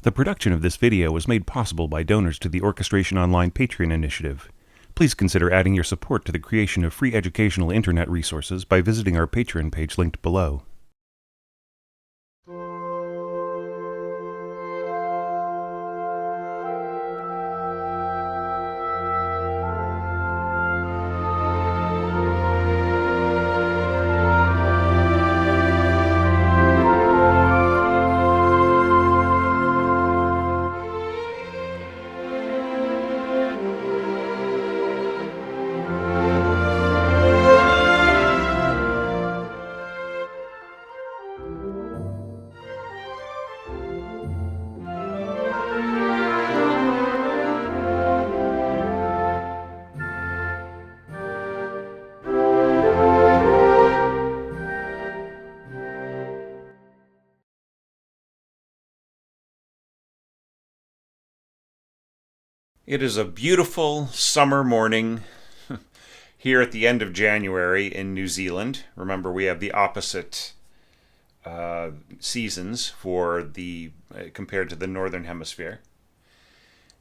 The production of this video was made possible by donors to the Orchestration Online Patreon initiative. Please consider adding your support to the creation of free educational internet resources by visiting our Patreon page linked below. It is a beautiful summer morning here at the end of January in New Zealand. Remember, we have the opposite seasons for compared to the Northern Hemisphere.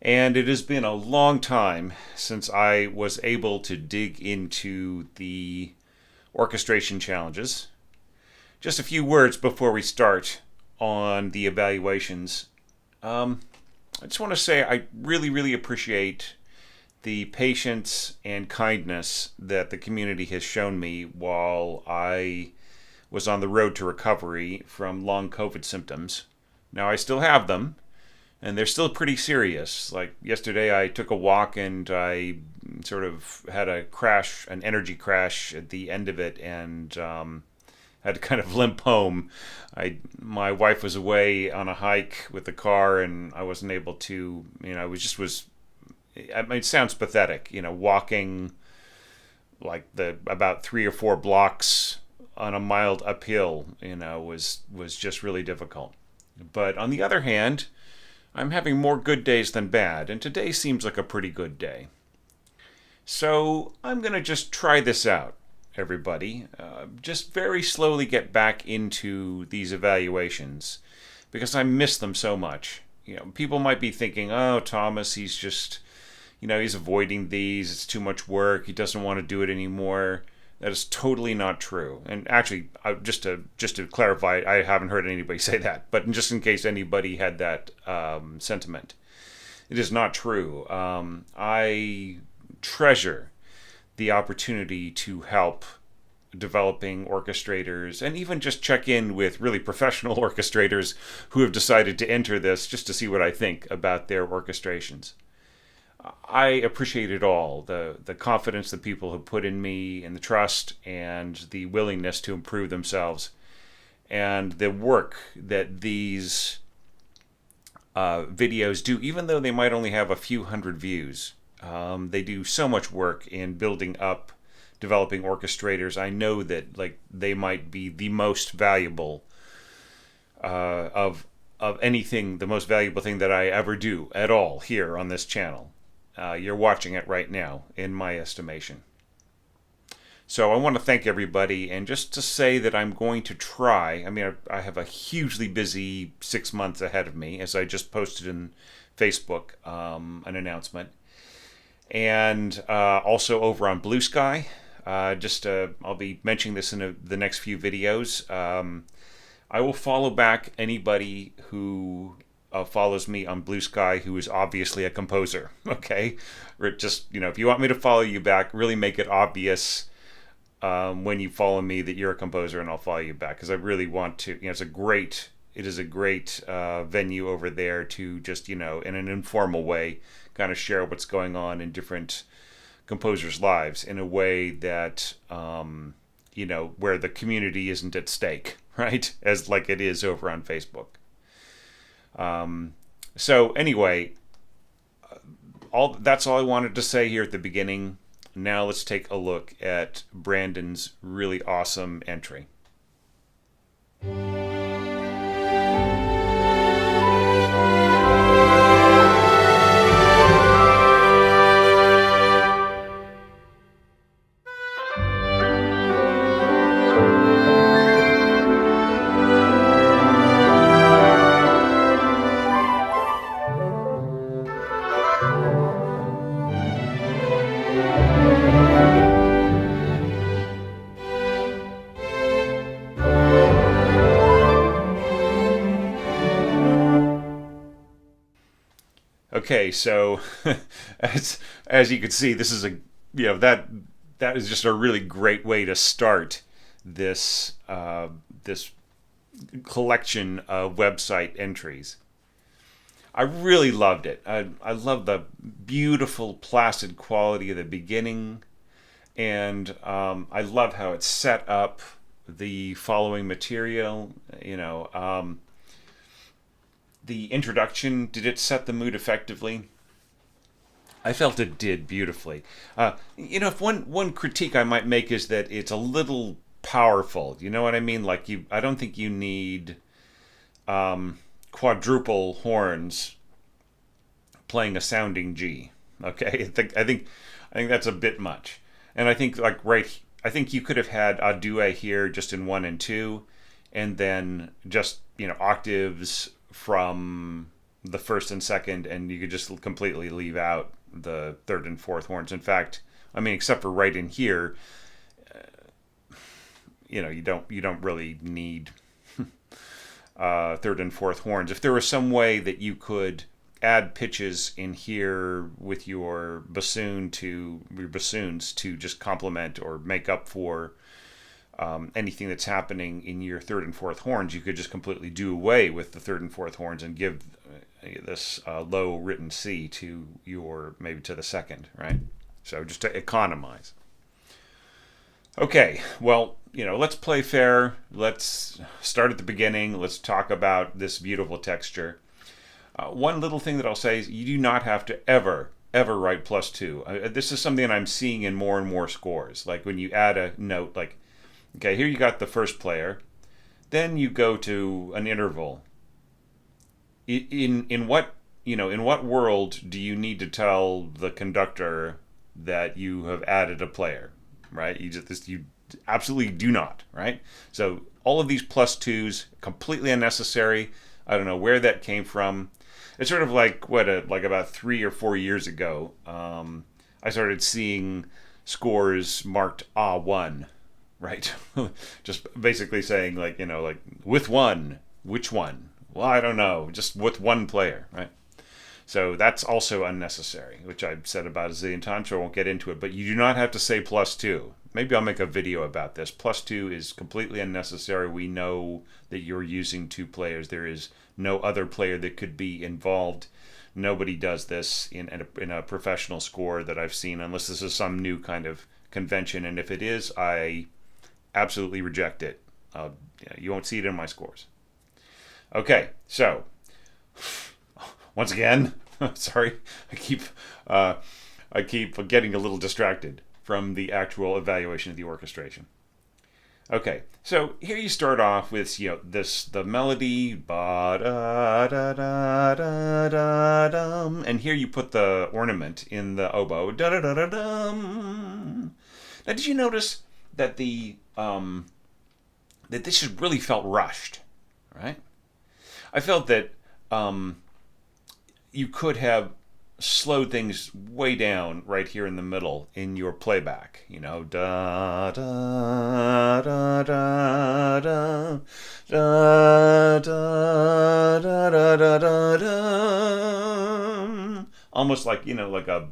And it has been a long time since I was able to dig into the orchestration challenges. Just a few words before we start on the evaluations. I just want to say I really appreciate the patience and kindness that the community has shown me while I was on the road to recovery from long COVID symptoms. Now, I still have them, and they're still pretty serious. Like yesterday, I took a walk and I sort of had an energy crash at the end of it, and had to kind of limp home. My wife was away on a hike with the car, and I wasn't able to. It sounds pathetic, walking like about 3 or 4 blocks on a mild uphill, was just really difficult. But on the other hand, I'm having more good days than bad, and today seems like a pretty good day. So I'm going to just try this out, everybody. Just very slowly get back into these evaluations because I miss them so much. People might be thinking, oh, Thomas, he's just, he's avoiding these. It's too much work. He doesn't want to do it anymore. That is totally not true. And actually, just to clarify, I haven't heard anybody say that, but just in case anybody had that sentiment, it is not true. I treasure the opportunity to help developing orchestrators and even just check in with really professional orchestrators who have decided to enter this just to see what I think about their orchestrations. I appreciate it all, the confidence that people have put in me and the trust and the willingness to improve themselves and the work that these videos do, even though they might only have a few hundred views. They do so much work in building up developing orchestrators. I know that they might be the most valuable of anything, the most valuable thing that I ever do at all here on this channel. You're watching it right now, in my estimation. So I want to thank everybody, and just to say that I'm going to try. I have a hugely busy 6 months ahead of me, as I just posted in Facebook an announcement. And also over on Blue Sky, I'll be mentioning this in the next few videos. I will follow back anybody who follows me on Blue Sky who is obviously a composer. Okay, or just if you want me to follow you back, really make it obvious when you follow me that you're a composer, and I'll follow you back because I really want to. It is a great venue over there to just in an informal way kind of share what's going on in different composers' lives in a way that where the community isn't at stake, right? As like it is over on Facebook. So anyway, that's all I wanted to say here at the beginning. Now let's take a look at Brandon's really awesome entry. Okay, so as you can see, this is a that is just a really great way to start this collection of website entries. I really loved it. I love the beautiful placid quality of the beginning, and I love how it's set up the following material. The introduction, did it set the mood effectively? I felt it did beautifully. If one critique I might make is that it's a little powerful. You know what I mean? Like I don't think you need quadruple horns playing a sounding G. Okay, I think that's a bit much. And I think I think you could have had a duet here just in one and two, and then just octaves from the first and second, and you could just completely leave out the third and fourth horns. In fact, I mean, except for right in here, you don't really need third and fourth horns. If there was some way that you could add pitches in here with your bassoons to just complement or make up for anything that's happening in your third and fourth horns, you could just completely do away with the third and fourth horns and give this low written C to maybe to the second, right? So just to economize. Okay, well, let's play fair. Let's start at the beginning. Let's talk about this beautiful texture. One little thing that I'll say is you do not have to ever write +2. This is something that I'm seeing in more and more scores. Like when you add a note, like, okay, here you got the first player, then you go to an interval. In what world do you need to tell the conductor that you have added a player, right? You absolutely do not, right? So all of these +2s completely unnecessary. I don't know where that came from. It's sort of like about 3 or 4 years ago, I started seeing scores marked A1, right? Just basically saying like with one, which one? Well, I don't know, just with one player, right? So that's also unnecessary, which I've said about a zillion times, so I won't get into it. But you do not have to say +2. Maybe I'll make a video about this. +2 is completely unnecessary. We know that you're using two players. There is no other player that could be involved. Nobody does this in a professional score that I've seen, unless this is some new kind of convention. And if it is, I absolutely reject it. You won't see it in my scores. Okay, so once again, sorry, I keep getting a little distracted from the actual evaluation of the orchestration. Okay, so here you start off with the melody, ba da da da da da dum, and here you put the ornament in the oboe, da da da da dum. Now, did you notice that that this just really felt rushed, right? I felt that you could have slowed things way down right here in the middle in your playback. Da da da da da da da da da da da da, almost like like a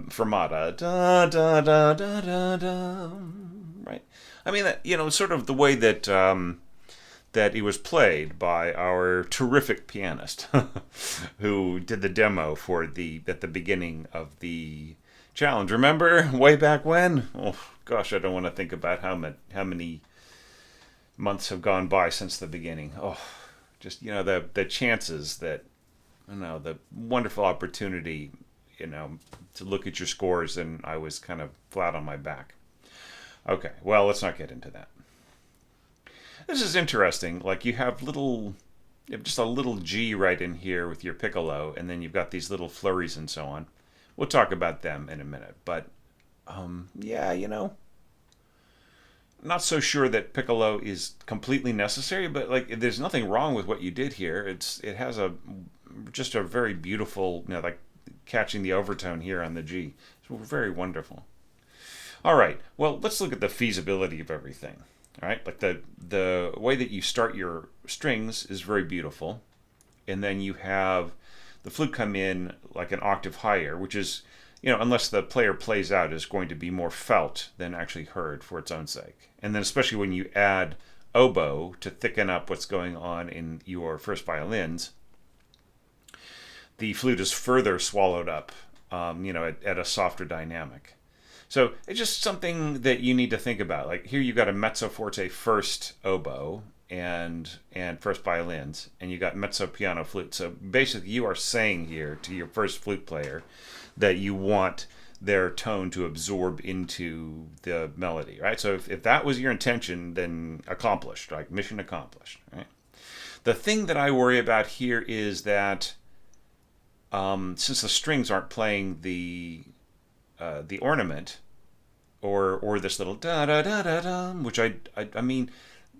fermata, da da da da da da, right? I mean that sort of the way that that it was played by our terrific pianist who did the demo at the beginning of the challenge. Remember way back when? Oh gosh, I don't want to think about how many months have gone by since the beginning. Oh, just the chances that the wonderful opportunity to look at your scores, and I was kind of flat on my back. Okay, well, let's not get into that. This is interesting. Like you have just a little G right in here with your piccolo, and then you've got these little flurries and so on. We'll talk about them in a minute. But, not so sure that piccolo is completely necessary, but like there's nothing wrong with what you did here. It has just a very beautiful, like catching the overtone here on the G. It's very wonderful. All right, well, let's look at the feasibility of everything. All right, like the way that you start your strings is very beautiful, and then you have the flute come in like an octave higher, which is, unless the player plays out, is going to be more felt than actually heard for its own sake. And then especially when you add oboe to thicken up what's going on in your first violins, the flute is further swallowed up, at a softer dynamic. So it's just something that you need to think about. Like here, you got a mezzo forte first oboe and first violins, and you got mezzo piano flute. So basically, you are saying here to your first flute player that you want their tone to absorb into the melody, right? So if that was your intention, then accomplished, like mission accomplished, right? The thing that I worry about here is that since the strings aren't playing the ornament or this little da da da da da, which I mean,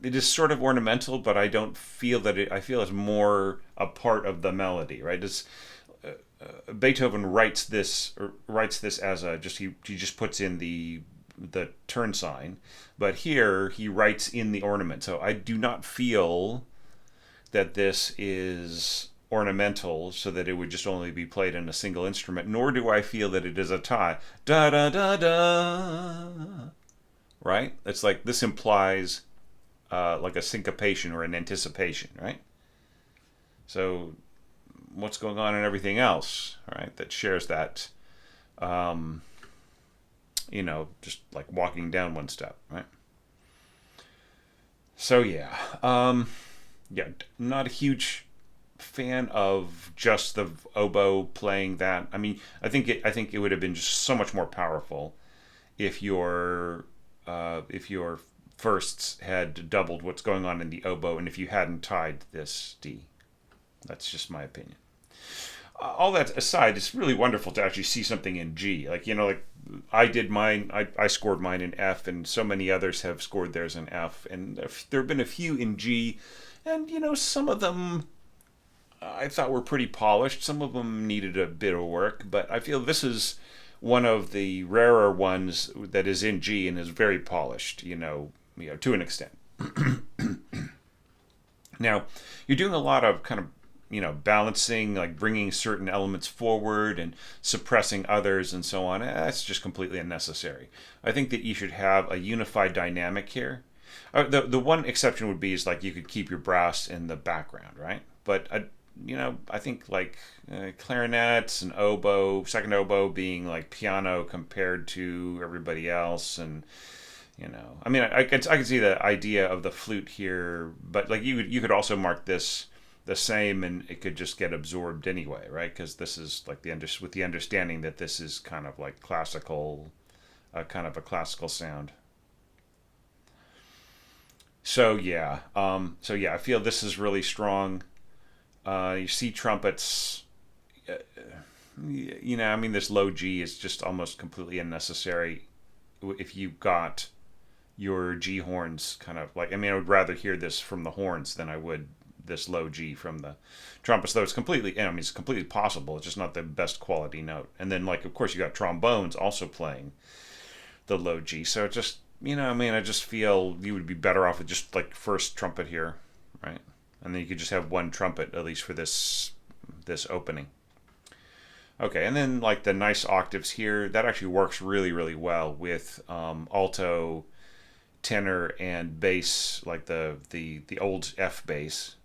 it is sort of ornamental, but I don't feel that I feel it's more a part of the melody, right? Beethoven writes this as a he just puts in the turn sign, but here he writes in the ornament. So I do not feel that this is ornamental so that it would just only be played in a single instrument, nor do I feel that it is a tie. Da da da da. Right? It's like this implies like a syncopation or an anticipation, right? So what's going on in everything else, right, that shares that, just like walking down one step, right? So yeah, not a huge fan of just the oboe playing that. I mean, I think it would have been just so much more powerful if your firsts had doubled what's going on in the oboe, and if you hadn't tied this D. That's just my opinion. All that aside, it's really wonderful to actually see something in G. Like I did mine. I scored mine in F, and so many others have scored theirs in F. And there have been a few in G, and some of them I thought were pretty polished. Some of them needed a bit of work, but I feel this is one of the rarer ones that is in G and is very polished. To an extent. Now, you're doing a lot of kind of balancing, like bringing certain elements forward and suppressing others and so on. That's just completely unnecessary. I think that you should have a unified dynamic here. The one exception would be is like you could keep your brass in the background, right? But I think like clarinets and oboe, second oboe being like piano compared to everybody else, and I mean, I can see the idea of the flute here, but like you could also mark this the same, and it could just get absorbed anyway, right? Because this is like with the understanding that this is kind of like classical, kind of a classical sound. So yeah, I feel this is really strong. You see trumpets. I mean, this low G is just almost completely unnecessary if you got your G horns kind of like, I mean, I would rather hear this from the horns than I would this low G from the trumpets, though it's completely, it's completely possible. It's just not the best quality note. And then, like, of course, you got trombones also playing the low G. So it just, I just feel you would be better off with just like first trumpet here, right? And then you could just have one trumpet at least for this opening. Okay, and then like the nice octaves here, that actually works really, really well with alto, tenor, and bass, like the old F bass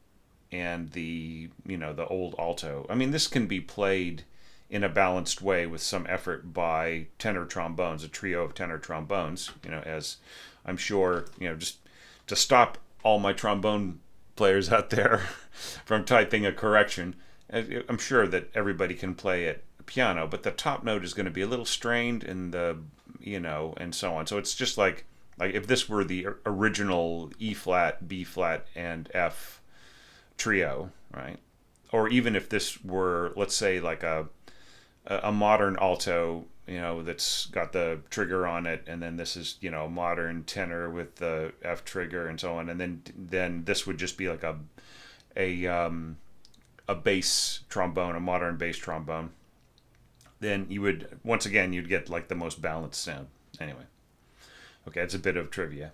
and the old alto. I mean, this can be played in a balanced way with some effort by tenor trombones, a trio of tenor trombones, as I'm sure, just to stop all my trombone players out there from typing a correction. I'm sure that everybody can play it piano, but the top note is going to be a little strained, and and so on. So it's just like if this were the original E flat, B flat, and F trio, right? Or even if this were, let's say, like a modern alto, that's got the trigger on it, and then this is, a modern tenor with the F trigger and so on, and then this would just be like a bass trombone, a modern bass trombone. Then you'd get like the most balanced sound. Anyway, okay, it's a bit of trivia.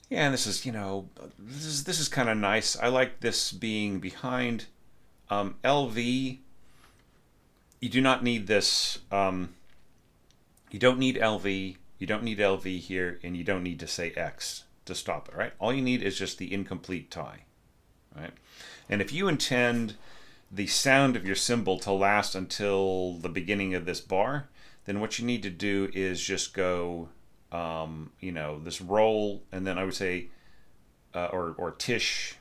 Yeah, and this is kind of nice. I like this being behind LV, you do not need this. You don't need LV. You don't need LV here, and you don't need to say X to stop it, right? All you need is just the incomplete tie, right? And if you intend the sound of your cymbal to last until the beginning of this bar, then what you need to do is just go, this roll, and then I would say, or tish.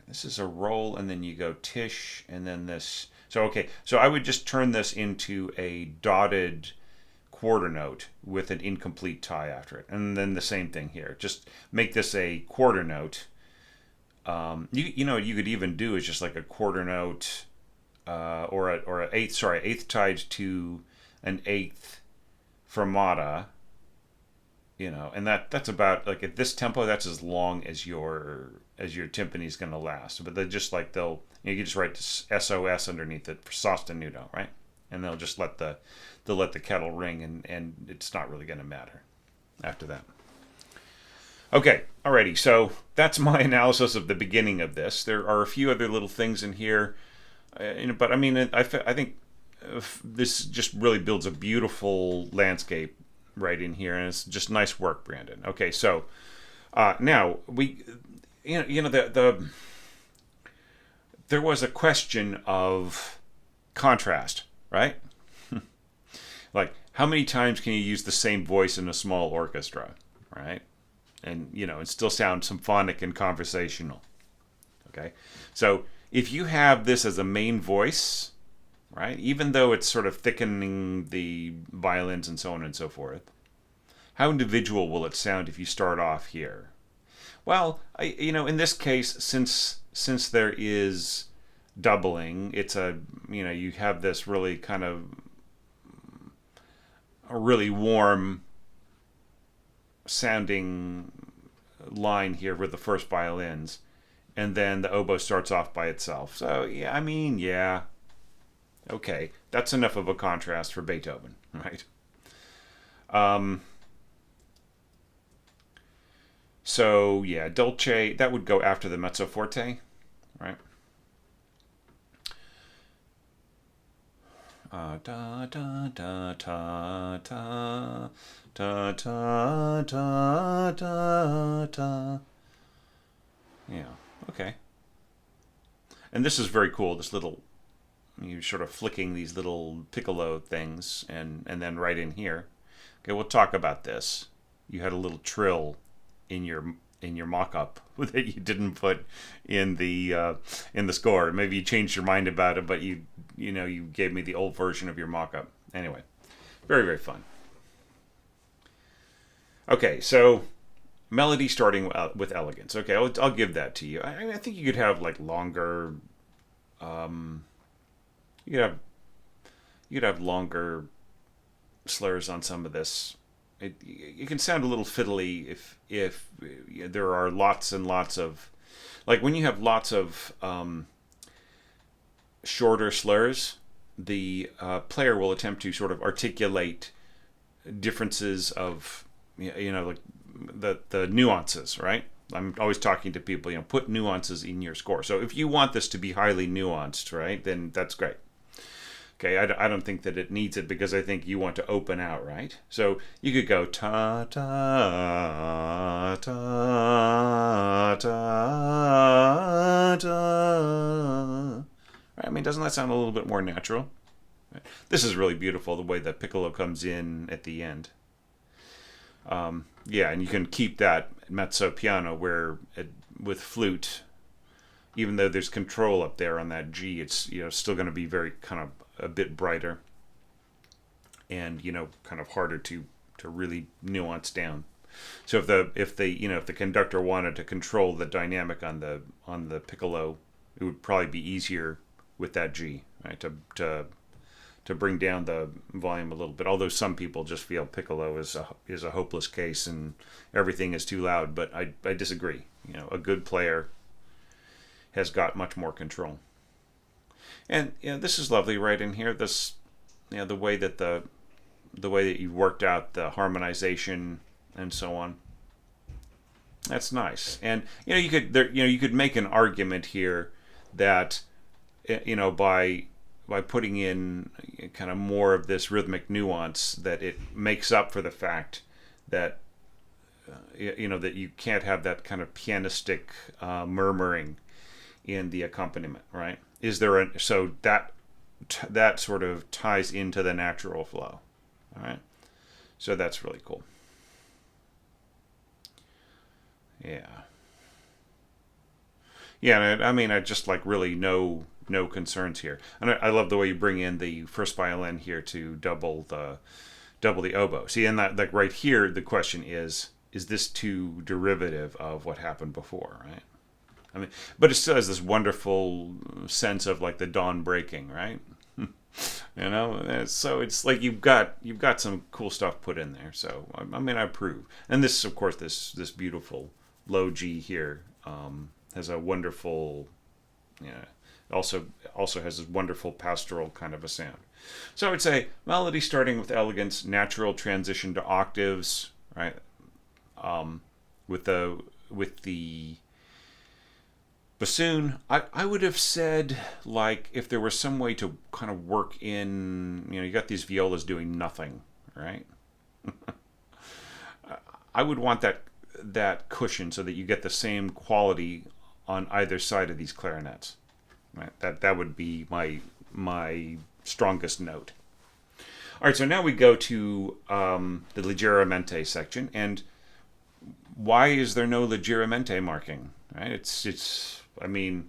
This is a roll, and then you go tish, and then this. So, okay, so I would just turn this into a dotted quarter note with an incomplete tie after it. And then the same thing here. Just make this a quarter note. You know what you could even do is just like a quarter note or an eighth tied to an eighth fermata. And that's about, like, at this tempo, that's as long as your timpani is going to last. But you just write SOS underneath it for sostenuto, right? And they'll just let the kettle ring, and it's not really going to matter after that. Okay, alrighty. So that's my analysis of the beginning of this. There are a few other little things in here, but I mean, I think this just really builds a beautiful landscape right in here, and it's just nice work, Brandon. Okay, so now there was a question of contrast, right? Like, how many times can you use the same voice in a small orchestra, right? And, it still sound symphonic and conversational. Okay? So, if you have this as a main voice, right, even though it's sort of thickening the violins and so on and so forth, how individual will it sound if you start off here? Well, in this case, since there is doubling, it's you have this really kind of a really warm sounding line here with the first violins, and then the oboe starts off by itself. So yeah, okay, that's enough of a contrast for Beethoven, right? So yeah, Dolce, that would go after the mezzo forte, right? Da da da da da da da da da da. Yeah, okay. And this is very cool. This little, you're sort of flicking these little piccolo things, and then right in here. Okay, we'll talk about this. You had a little trill in your mock-up that you didn't put in the score. Maybe you changed your mind about it, but you gave me the old version of your mock-up. Anyway, very, very fun. Okay, so melody starting with elegance. Okay, I'll give that to you. I think you could have like longer. You could have longer slurs on some of this. It can sound a little fiddly if there are lots and lots of, like, when you have lots of shorter slurs, the player will attempt to sort of articulate differences of, like the nuances, right? I'm always talking to people, put nuances in your score. So if you want this to be highly nuanced, right, then that's great. Okay, I don't think that it needs it, because I think you want to open out, right? So you could go ta ta ta ta ta. Right? I mean, doesn't that sound a little bit more natural? Right? This is really beautiful, the way the piccolo comes in at the end. Yeah, and you can keep that mezzo piano where with flute, even though there's control up there on that G, it's still going to be very kind of a bit brighter, and kind of harder to really nuance down. So if the conductor wanted to control the dynamic on the piccolo, it would probably be easier with that G, right? To bring down the volume a little bit. Although some people just feel piccolo is a hopeless case and everything is too loud, but I disagree. A good player has got much more control. And this is lovely right in here. This, the way that you worked out the harmonization and so on. That's nice. And you could make an argument here that by putting in kind of more of this rhythmic nuance, that it makes up for the fact that that you can't have that kind of pianistic murmuring in the accompaniment, right? Is there a so that sort of ties into the natural flow, all right? So that's really cool. Yeah. Yeah, and I mean, I just like really no concerns here, and I love the way you bring in the first violin here to double the oboe. See, and that like right here, the question is this too derivative of what happened before, right? I mean, but it still has this wonderful sense of like the dawn breaking, right? So it's like you've got some cool stuff put in there. So I mean, I approve. And this, of course, this beautiful low G here has a wonderful, yeah. Also has this wonderful pastoral kind of a sound. So I would say melody starting with elegance, natural transition to octaves, right? With the bassoon, I would have said, like, if there was some way to kind of work in, you got these violas doing nothing, right? I would want that cushion so that you get the same quality on either side of these clarinets. Right? That would be my strongest note. All right, so now we go to the leggermente section, and why is there no leggermente marking? Right? It's. I mean,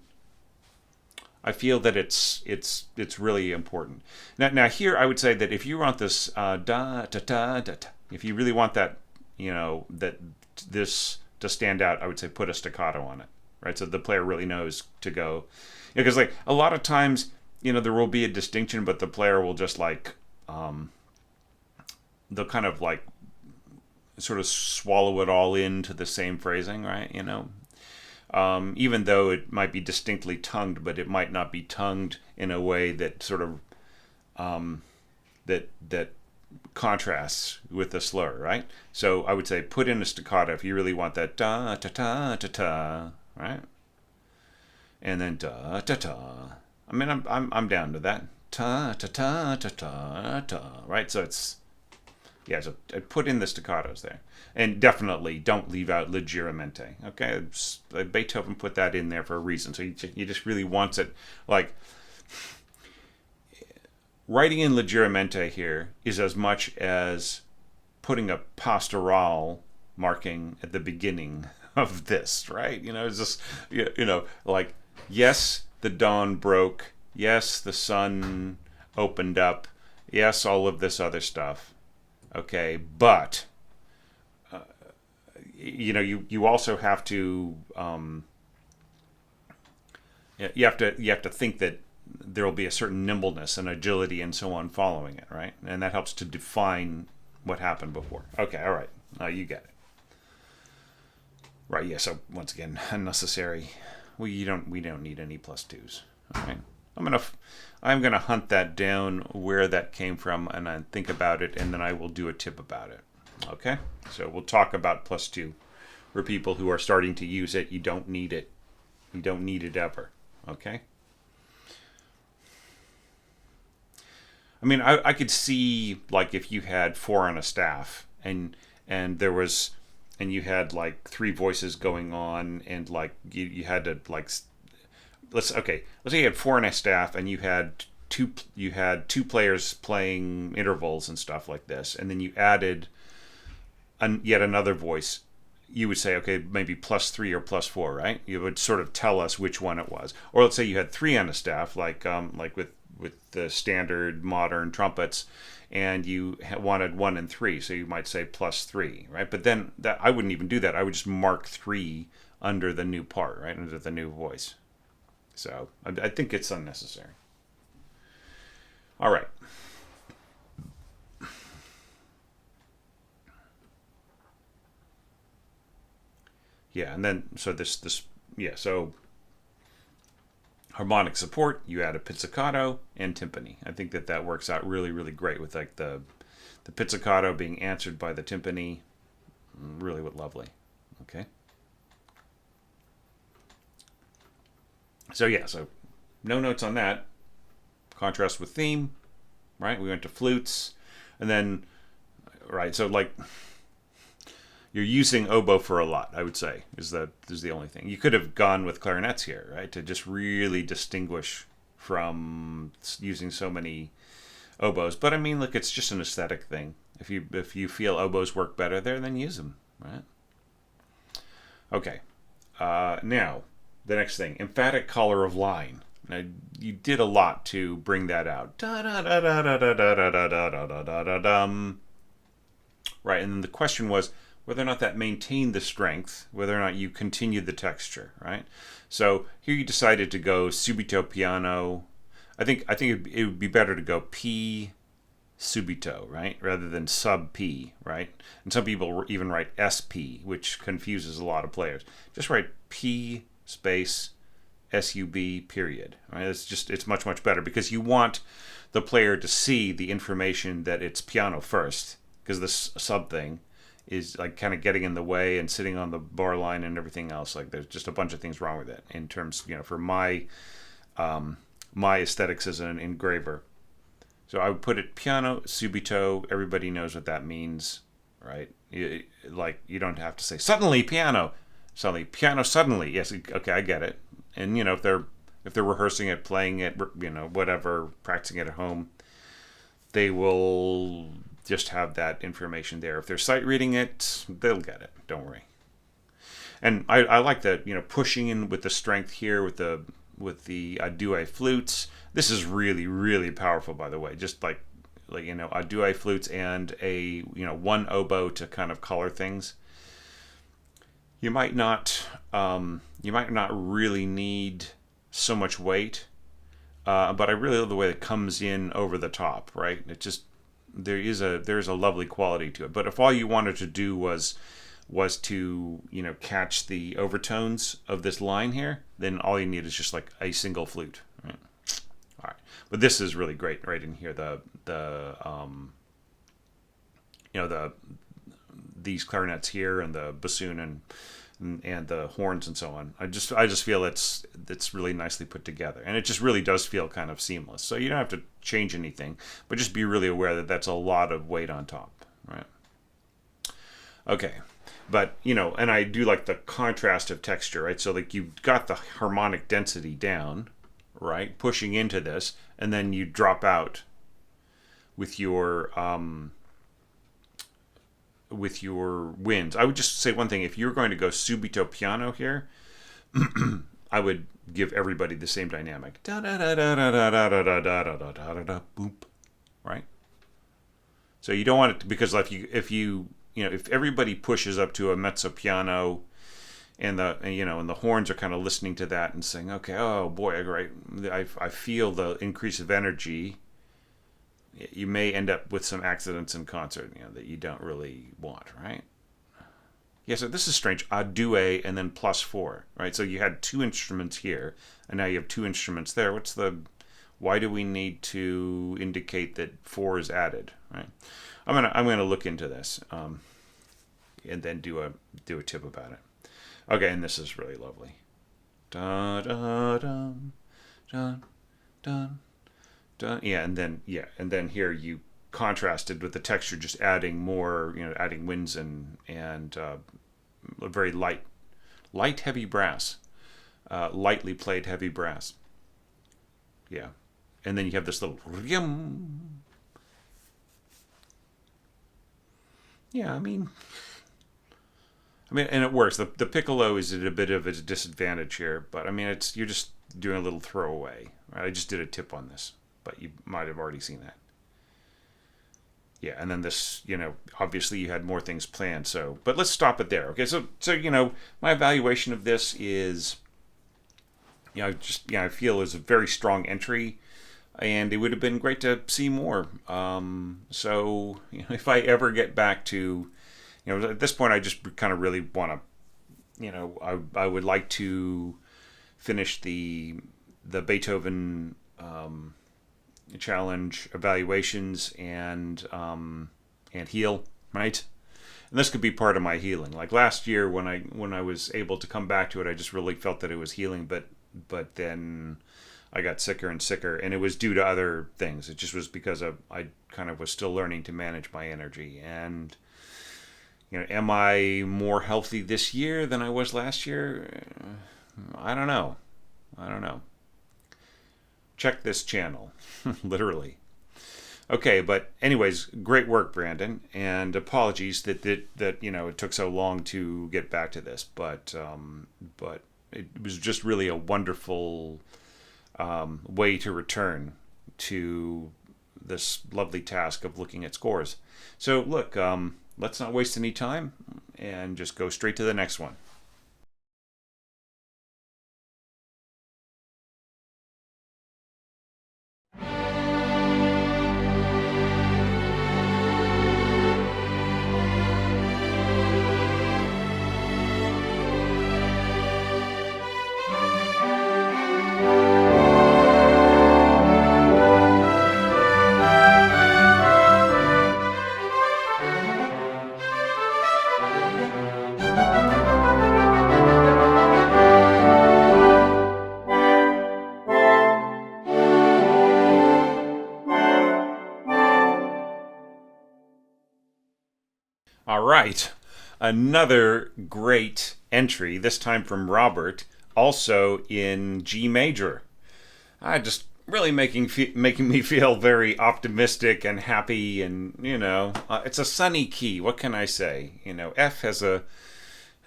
I feel that it's really important. Now here I would say that if you want this da da da da, if you really want that that this to stand out, I would say put a staccato on it, right? So the player really knows to go, because like a lot of times there will be a distinction, but the player will just like they'll kind of like sort of swallow it all into the same phrasing, right? Even though it might be distinctly tongued, but it might not be tongued in a way that sort of that contrasts with the slur, right? So I would say put in a staccato if you really want that da ta ta ta ta, right? And then da ta ta. I mean, I'm down to that ta ta ta ta ta ta, right? So it's so put in the staccatos there, and definitely don't leave out leggermente. Okay, Beethoven put that in there for a reason. So he just really wants it like. Writing in leggermente here is as much as putting a pastoral marking at the beginning of this, right? It's just, like, yes, the dawn broke. Yes, the sun opened up. Yes, all of this other stuff. Okay, but, you also have to, you have to think that there will be a certain nimbleness and agility and so on following it, right? And that helps to define what happened before. Okay, all right. You get it. Right, yeah, so once again, unnecessary. We don't need any +2s. All right. I'm gonna hunt that down where that came from, and I think about it, and then I will do a tip about it. Okay? So we'll talk about +2 for people who are starting to use it. You don't need it. You don't need it ever. Okay? I mean, I could see, like, if you had 4 on a staff and you had like 3 voices going on, and like you had to like let's say you had 4 on a staff and you had two players playing intervals and stuff like this, and then you added yet another voice. You would say, okay, maybe +3 or +4, right? You would sort of tell us which one it was. Or let's say you had 3 on a staff, like with the standard modern trumpets, and you wanted 1 and 3, so you might say +3, right? But then that I wouldn't even do that. I would just mark 3 under the new part, right, under the new voice. So I think it's unnecessary. All right. Yeah, and then so so harmonic support, you add a pizzicato and timpani. I think that works out really, really great with like the pizzicato being answered by the timpani. Really lovely. Okay. So no notes on that. Contrast with theme, right? We went to flutes, and then, right, so like, you're using oboe for a lot, I would say, is the only thing. You could have gone with clarinets here, right, to just really distinguish from using so many oboes. But I mean, look, it's just an aesthetic thing. If you feel oboes work better there, then use them, right? Okay. Now, the next thing, emphatic color of line. Now, you did a lot to bring that out. Da da da da da da da da da da da da da dum. Right, and then the question was whether or not that maintained the strength, whether or not you continued the texture, right? So here you decided to go subito piano. I think it would be better to go P subito, right, rather than sub P, right? And some people even write SP, which confuses a lot of players. Just write P space SUB period. Right? It's much better because you want the player to see the information that it's piano first, because this sub thing is like kind of getting in the way and sitting on the bar line and everything else. Like there's just a bunch of things wrong with it in terms, for my my aesthetics as an engraver. So I would put it piano subito. Everybody knows what that means, right? You don't have to say suddenly piano, suddenly. Yes, okay, I get it. And if they're rehearsing it, playing it, whatever, practicing it at home, they will just have that information there. If they're sight reading it, they'll get it. Don't worry. And I like that, pushing in with the strength here with the duet flutes. This is really, really powerful, by the way. Just like a duet flutes and a one oboe to kind of color things. You might not really need so much weight, but I really love the way it comes in over the top. Right? It just there's a lovely quality to it. But if all you wanted to do was to catch the overtones of this line here, then all you need is just like a single flute. Right? All right, but this is really great right in here. These clarinets here and the bassoon and the horns and so on. I just feel it's really nicely put together, and it just really does feel kind of seamless. So you don't have to change anything, but just be really aware that that's a lot of weight on top, right? Okay. But, and I do like the contrast of texture, right? So, like, you've got the harmonic density down, right? Pushing into this, and then you drop out with your winds. I would just say one thing. If you're going to go subito piano here, I would give everybody the same dynamic. Da-da-da-da-da-da-da-da-da-da-da-da, boop, right? So you don't want it to, because if everybody pushes up to a mezzo piano, and the horns are kind of listening to that and saying, okay, oh boy, right, I feel the increase of energy. You may end up with some accidents in concert, that you don't really want, right? Yeah, so this is strange. A duet and then +4, right? So you had two instruments here, and now you have two instruments there. Why do we need to indicate that 4 is added, right? I'm gonna look into this, and then do a tip about it. Okay, and this is really lovely. Da da dum, dun dun dun. Yeah, and then here you contrasted with the texture, just adding more, adding winds and a very light heavy brass, lightly played heavy brass. Yeah, and then you have this little yum. Yeah, I mean, and it works. The piccolo is at a bit of a disadvantage here, but I mean, you're just doing a little throwaway. Right? I just did a tip on this, but you might have already seen that. Yeah, and then this, obviously you had more things planned. So, but let's stop it there. Okay, so my evaluation of this is, I feel is a very strong entry. And it would have been great to see more. So, if I ever get back to, at this point, I just kind of really want to, I would like to finish the Beethoven challenge evaluations and heal, right? And this could be part of my healing. Like last year, when I was able to come back to it, I just really felt that it was healing, but then I got sicker and sicker, and it was due to other things. It just was because I kind of was still learning to manage my energy. And am I more healthy this year than I was last year? I don't know. I don't know. Check this channel, literally. Okay, but anyways, great work, Brandon, and apologies that it took so long to get back to this, but it was just really a wonderful way to return to this lovely task of looking at scores. So look, let's not waste any time and just go straight to the next one. All right. Another great entry, this time from Robert, also in G major. I just really making me feel very optimistic and happy, and it's a sunny key. What can I say? F has a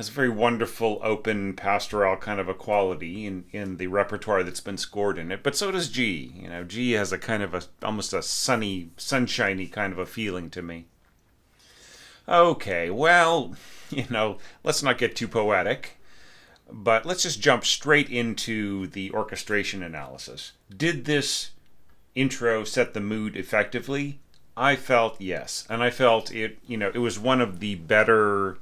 very wonderful, open, pastoral kind of a quality in the repertoire that's been scored in it. But so does G. G has a kind of almost a sunny, sunshiny kind of a feeling to me. Okay, well, let's not get too poetic, but let's just jump straight into the orchestration analysis. Did this intro set the mood effectively? I felt yes, and I felt it. It was one of the better,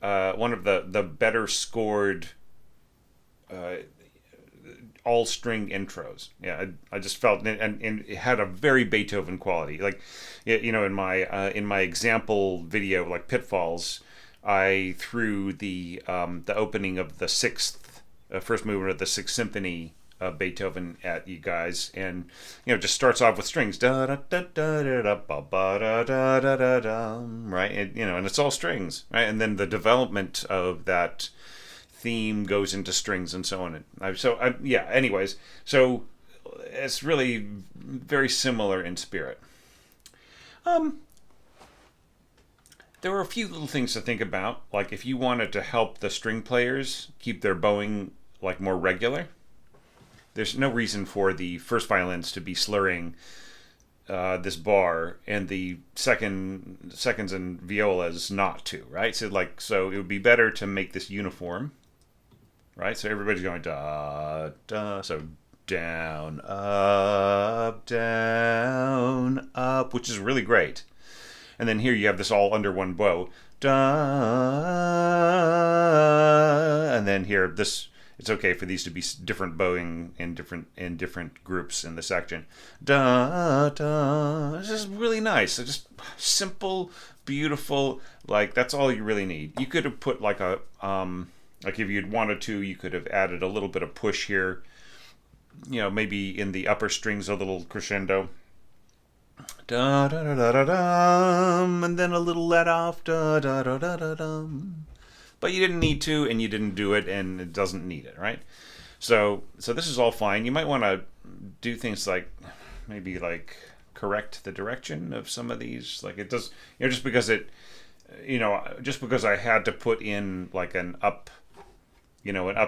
the better scored all string intros. Yeah, I just felt, and it had a very Beethoven quality. Like, in my example video, like Pitfalls, I threw the opening of the first movement of the Sixth Symphony of Beethoven at you guys, and just starts off with strings, da da da da da da ba da da da da da, right, and it's all strings, right, and then the development of that theme goes into strings and so on. Anyways, so it's really very similar in spirit. There were a few little things to think about, like if you wanted to help the string players keep their bowing like more regular, there's no reason for the first violins to be slurring this bar and the seconds and violas not to, right? So it would be better to make this uniform. Right, so everybody's going da da. So down, up, which is really great. And then here you have this all under one bow, da. And then here it's okay for these to be different bowing in different groups in the section. Da da. It's just really nice. It's just simple, beautiful. Like that's all you really need. You could have put like a like if you'd wanted to, you could have added a little bit of push here. Maybe in the upper strings a little crescendo. Da da da da da dum, and then a little let off. Da da da da da dum. But you didn't need to, and you didn't do it, and it doesn't need it, right? So this is all fine. You might want to do things like maybe like correct the direction of some of these. Like it does, just because I had to put in like an up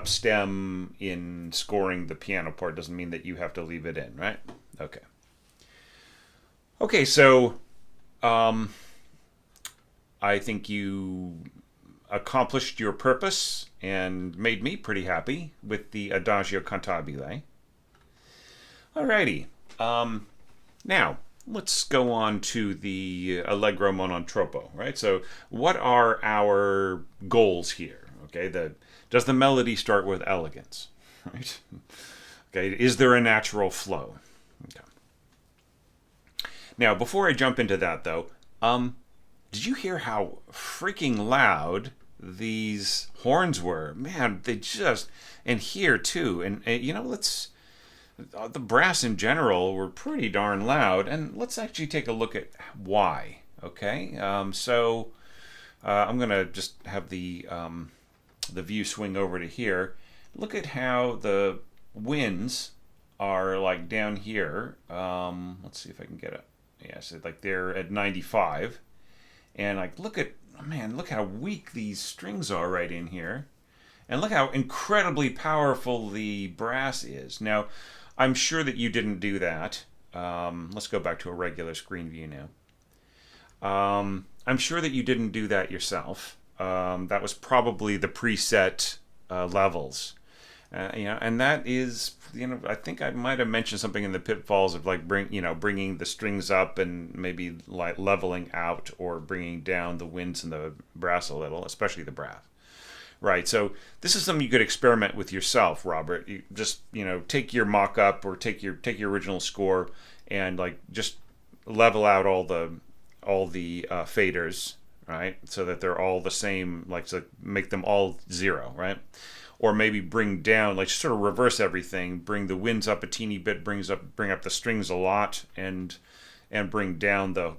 stem in scoring the piano part doesn't mean that you have to leave it in, right? Okay, so I think you accomplished your purpose and made me pretty happy with the Adagio Cantabile. Alrighty, now let's go on to the Allegro non troppo, right? So what are our goals here? Okay, does the melody start with elegance? Right? Okay, is there a natural flow? Okay. Now, before I jump into that, though, did you hear how freaking loud these horns were? Man, they just, and here too. And let's the brass in general were pretty darn loud, and let's actually take a look at why. Okay, I'm gonna just have the view swing over to here. Look at how the winds are like down here. Let's see if I can get it. Yeah, so like they're at 95, and like look how weak these strings are right in here. And look how incredibly powerful the brass is. Now, I'm sure that you didn't do that. Let's go back to a regular screen view now. I'm sure that you didn't do that yourself. That was probably the preset levels. And that is, I think I might have mentioned something in the pitfalls of like bringing the strings up and maybe like leveling out or bringing down the winds and the brass a little, especially the brass. Right, so this is something you could experiment with yourself, Robert. You just take your mock-up or take your original score and like just level out all the faders, right, so that they're all the same, like so make them all 0, right? Or maybe bring down, like sort of reverse everything, bring the winds up a teeny bit, bring up the strings a lot, and bring down the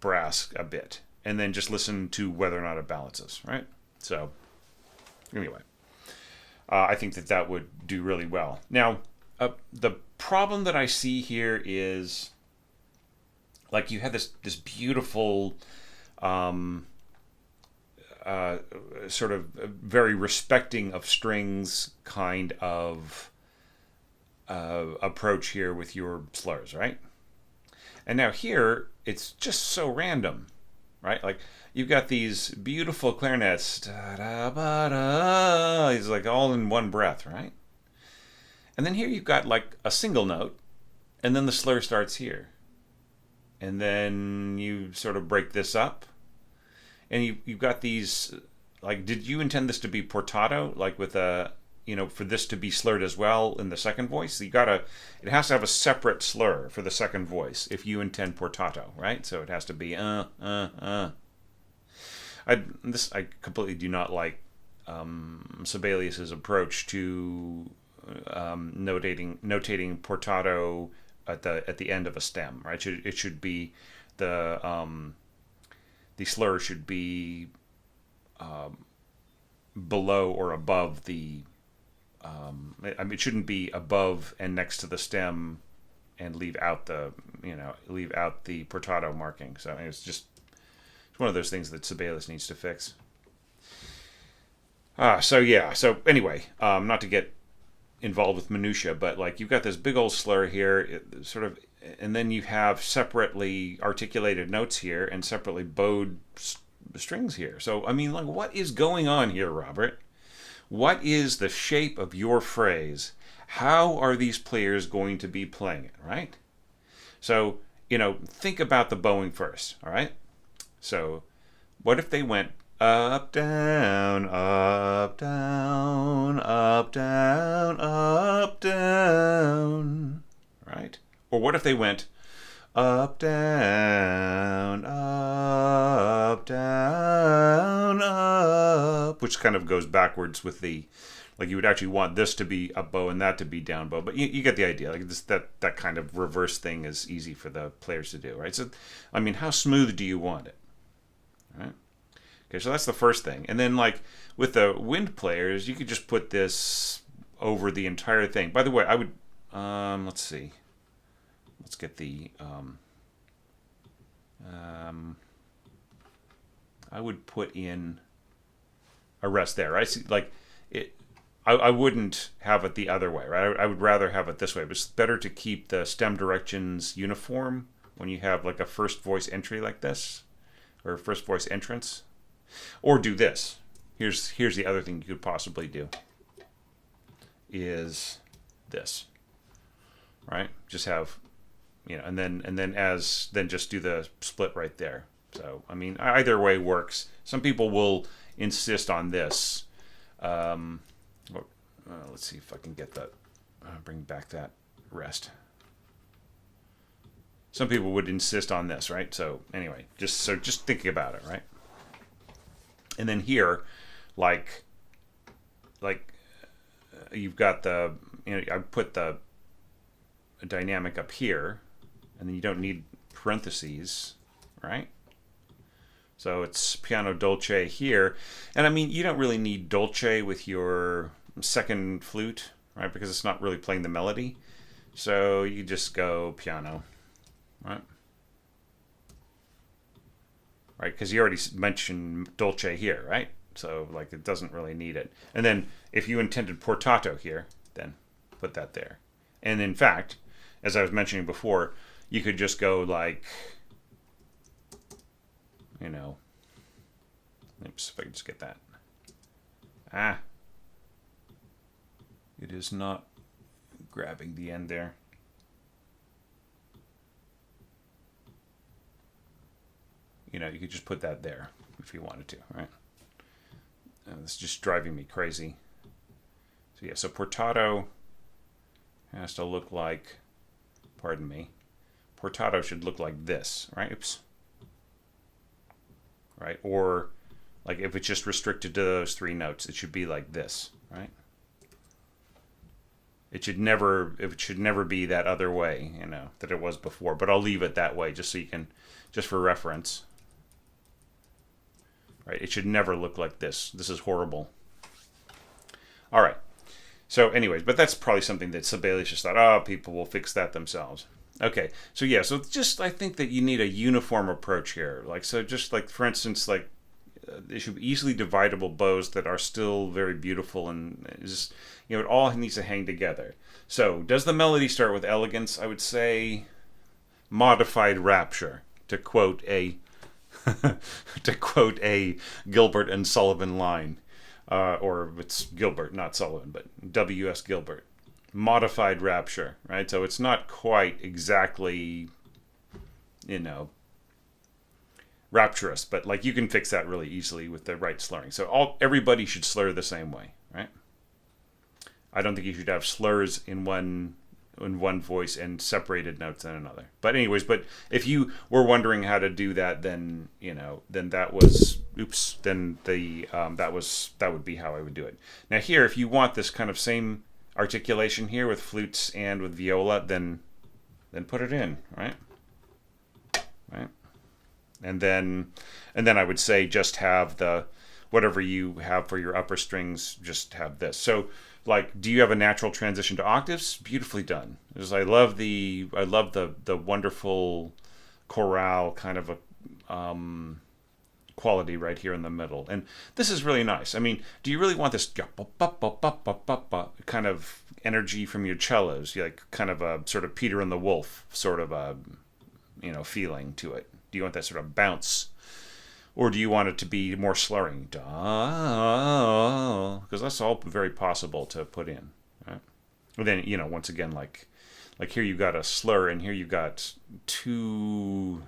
brass a bit, and then just listen to whether or not it balances, right? So. Anyway, I think that would do really well. Now, the problem that I see here is, like, you have this beautiful, sort of very respecting of strings kind of approach here with your slurs, right? And now here, it's just so random, right? Like, you've got these beautiful clarinets, da-da-ba-da, it's like all in one breath, right? And then here you've got like a single note, and then the slur starts here. And then you sort of break this up, and you've got these, like, did you intend this to be portato, like with a, for this to be slurred as well in the second voice? It has to have a separate slur for the second voice if you intend portato, right? So it has to be I completely do not like Sibelius's approach to notating portato at the end of a stem, right? It should be the slur should be below or above the. It shouldn't be above and next to the stem, and leave out the portato marking. So it's one of those things that Sibelius needs to fix. So anyway, not to get involved with minutia, but like you've got this big old slur here, and then you have separately articulated notes here and separately bowed strings here. So I mean, like, what is going on here, Robert? What is the shape of your phrase? How are these players going to be playing it, right? So, think about the bowing first, all right? So, what if they went up, down, up, down, up, down, up, down, right? Or what if they went up, down, up, down, up, which kind of goes backwards with the, like you would actually want this to be up bow and that to be down bow, but you get the idea. Like that kind of reverse thing is easy for the players to do, right? So, I mean, how smooth do you want it? Right. Okay, so that's the first thing. And then, like, with the wind players, you could just put this over the entire thing. By the way, I would, let's see. Let's get the, I would put in a rest there. I see, like, it. I wouldn't have it the other way, right? I would rather have it this way. But it's better to keep the stem directions uniform when you have, like, a first voice entry like this. Or first voice entrance, or do this. Here's the other thing you could possibly do. Is this, right? Just have, and then just do the split right there. So I mean, either way works. Some people will insist on this. Let's see if I can get that. Bring back that rest. Some people would insist on this, right? So anyway, just thinking about it, right? And then here, like you've got the, I put the dynamic up here, and then you don't need parentheses, right? So it's piano dolce here. And I mean, you don't really need dolce with your second flute, right? Because it's not really playing the melody. So you just go piano, right? Right, because you already mentioned dolce here, right? So like it doesn't really need it. And then if you intended portato here, then put that there. And in fact, as I was mentioning before, you could just go like, you know, oops, if I can just get that. It is not grabbing the end there. You know, you could just put that there if you wanted to, right? It's just driving me crazy. So yeah, so portato has to look like, pardon me, portato should look like this, right? Oops. Right? Or like if it's just restricted to those three notes, it should be like this, right? It should never be that other way, you know, that it was before. But I'll leave it that way just so you can, just for reference. Right? It should never look like this. This is horrible. All right. So anyways, but that's probably something that Sibelius just thought, oh, people will fix that themselves. Okay. So yeah, so just I think that you need a uniform approach here. Like, so just like, for instance, like they should be easily dividable bows that are still very beautiful and just, you know, it all needs to hang together. So does the melody start with elegance? I would say modified rapture, to quote a Gilbert and Sullivan line, or it's Gilbert, not Sullivan, but W.S. Gilbert. Modified rapture, right? So it's not quite exactly, you know, rapturous, but like you can fix that really easily with the right slurring. So everybody should slur the same way, right? I don't think you should have slurs in one voice and separated notes in another. But anyways, but if you were wondering how to do that, then you know, then that was then that would be how I would do it. Now here, if you want this kind of same articulation here with flutes and with viola, then put it in, right? Right? And then I would say just have the whatever you have for your upper strings, just have this. So like, do you have a natural transition to octaves? Beautifully done. Because I love the wonderful chorale kind of a quality right here in the middle. And this is really nice. I mean, do you really want this kind of energy from your cellos? Like kind of a sort of Peter and the Wolf sort of a, you know, feeling to it. Do you want that sort of bounce? Or do you want it to be more slurring? Because that's all very possible to put in. Right? And then, you know, once again, like here you got a slur, and here you got two.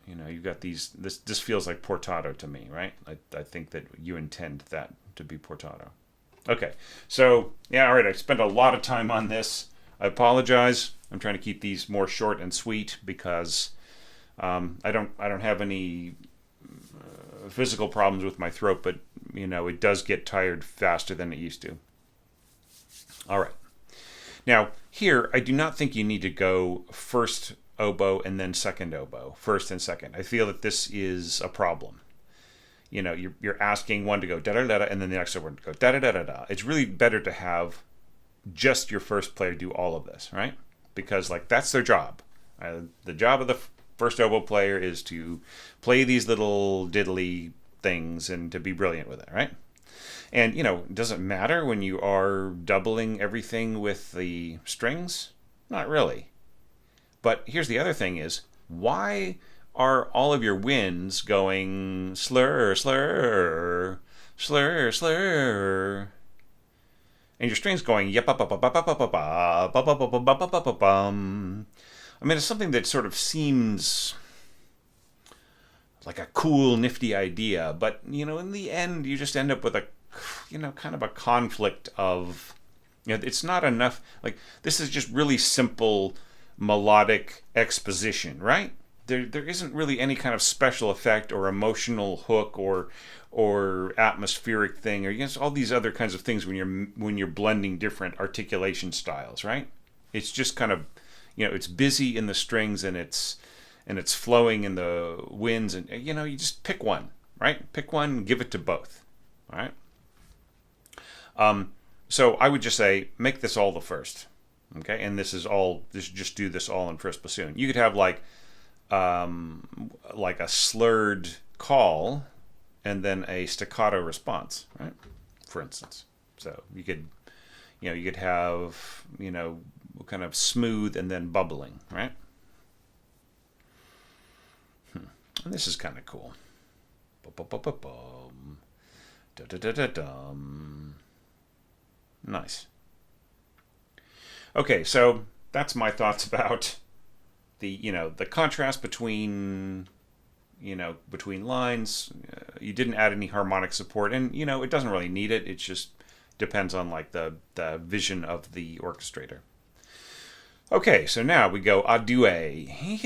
You know, you've got these. This feels like portato to me, right? I think that you intend that to be portato. Okay, so yeah, all right. I spent a lot of time on this. I apologize. I'm trying to keep these more short and sweet because I don't have any physical problems with my throat, but you know, it does get tired faster than it used to. All right. Now here, I do not think you need to go first oboe and then second oboe, first and second. I feel that this is a problem. You know, you're asking one to go da da da da, and then the next one to go da da da da da. It's really better to have just your first player do all of this, right? Because like that's their job. The job of the first oboe player is to play these little diddly things and to be brilliant with it, right? And you know, does it matter when you are doubling everything with the strings? Not really. But here's the other thing is, why are all of your winds going slur, slur, slur, slur, and your strings going yep, I mean, it's something that sort of seems like a cool, nifty idea, but you know, in the end, you just end up with a, you know, kind of a conflict of, you know, it's not enough. Like this is just really simple melodic exposition, right? There isn't really any kind of special effect or emotional hook or atmospheric thing, or you know, all these other kinds of things when you're blending different articulation styles, right? It's just kind of, it's busy in the strings and it's flowing in the winds, and you just pick one, right? Pick one, and give it to both, all right? So I would just say make this all the first, okay? And just do this all in first bassoon. You could have like a slurred call and then a staccato response, right? For instance, so you could have kind of smooth and then bubbling, right? And this is kind of cool. Nice. Okay, so that's my thoughts about the contrast between lines. You didn't add any harmonic support, and it doesn't really need it. It just depends on like the vision of the orchestrator. Okay, so now we go a duet. And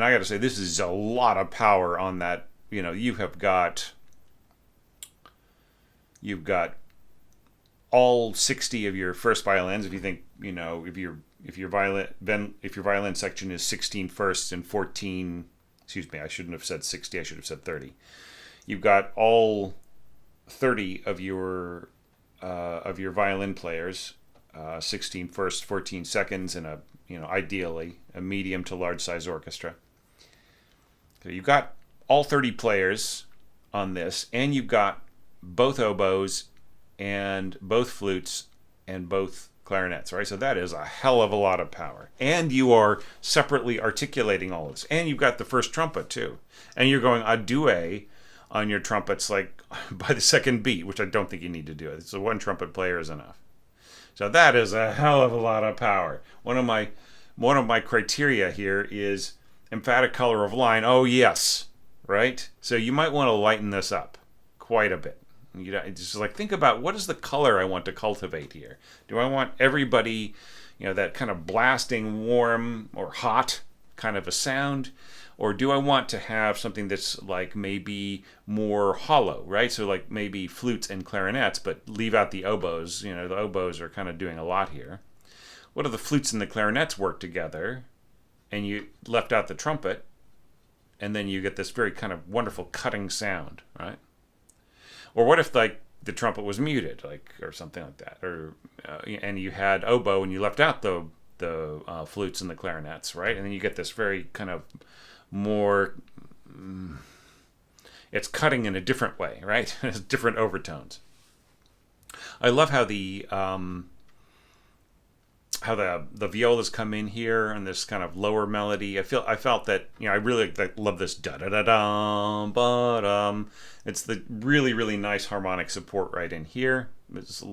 I got to say, this is a lot of power on that. You've got all 60 of your first violins. If you think, if your violin section is 16 firsts and 14, excuse me, I shouldn't have said 60. I should have said 30. You've got all 30 of your violin players. 16 firsts, 14 seconds, and ideally a medium to large size orchestra. So you've got all 30 players on this, and you've got both oboes and both flutes and both clarinets, right? So that is a hell of a lot of power. And you are separately articulating all of this. And you've got the first trumpet too. And you're going a duet on your trumpets like by the second beat, which I don't think you need to do it. So one trumpet player is enough. So that is a hell of a lot of power. One of my criteria here is emphatic color of line. Oh yes, right? So you might want to lighten this up quite a bit. Just like think about what is the color I want to cultivate here. Do I want everybody, that kind of blasting, warm or hot kind of a sound? Or do I want to have something that's like maybe more hollow, right? So like maybe flutes and clarinets, but leave out the oboes. The oboes are kind of doing a lot here. What if the flutes and the clarinets work together and you left out the trumpet, and then you get this very kind of wonderful cutting sound, right? Or what if like the trumpet was muted, like, or something like that, or and you had oboe and you left out the flutes and the clarinets, right? And then you get this very kind of more, it's cutting in a different way, right? It's different overtones. I love how the violas come in here and this kind of lower melody. I felt that I really love this da da da dum ba dum. It's the really really nice harmonic support right in here. It's,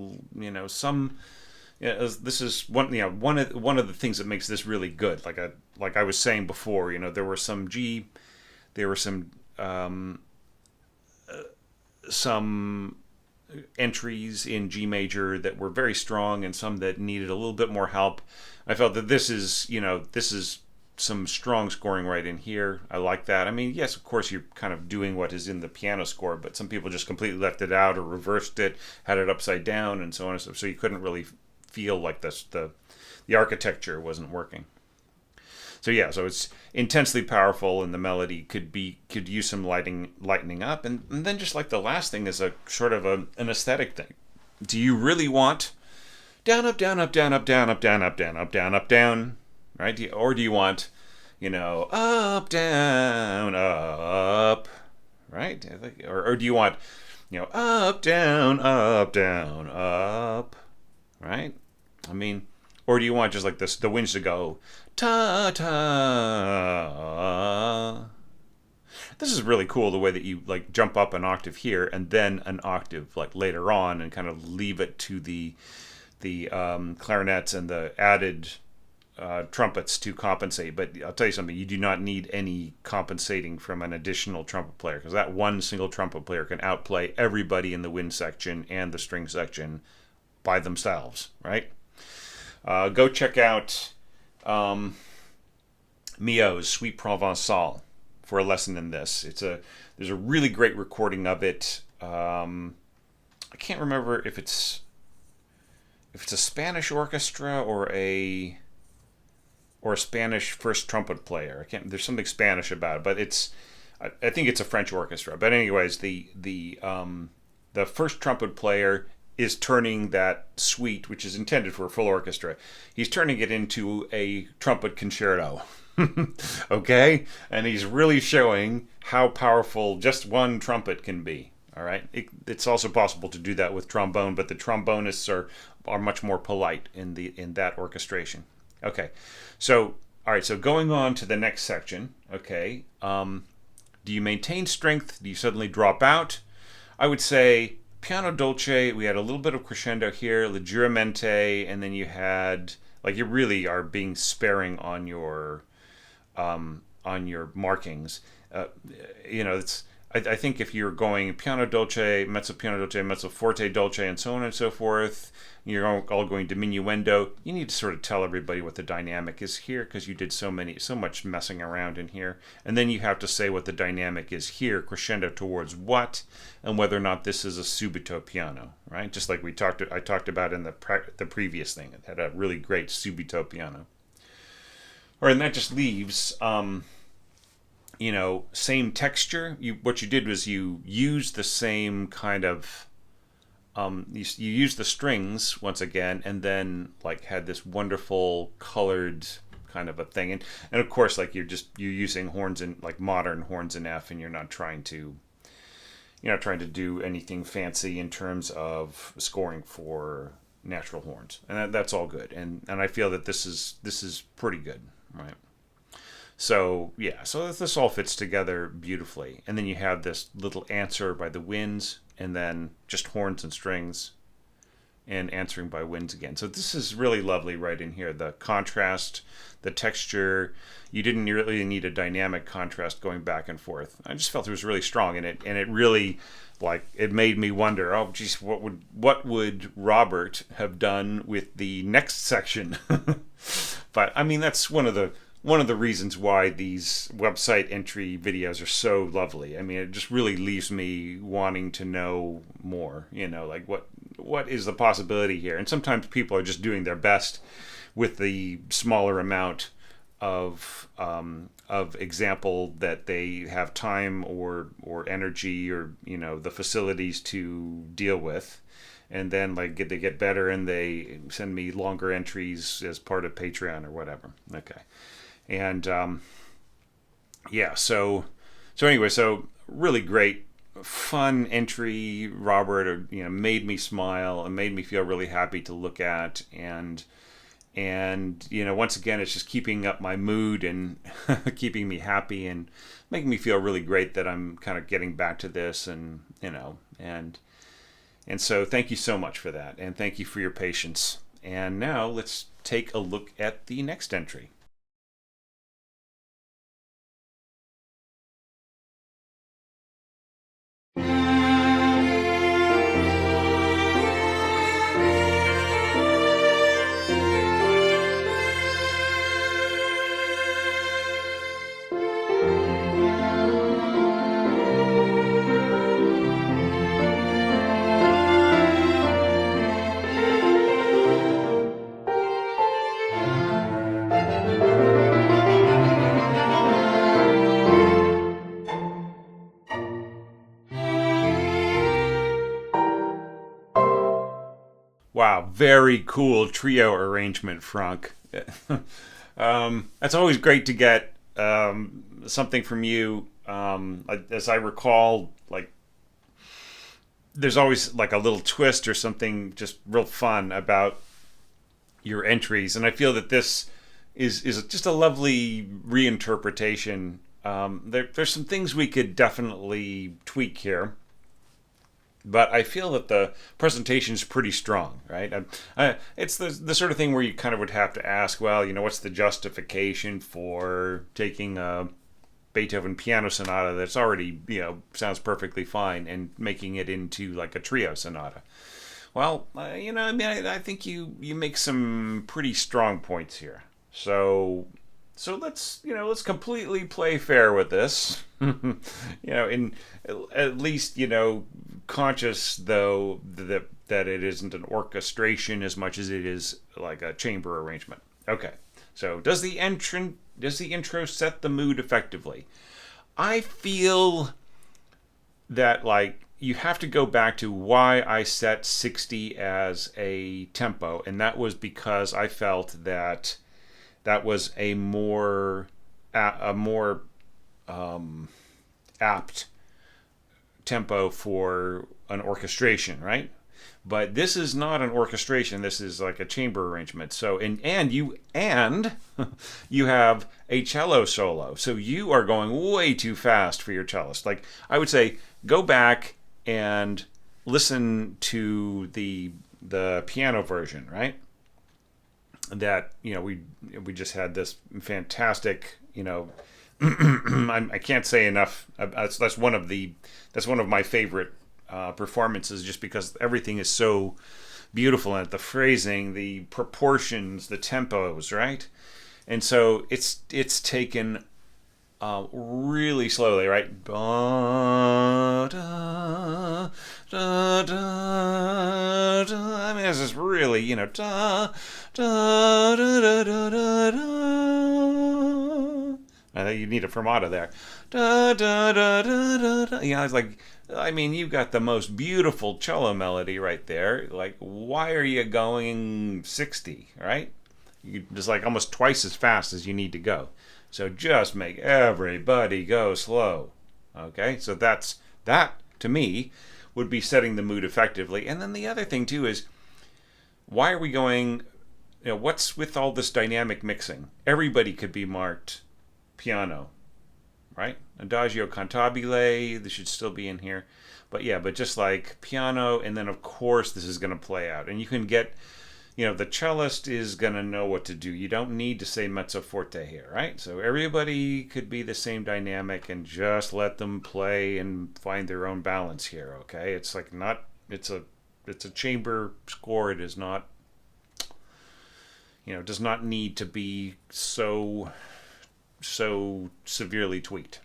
this is one of the things that makes this really good. Like I was saying before, there were some some entries in G major that were very strong and some that needed a little bit more help. I felt that this is some strong scoring right in here. I like that. I mean, yes, of course, you're kind of doing what is in the piano score, but some people just completely left it out or reversed it, had it upside down, and so on and so forth. So you couldn't really feel like the architecture wasn't working. So yeah, so it's intensely powerful, and the melody could use some lightening up, and then just like the last thing is a sort of an aesthetic thing. Do you really want down up down up down up down up down up down up down up down, right? Or do you want up down up, right? Or do you want up down up, right? I mean, or do you want just like this, the winds to go ta ta? This is really cool, the way that you like jump up an octave here and then an octave like later on, and kind of leave it to the clarinets and the added trumpets to compensate. But I'll tell you something, you do not need any compensating from an additional trumpet player, because that one single trumpet player can outplay everybody in the wind section and the string section by themselves, right? Go check out Mio's Suite Provençale for a lesson in this. There's a really great recording of it. I can't remember if it's if it's a Spanish orchestra or a Spanish first trumpet player. I can't. There's something Spanish about it, but I think it's a French orchestra. But anyways, the first trumpet player is turning that suite, which is intended for a full orchestra. He's turning it into a trumpet concerto. Okay, and he's really showing how powerful just one trumpet can be. All right, it's also possible to do that with trombone, but the trombonists are much more polite in that orchestration. Okay, so all right, so going on to the next section. Okay, do you maintain strength? Do you suddenly drop out? I would say piano dolce. We had a little bit of crescendo here, leggermente, and then you had like you really are being sparing on your markings. Uh, it's I think if you're going piano dolce, mezzo forte dolce, and so on and so forth, you're all going diminuendo. You need to sort of tell everybody what the dynamic is here because you did so much messing around in here, and then you have to say what the dynamic is here, crescendo towards what, and whether or not this is a subito piano, right? Just like I talked about in the previous thing. It had a really great subito piano. All right, and that just leaves. Same texture. What you did was you used the same kind of you used the strings once again, and then like had this wonderful colored kind of a thing, and of course like you're using horns and like modern horns in F, and you're not trying to do anything fancy in terms of scoring for natural horns, and that's all good, and I feel that this is pretty good, right? So yeah, so this all fits together beautifully. And then you have this little answer by the winds, and then just horns and strings, and answering by winds again. So this is really lovely right in here. The contrast, the texture. You didn't really need a dynamic contrast going back and forth. I just felt it was really strong, and it really it made me wonder. Oh, geez, what would Robert have done with the next section? But I mean, that's one of the reasons why these website entry videos are so lovely. I mean, it just really leaves me wanting to know more, like what is the possibility here? And sometimes people are just doing their best with the smaller amount of example that they have time or energy or, the facilities to deal with. And then they get better and they send me longer entries as part of Patreon or whatever. Okay. And so anyway, so really great, fun entry, Robert. Made me smile and made me feel really happy to look at, and once again, it's just keeping up my mood and keeping me happy and making me feel really great that I'm kind of getting back to this, and so thank you so much for that, and thank you for your patience. And now let's take a look at the next entry. Wow, very cool trio arrangement, Frank. That's always great to get something from you. As I recall, there's always like a little twist or something just real fun about your entries, and I feel that this is just a lovely reinterpretation. There's some things we could definitely tweak here, but I feel that the presentation is pretty strong, right? It's the sort of thing where you kind of would have to ask, well, what's the justification for taking a Beethoven piano sonata that's already, sounds perfectly fine and making it into like a trio sonata? Well, I think you make some pretty strong points here. So So let's completely play fair with this. In at least, conscious though that it isn't an orchestration as much as it is like a chamber arrangement. Okay. So does the intro set the mood effectively? I feel that like you have to go back to why I set 60 as a tempo, and that was because I felt that that was a more apt tempo for an orchestration, right? But this is not an orchestration. This is like a chamber arrangement. So and you have a cello solo. So you are going way too fast for your cellist. Like I would say, go back and listen to the piano version, right? That we just had this fantastic I can't say enough. That's one of my favorite performances, just because everything is so beautiful in it. The phrasing, the proportions, the tempos, right? And so it's taken really slowly, right? Da, da, da, da, da. I mean, it's just really, da, da, da, da, da, da, da. I think you need a fermata there. Da, da, da, da, da, da. It's like, I mean, you've got the most beautiful cello melody right there. Like, why are you going 60, right? You just like almost twice as fast as you need to go. So just make everybody go slow. Okay? So that to me would be setting the mood effectively. And then the other thing too is, why are we going, what's with all this dynamic mixing? Everybody could be marked piano, right? Adagio cantabile, this should still be in here. But just like piano, and then of course this is going to play out. And you can get, the cellist is going to know what to do. You don't need to say mezzo forte here, right? So everybody could be the same dynamic, and just let them play and find their own balance here, okay? It's like it's a chamber score. It is not, does not need to be so severely tweaked.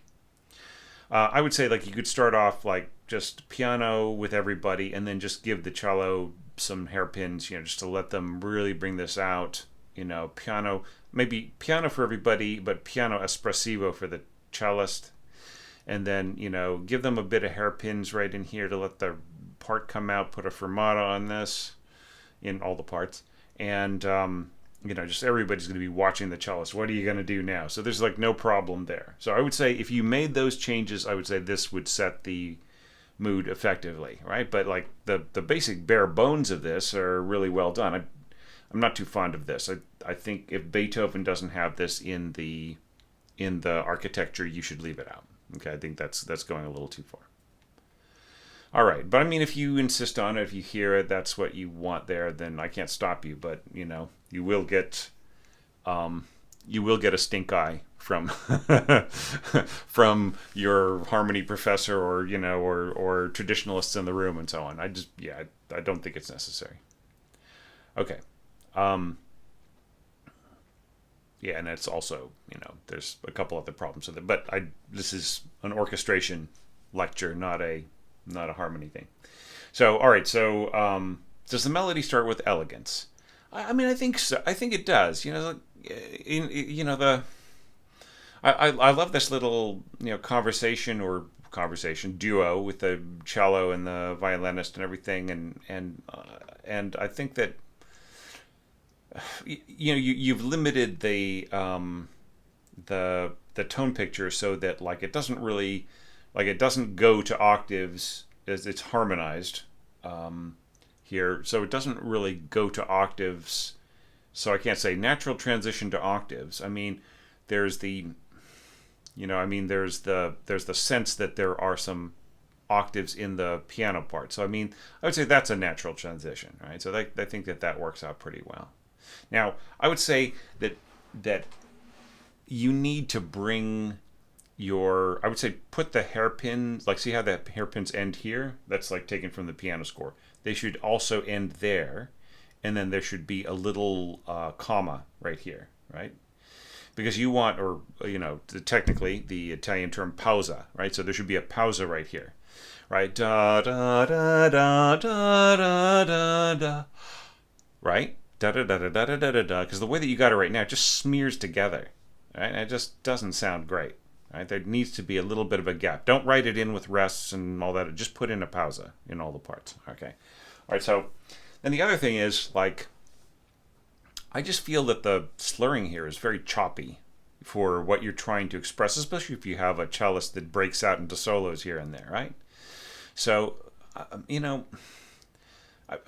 I would say like you could start off like just piano with everybody, and then just give the cello some hairpins, just to let them really bring this out. Piano, maybe piano for everybody, but piano espressivo for the cellist. And then, give them a bit of hairpins right in here to let the part come out, put a fermata on this in all the parts. And, just everybody's going to be watching the cellist. What are you going to do now? So there's like no problem there. So I would say if you made those changes, I would say this would set the mood effectively, right? But like the basic bare bones of this are really well done. I'm not too fond of this. I think if Beethoven doesn't have this in the architecture, you should leave it out. Okay, I think that's going a little too far. All right, but I mean, if you insist on it, if you hear it, that's what you want there, then I can't stop you. But you will get a stink eye from from your harmony professor, or or traditionalists in the room and so on. I don't think it's necessary. Okay. And it's also, there's a couple other problems with it, but this is an orchestration lecture, not a harmony thing. So, all right. So, does the melody start with elegance? I mean, I think so. I think it does. I love this little conversation duo with the cello and the violinist and everything, and I think that you've limited the tone picture so that like it doesn't really, like, it doesn't go to octaves as it's harmonized here, so it doesn't really go to octaves. So I can't say natural transition to octaves. I mean, there's the there's the sense that there are some octaves in the piano part. So I mean, I would say that's a natural transition, right? So I think that works out pretty well. Now, I would say that you need to bring I would say put the hairpins, like, see how the hairpins end here? That's like taken from the piano score. They should also end there, and then there should be a little comma right here, right? because you want, or technically the Italian term pausa, right? So there should be a pausa right here, right? Da da da da da da da da, right? Da da da da da da da da. Because the way that you got it right now, it just smears together, right? It just doesn't sound great, right? There needs to be a little bit of a gap. Don't write it in with rests and all that. Just put in a pausa in all the parts. Okay. All right. So then the other thing is, like, I just feel that the slurring here is very choppy for what you're trying to express, especially if you have a cellist that breaks out into solos here and there, right? So, I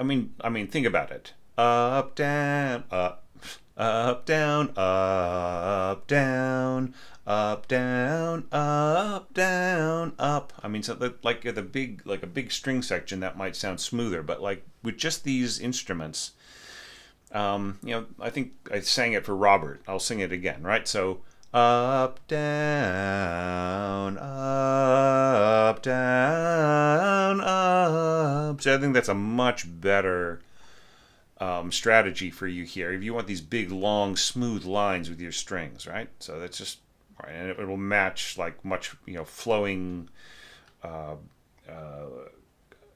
mean, think about it. Up, down, up, up, down, up, down, up, down, up, down, up. I mean, so that, like a big string section, that might sound smoother, but like with just these instruments, I think I sang it for Robert. I'll sing it again, right? So up, down, up, down, up. So I think that's a much better strategy for you here. If you want these big, long, smooth lines with your strings, right? So that's just right, and it will match like much, flowing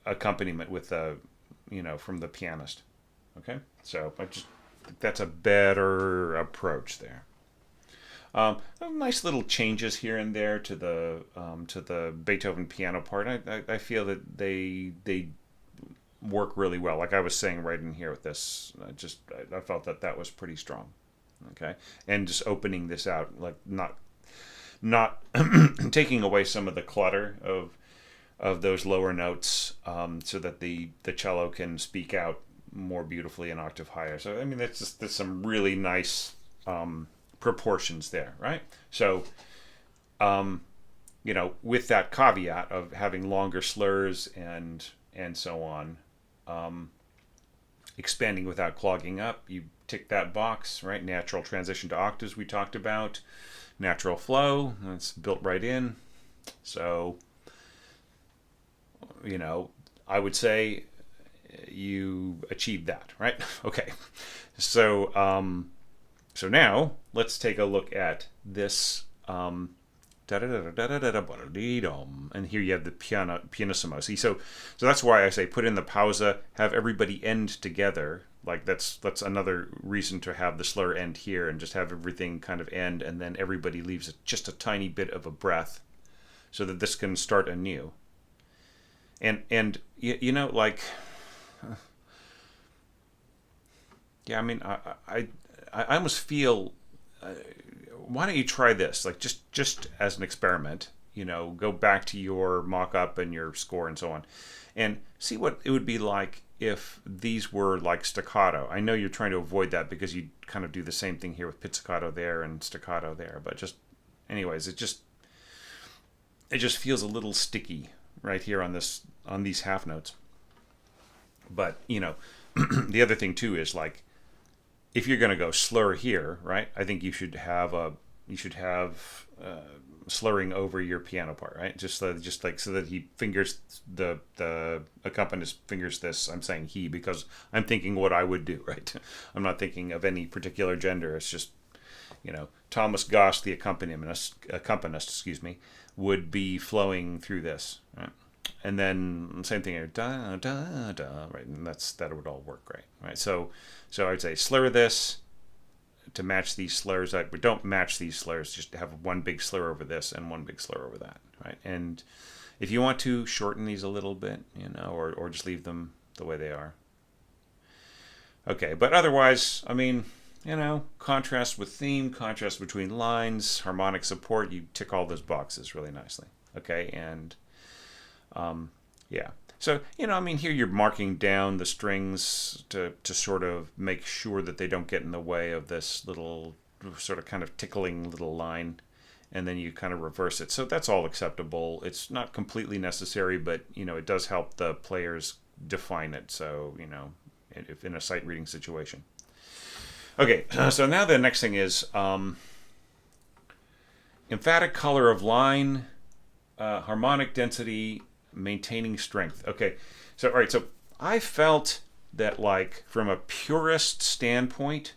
accompaniment with from the pianist. Okay, so I just think that's a better approach there. Nice little changes here and there to the Beethoven piano part. I feel that they work really well. Like I was saying right in here with this, I felt that was pretty strong. Okay, and just opening this out, like not taking away some of the clutter of those lower notes, so that the cello can speak out more beautifully an octave higher. So I mean, there's some really nice proportions there, right? So with that caveat of having longer slurs and so on, expanding without clogging up, you tick that box, right? Natural transition to octaves we talked about, natural flow, that's built right in. So I would say you achieved that, right? Okay, so now let's take a look at this. And here you have the pianissimo. See, so that's why I say put in the pausa, have everybody end together. Like that's another reason to have the slur end here, and just have everything kind of end, and then everybody leaves just a tiny bit of a breath, so that this can start anew. And like, yeah, I mean, I almost feel. Why don't you try this? Like just as an experiment, go back to your mock-up and your score and so on, and see what it would be like if these were like staccato. I know you're trying to avoid that because you kind of do the same thing here with pizzicato there and staccato there, but anyways, it just feels a little sticky right here on these half notes. But the other thing too is, like, if you're going to go slur here, right? I think you should have slurring over your piano part, right? Just like so that he fingers the accompanist fingers this. I'm saying he because I'm thinking what I would do, right? I'm not thinking of any particular gender. It's just Thomas Goss, the accompanist, would be flowing through this, right? And then same thing here, da da da, right? And that would all work great, right? So I'd say slur this to match these slurs. But don't match these slurs. Just have one big slur over this and one big slur over that, right? And if you want to shorten these a little bit, or just leave them the way they are. Okay, but otherwise, I mean, contrast with theme, contrast between lines, harmonic support. You tick all those boxes really nicely. Okay, and yeah. So, here you're marking down the strings to sort of make sure that they don't get in the way of this little sort of kind of tickling little line, and then you kind of reverse it. So that's all acceptable. It's not completely necessary, but, it does help the players define it. So, if in a sight reading situation. Okay, so now the next thing is emphatic color of line, harmonic density, maintaining strength. Okay, so all right, so I felt that, like, from a purist standpoint,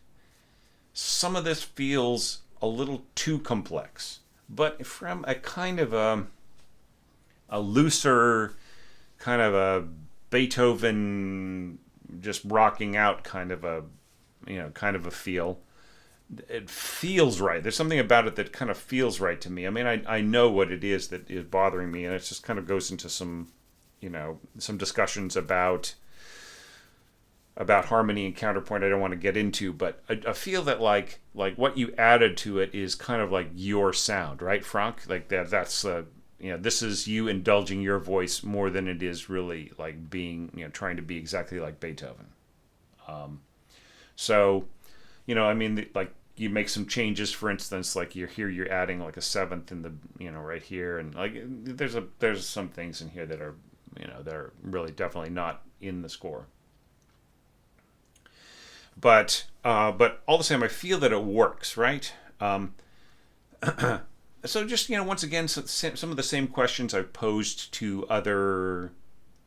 some of this feels a little too complex, but from a kind of a looser, kind of a Beethoven just rocking out kind of a, kind of a feel. It feels right. There's something about it that kind of feels right to me. I mean, I know what it is that is bothering me, and it just kind of goes into some, some discussions about harmony and counterpoint I don't want to get into, but I feel that like what you added to it is kind of like your sound, right, Frank? Like that's this is you indulging your voice more than it is really like being, trying to be exactly like Beethoven. So, I mean, like you make some changes, for instance, like you're adding like a seventh in the, right here, and like there's some things in here that are, that are really definitely not in the score. But all the same, I feel that it works, right? So just, once again, some of the same questions I've posed to other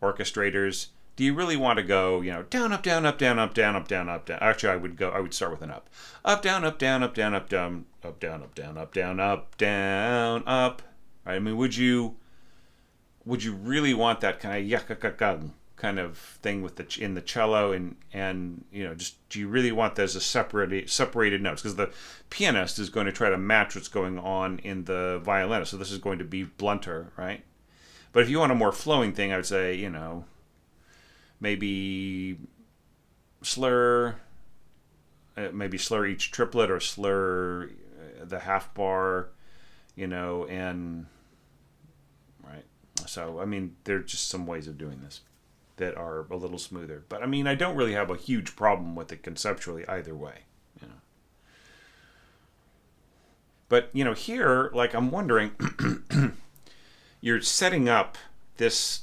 orchestrators. Do you really want to go, down, up, down, up, down, up, down, up, down, up, down? Actually, I would start with an up. Up, down, up, down, up, down, up, down, up, down, up, down, up, down, up, down, up. Right? I mean, would you really want that kind of yakakakang kind of thing with in the cello, and just, do you really want those as separated notes? Because the pianist is going to try to match what's going on in the violinist, so this is going to be blunter, right? But if you want a more flowing thing, I would say, maybe slur each triplet, or slur the half bar, and right. So I mean, there are just some ways of doing this that are a little smoother. But I mean, I don't really have a huge problem with it conceptually either way. But here, like, I'm wondering, you're setting up this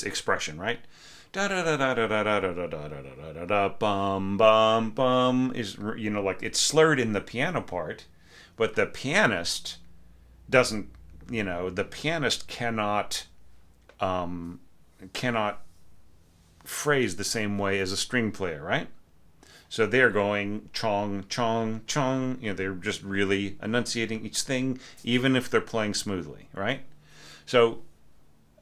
expression, right? Da da da da da da da da da da da da da bum bum bum is, like, it's slurred in the piano part, but the pianist doesn't. The pianist cannot phrase the same way as a string player, right? So they're going chong, chong, chong. They're just really enunciating each thing, even if they're playing smoothly, right? So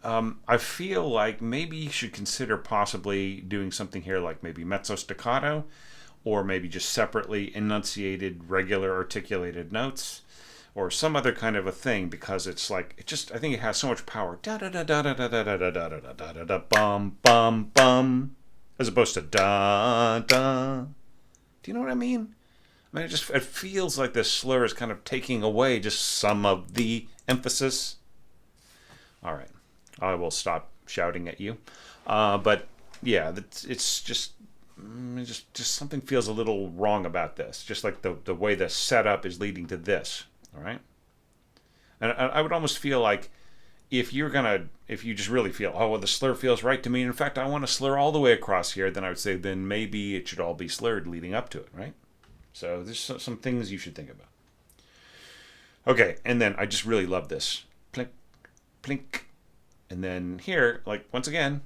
I feel like maybe you should consider possibly doing something here, like maybe mezzo staccato, or maybe just separately enunciated, regular articulated notes, or some other kind of a thing, because it's like, I think it has so much power. Da da da da da da da da da da da da da da bum bum bum, as opposed to da da. Do you know what I mean? I mean, it feels like this slur is kind of taking away just some of the emphasis. All right, I will stop shouting at you. But yeah, it's just something feels a little wrong about this. Just like the way the setup is leading to this. All right, and I would almost feel like if you just really feel, oh well, the slur feels right to me, and in fact I want to slur all the way across here, then I would say then maybe it should all be slurred leading up to it, right? So there's some things you should think about. Okay, and then I just really love this plink, plink, and then here, like, once again,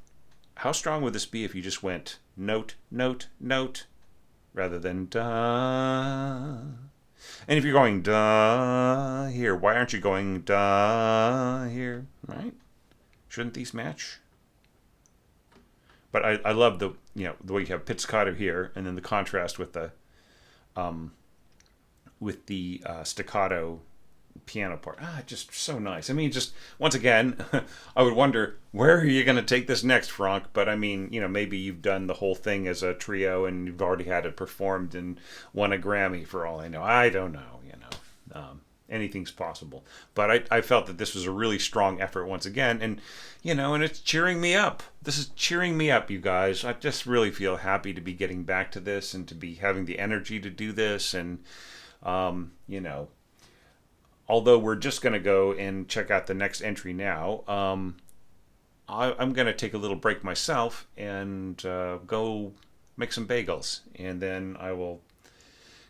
how strong would this be if you just went note, note, note, rather than da? And if you're going da here, why aren't you going da here, right? Shouldn't these match? But I love the way you have pizzicato here, and then the contrast with the staccato piano part. Just so nice. I mean, just once again, I would wonder, where are you going to take this next, Frank? But I mean, maybe you've done the whole thing as a trio and you've already had it performed and won a Grammy, for all I know. I don't know. Anything's possible. But I felt that this was a really strong effort once again, and and it's cheering me up. This is cheering me up, you guys. I just really feel happy to be getting back to this and to be having the energy to do this, and although we're just going to go and check out the next entry now, I'm going to take a little break myself and go make some bagels, and then I will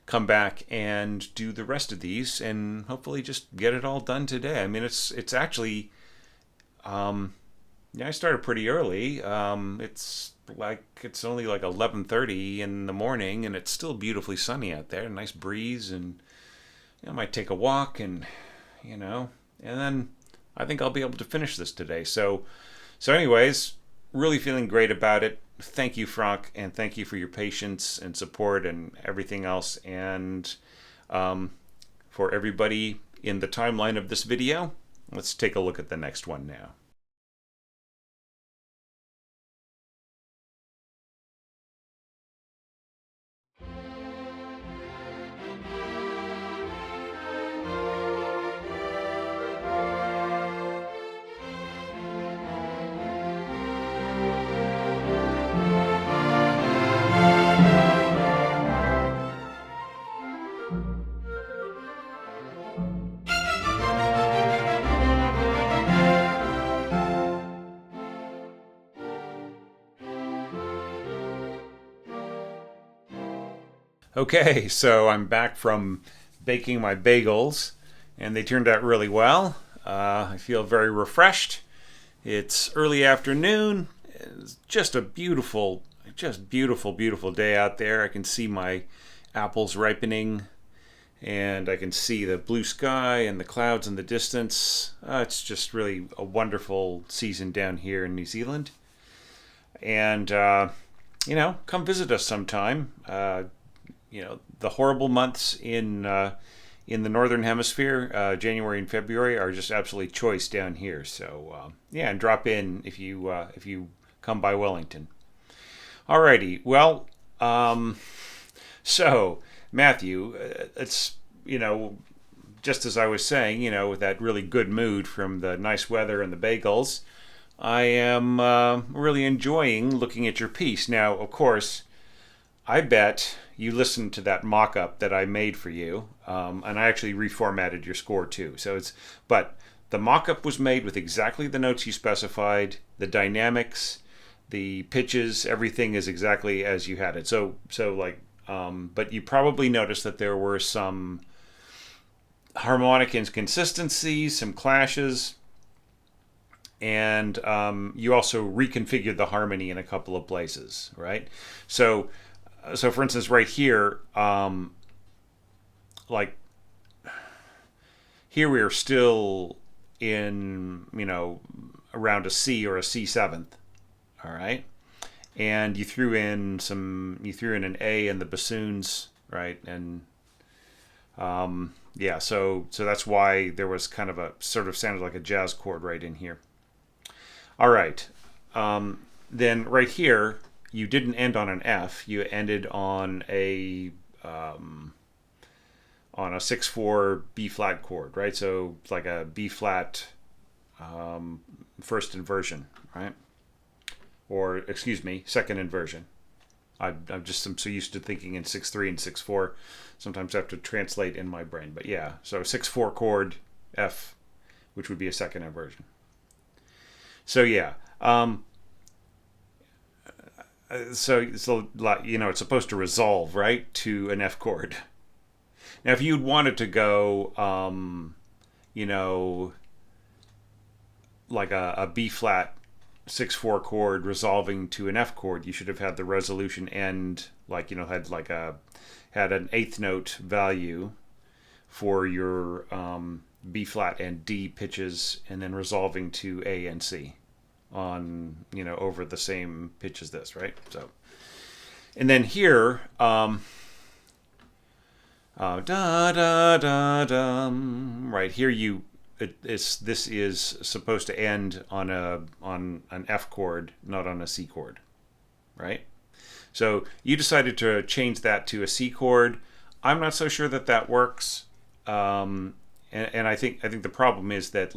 come back and do the rest of these and hopefully just get it all done today. I mean, it's actually, Yeah, I started pretty early. It's only like 11:30 in the morning, and it's still beautifully sunny out there. Nice breeze, and I might take a walk, and you know, and then I think I'll be able to finish this today. Anyways, really feeling great about it. Thank you, Frank, and thank you for your patience and support and everything else. And um, for everybody in the timeline of this video, let's take a look at the next one now. Okay, so I'm back from baking my bagels, and they turned out really well. I feel very refreshed. It's early afternoon. It's just a beautiful day out there. I can see my apples ripening, and I can see the blue sky and the clouds in the distance. It's just really a wonderful season down here in New Zealand. And, come visit us sometime. The horrible months in the northern hemisphere, January and February, are just absolutely choice down here. So yeah, and drop in if you come by Wellington. Alrighty, well, so Matthew, it's just as I was saying, with that really good mood from the nice weather and the bagels, I am really enjoying looking at your piece. Now, of course, I bet you listened to that mock-up that I made for you, and I actually reformatted your score too. But the mock-up was made with exactly the notes you specified, the dynamics, the pitches, everything is exactly as you had it. But you probably noticed that there were some harmonic inconsistencies, some clashes, and you also reconfigured the harmony in a couple of places, right? So for instance, right here, here we are still in, around a C or a C7th, all right? And you threw in an A in the bassoons, right? And yeah, so that's why there was kind of a sort of sounded like a jazz chord right in here. All right, then right here, you didn't end on an F. You ended on a 6/4 B flat chord, right? So it's like a B flat first inversion, right? Or excuse me, second inversion. I'm so used to thinking in 6/3 and 6/4. Sometimes I have to translate in my brain, but yeah. So 6/4 chord F, which would be a second inversion. So yeah. So it's supposed to resolve, right, to an F chord. Now, if you'd wanted to go, like a B flat 6/4 chord resolving to an F chord, you should have had the resolution end had an eighth note value for your B flat and D pitches, and then resolving to A and C on over the same pitch as this, right? So, and then here, da da da da, right here this is supposed to end on an F chord, not on a C chord, right? So you decided to change that to a C chord. I'm not so sure that works, and I think the problem is that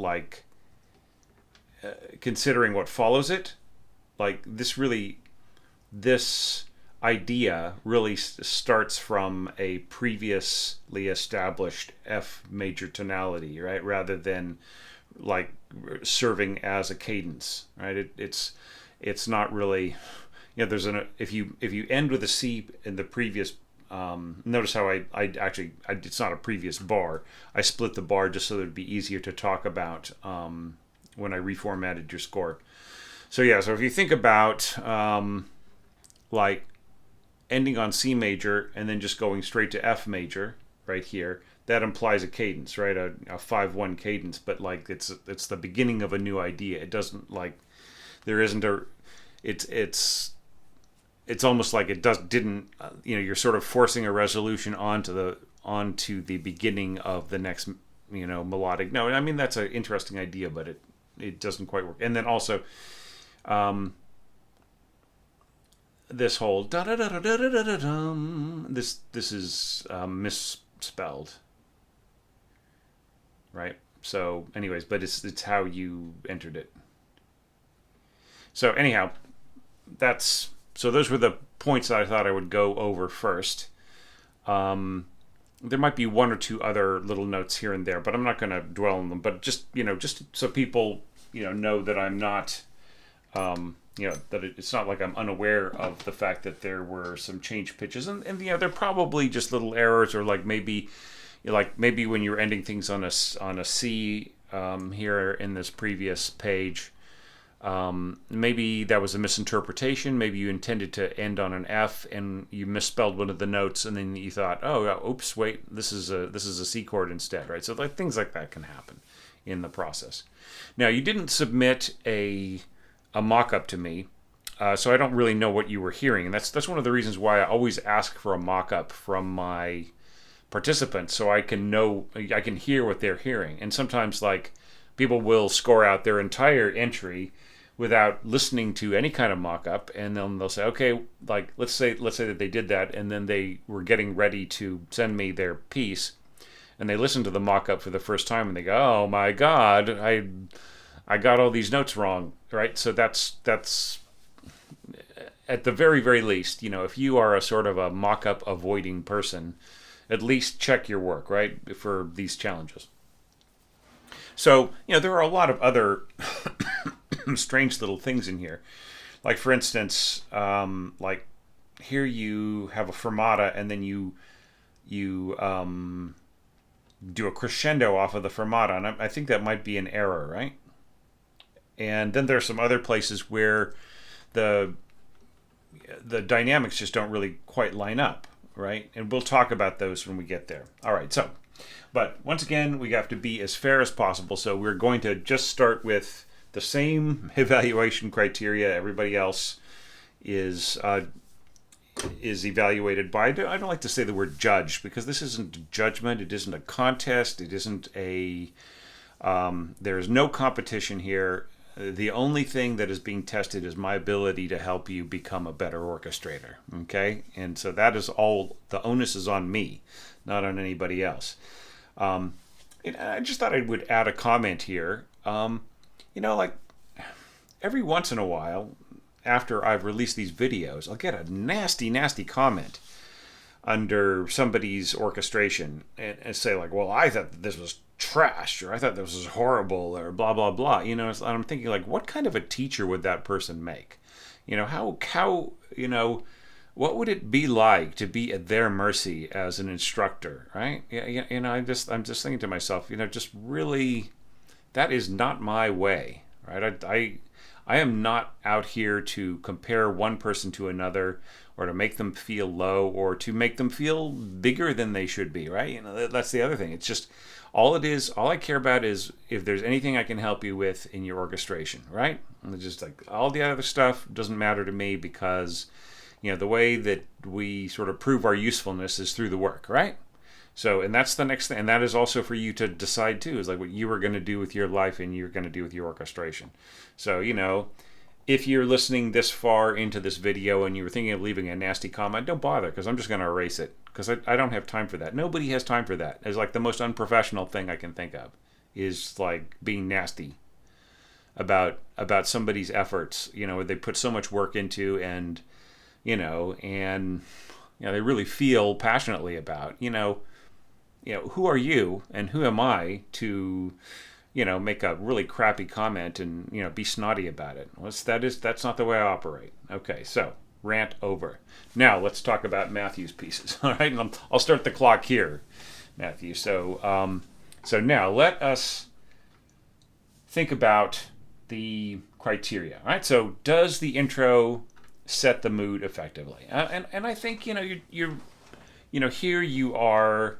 considering what follows it, this idea really starts from a previously established F major tonality, right? Rather than serving as a cadence, right? It's not really, if you end with a C in the previous. Notice how I it's not a previous bar. I split the bar just so that it'd be easier to talk about when I reformatted your score. So yeah, so if you think about like ending on C major and then just going straight to F major right here, that implies a cadence, right? A 5/1 cadence, but like it's the beginning of a new idea. It doesn't like there isn't a it's almost like it didn't you're sort of forcing a resolution onto the beginning of the next melodic note. I mean, that's an interesting idea, but it doesn't quite work. And then also this whole da da da da da da da da, this is misspelled, right? So anyways, but it's how you entered it. So anyhow, so those were the points that I thought I would go over first. There might be one or two other little notes here and there, but I'm not going to dwell on them. But just so people know that I'm not that it's not like I'm unaware of the fact that there were some change pitches, and they're probably just little errors, or like maybe when you're ending things on a C here in this previous page. Maybe that was a misinterpretation. Maybe you intended to end on an F and you misspelled one of the notes, and then you thought, oh, oops, wait, this is a C chord instead, right? So like things like that can happen in the process. Now, you didn't submit a mock-up to me, so I don't really know what you were hearing, and that's one of the reasons why I always ask for a mock-up from my participants, so I can hear what they're hearing. And sometimes like people will score out their entire entry without listening to any kind of mock-up, and then they'll say, okay, like let's say that they did that, and then they were getting ready to send me their piece, and they listen to the mock-up for the first time, and they go, oh my God, I got all these notes wrong, right? So that's at the very, very least, if you are a sort of a mock-up avoiding person, at least check your work, right, for these challenges. So, there are a lot of other strange little things in here. Like, for instance, like here you have a fermata, and then you do a crescendo off of the fermata, and I think that might be an error, right? And then there are some other places where the dynamics just don't really quite line up, right? And we'll talk about those when we get there. All right, so, but once again, we have to be as fair as possible, so we're going to just start with the same evaluation criteria everybody else is evaluated by. I don't like to say the word judge, because this isn't a judgment, it isn't a contest, it isn't a there's no competition here. The only thing that is being tested is my ability to help you become a better orchestrator, okay? And so that is all, the onus is on me, not on anybody else. I just thought I would add a comment here. Like every once in a while, after I've released these videos, I'll get a nasty, nasty comment under somebody's orchestration and say like, well, I thought that this was trash, or I thought this was horrible, or blah, blah, blah. I'm thinking like, what kind of a teacher would that person make? How what would it be like to be at their mercy as an instructor, right? I'm just thinking to myself, just really, that is not my way, right? I am not out here to compare one person to another, or to make them feel low, or to make them feel bigger than they should be, right? That's the other thing. It's just, all I care about is if there's anything I can help you with in your orchestration, right? And it's just like, all the other stuff doesn't matter to me, because the way that we sort of prove our usefulness is through the work, right? So, and that's the next thing, and that is also for you to decide too, is like what you are going to do with your life and you're going to do with your orchestration. So, if you're listening this far into this video and you were thinking of leaving a nasty comment, don't bother, because I'm just going to erase it, because I don't have time for that. Nobody has time for that. It's like the most unprofessional thing I can think of, is like being nasty about somebody's efforts, they put so much work into, and they really feel passionately about, who are you and who am I to make a really crappy comment and be snotty about it. Well, that's not the way I operate. Okay, so rant over. Now let's talk about Matthew's pieces. All right, and I'll start the clock here, Matthew. So now let us think about the criteria, right? So does the intro set the mood effectively? And I think, here you are,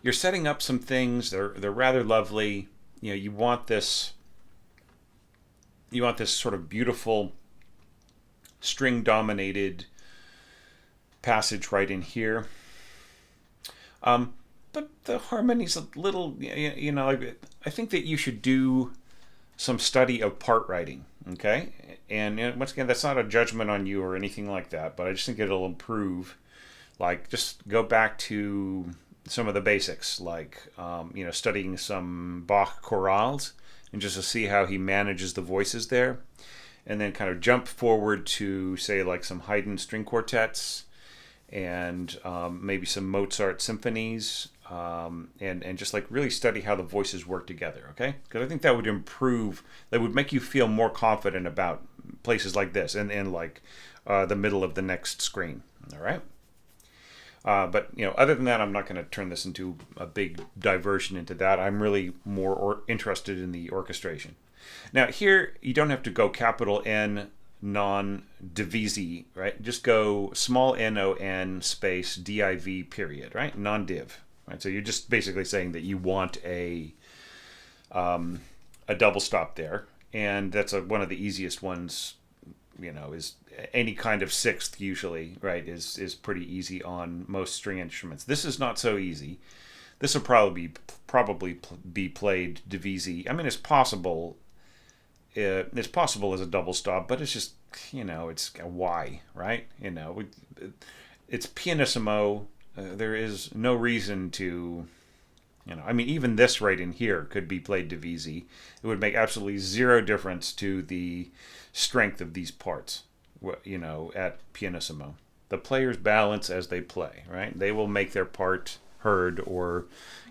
you're setting up some things. They're rather lovely. You want this sort of beautiful string dominated passage right in here. But the harmony's a little, I think that you should do some study of part writing, okay? And once again, that's not a judgment on you or anything like that, but I just think it'll improve. Like, just go back to some of the basics, like, studying some Bach chorales, and just to see how he manages the voices there. And then kind of jump forward to, say, like some Haydn string quartets, and maybe some Mozart symphonies, and just like really study how the voices work together, okay? Because I think that would improve, that would make you feel more confident about places like this and like the middle of the next screen, all right? But other than that, I'm not going to turn this into a big diversion into that. I'm really more interested in the orchestration. Now here, you don't have to go capital N non-divisi, right? Just go small n-o-n space div period, right? Non-div, right? So you're just basically saying that you want a double stop there, and that's one of the easiest ones. Is any kind of sixth usually, right? Is pretty easy on most string instruments. This is not so easy. This will probably be played divisi. I mean, it's possible. It's possible as a double stop, but it's just, it's a why, right? It's pianissimo. There is no reason to, even this right in here could be played divisi. It would make absolutely zero difference to the strength of these parts, at pianissimo. The players balance as they play, right? They will make their part heard, or,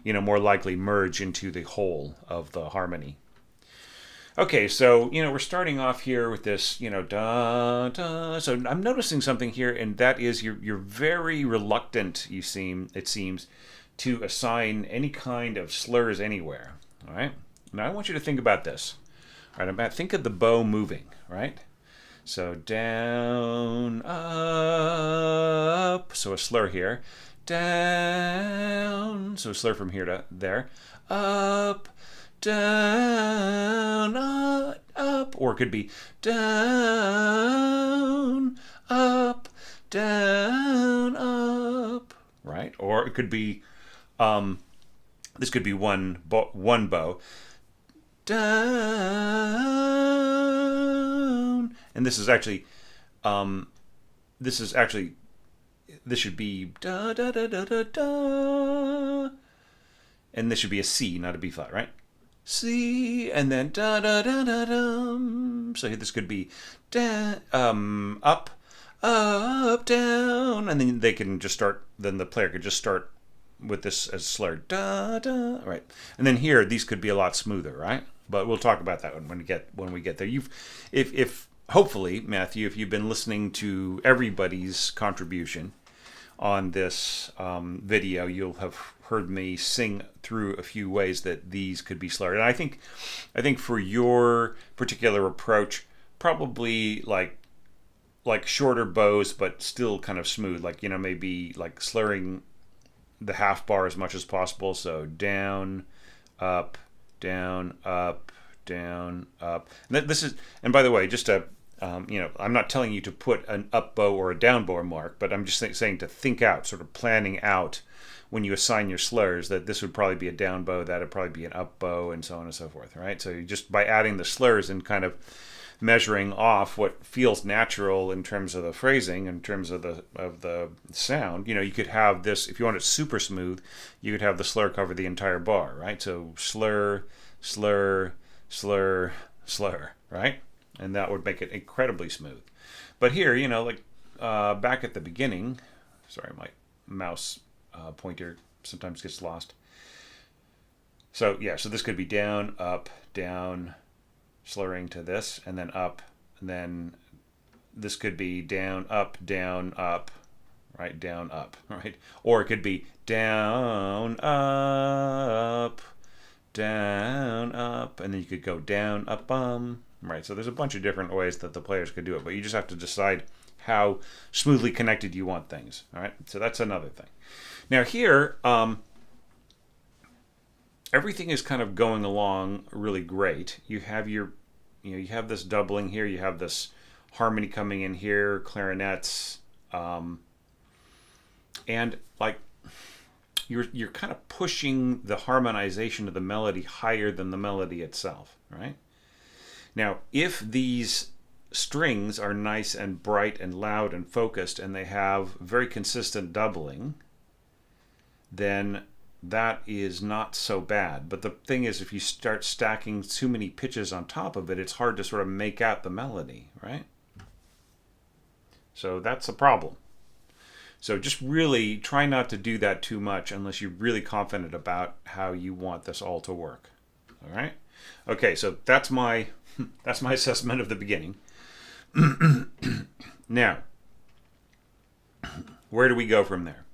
more likely merge into the whole of the harmony. Okay, so, we're starting off here with this, da, da. So I'm noticing something here, and that is you're very reluctant, it seems, to assign any kind of slurs anywhere, all right? Now I want you to think about this, all right? Think of the bow moving, right? So down, up, so a slur here, down, so a slur from here to there, up, down, up, or it could be down, up, right? Or it could be, this could be one bow, down, and this should be da da da da da da, and this should be a C, not a B flat, right? C, and then da da da da dum. So this could be up, down, and then they can just start. Then the player could just start with this as slur, da da, right? And then here, these could be a lot smoother, right? But we'll talk about that when we get there. If hopefully, Matthew, if you've been listening to everybody's contribution on this video, you'll have heard me sing through a few ways that these could be slurred. And I think for your particular approach, probably like shorter bows, but still kind of smooth. Like, maybe like slurring the half bar as much as possible. So down, up, down, up, down, up. And this is, and by the way, just a I'm not telling you to put an up bow or a down bow mark, but I'm just saying to think out, sort of planning out when you assign your slurs, that this would probably be a down bow, that would probably be an up bow, and so on and so forth, right? So you just, by adding the slurs and kind of measuring off what feels natural in terms of the phrasing, in terms of the sound, you could have this, if you want it super smooth, you could have the slur cover the entire bar, right? So slur, slur, slur, slur, right? And that would make it incredibly smooth. But here, back at the beginning, sorry, my mouse pointer sometimes gets lost. So yeah, so this could be down, slurring to this, and then up, and then this could be down, up, right? Down, up, right? Or it could be down, up, down, up, and then you could go down, up, right? So there's a bunch of different ways that the players could do it, but you just have to decide how smoothly connected you want things. All right, so that's another thing. Now here, everything is kind of going along really great. You have your, you have this doubling here. You have this harmony coming in here, clarinets, and like you're kind of pushing the harmonization of the melody higher than the melody itself, right? Now, if these strings are nice and bright and loud and focused and they have very consistent doubling, then that is not so bad. But the thing is, if you start stacking too many pitches on top of it, it's hard to sort of make out the melody, right? So that's a problem. So just really try not to do that too much unless you're really confident about how you want this all to work. All right? Okay, so that's my assessment of the beginning. Now, where do we go from there?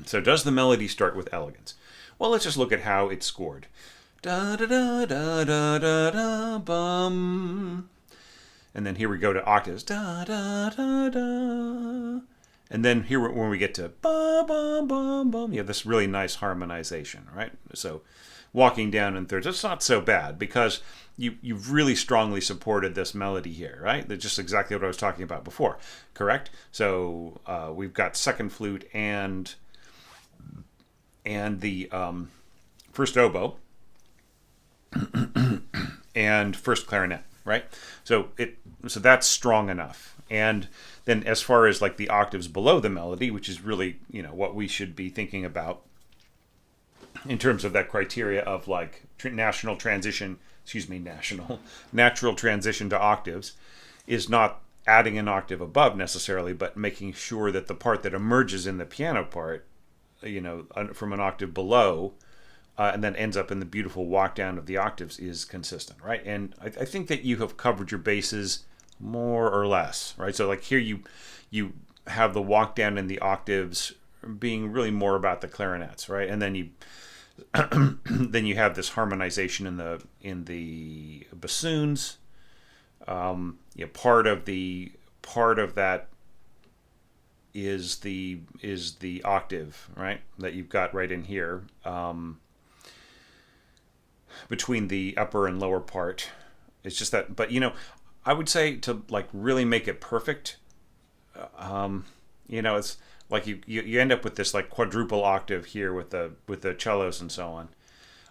So does the melody start with elegance? Well, let's just look at how it's scored. Da da da da da da da bum. And then here we go to octaves. Da da da da. And then here when we get to bum bum bum bum, you have this really nice harmonization, right? So walking down in thirds, it's not so bad because you've really strongly supported this melody here, right? That's just exactly what I was talking about before, correct? So we've got second flute and the first oboe and first clarinet, right? So that's strong enough. And then as far as like the octaves below the melody, which is really, what we should be thinking about in terms of that criteria of like natural transition to octaves, is not adding an octave above necessarily, but making sure that the part that emerges in the piano part, from an octave below, and then ends up in the beautiful walk down of the octaves is consistent, right? And I think that you have covered your bases more or less, right? So like here you have the walk down in the octaves being really more about the clarinets, right? And then you have this harmonization in the bassoons. Part of that is the octave, right? That you've got right in here, between the upper and lower part. It's just that, but I would say to like really make it perfect, it's like you end up with this like quadruple octave here with the cellos and so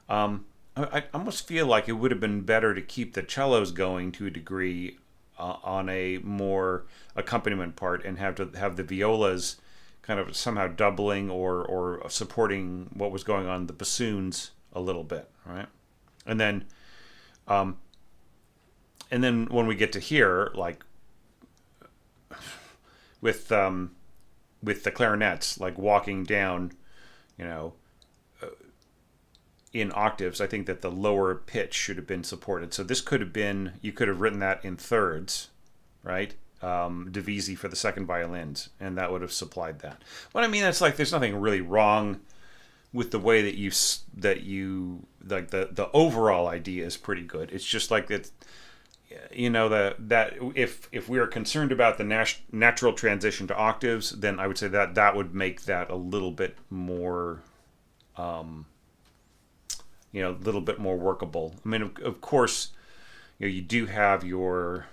on. I almost feel like it would have been better to keep the cellos going to a degree on a more accompaniment part and have the violas kind of somehow doubling or supporting what was going on the bassoons a little bit, right? And then when we get to here, like with the clarinets, like walking down, in octaves, I think that the lower pitch should have been supported. So this could have been, you could have written that in thirds, right? Divisi for the second violins, and that would have supplied that. But I mean, it's like there's nothing really wrong with the way that you like the overall idea is pretty good. It's just like that, that if we are concerned about the natural transition to octaves, then I would say that would make that a little bit more, a little bit more workable. I mean, of course, you do have your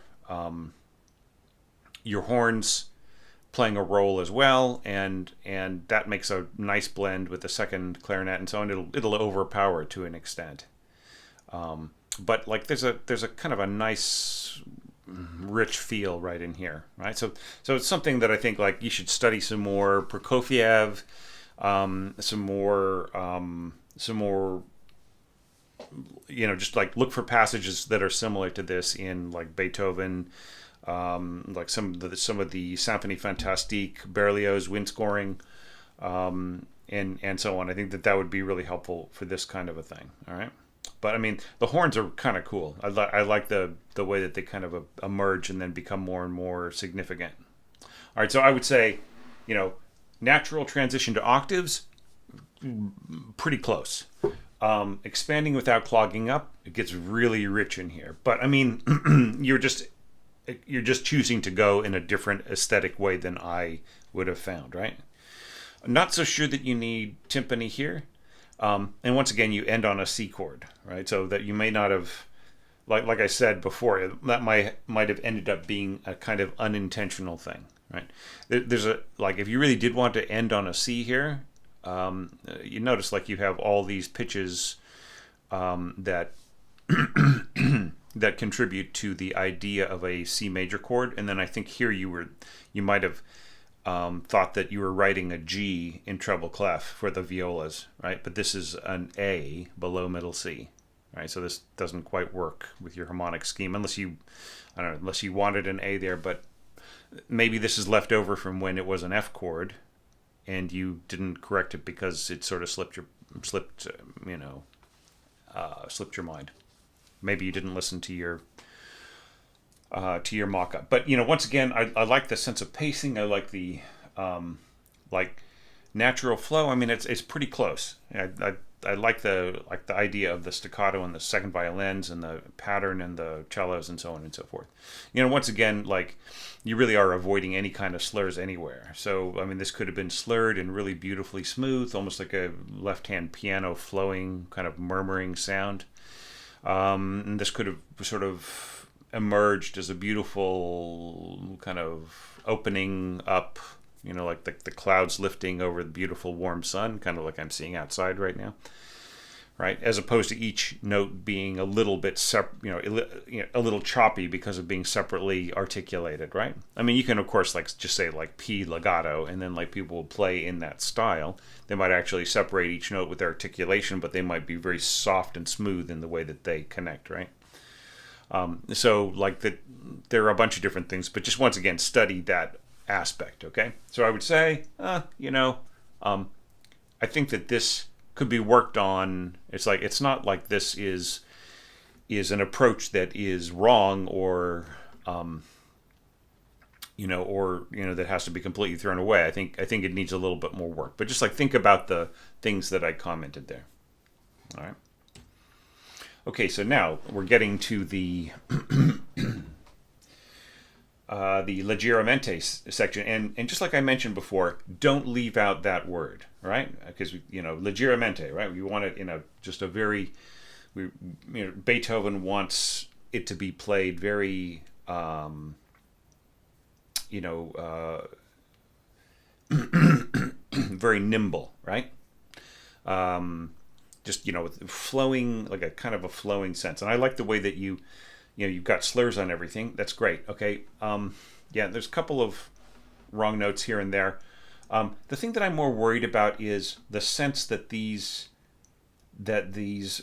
horns playing a role as well, and that makes a nice blend with the second clarinet and so on. It'll overpower it to an extent. But like there's a kind of a nice rich feel right in here, right? So it's something that I think like you should study some more. Prokofiev, some more, just like look for passages that are similar to this in like Beethoven, like some of the Symphonie Fantastique, Berlioz wind scoring, and so on. I think that would be really helpful for this kind of a thing. All right. But I mean, the horns are kind of cool. I like the way that they kind of emerge and then become more and more significant. All right, so I would say, natural transition to octaves, pretty close. Expanding without clogging up, it gets really rich in here. But I mean, you're just choosing to go in a different aesthetic way than I would have found, right? I'm not so sure that you need timpani here. And once again, you end on a C chord, right? So that you may not have, like I said before, that might have ended up being a kind of unintentional thing, right? There's a, like, if you really did want to end on a C here, you notice like you have all these pitches that that contribute to the idea of a C major chord, and then I think here you might have thought that you were writing a G in treble clef for the violas, right? But this is an A below middle C, right? So this doesn't quite work with your harmonic scheme unless you, I don't know, unless you wanted an A there. But maybe this is left over from when it was an F chord, and you didn't correct it because it sort of slipped your mind. Maybe you didn't listen to your mock-up. But once again, I like the sense of pacing. I like the like natural flow. I mean, it's pretty close. I like the idea of the staccato and the second violins and the pattern and the cellos and so on and so forth. Once again, like, you really are avoiding any kind of slurs anywhere. So I mean, this could have been slurred and really beautifully smooth, almost like a left-hand piano flowing kind of murmuring sound. And this could have sort of emerged as a beautiful kind of opening up, like the clouds lifting over the beautiful warm sun, kind of like I'm seeing outside right now, right? As opposed to each note being a little bit a little choppy because of being separately articulated, right? I mean, you can of course like just say like P legato, and then like people will play in that style. They might actually separate each note with their articulation, but they might be very soft and smooth in the way that they connect, right? So like there are a bunch of different things, but just once again, study that aspect, okay? So I would say, I think that this could be worked on. It's not like this is an approach that is wrong or that has to be completely thrown away. I think it needs a little bit more work. But just like think about the things that I commented there. All right. Okay, so now we're getting to the leggermente section, and just like I mentioned before, don't leave out that word, right? Because leggermente, right? We want it just a very, Beethoven wants it to be played very, very nimble, right? Just with flowing, like a kind of a flowing sense. And I like the way that you've got slurs on everything. That's great. Okay. There's a couple of wrong notes here and there. The thing that I'm more worried about is the sense that these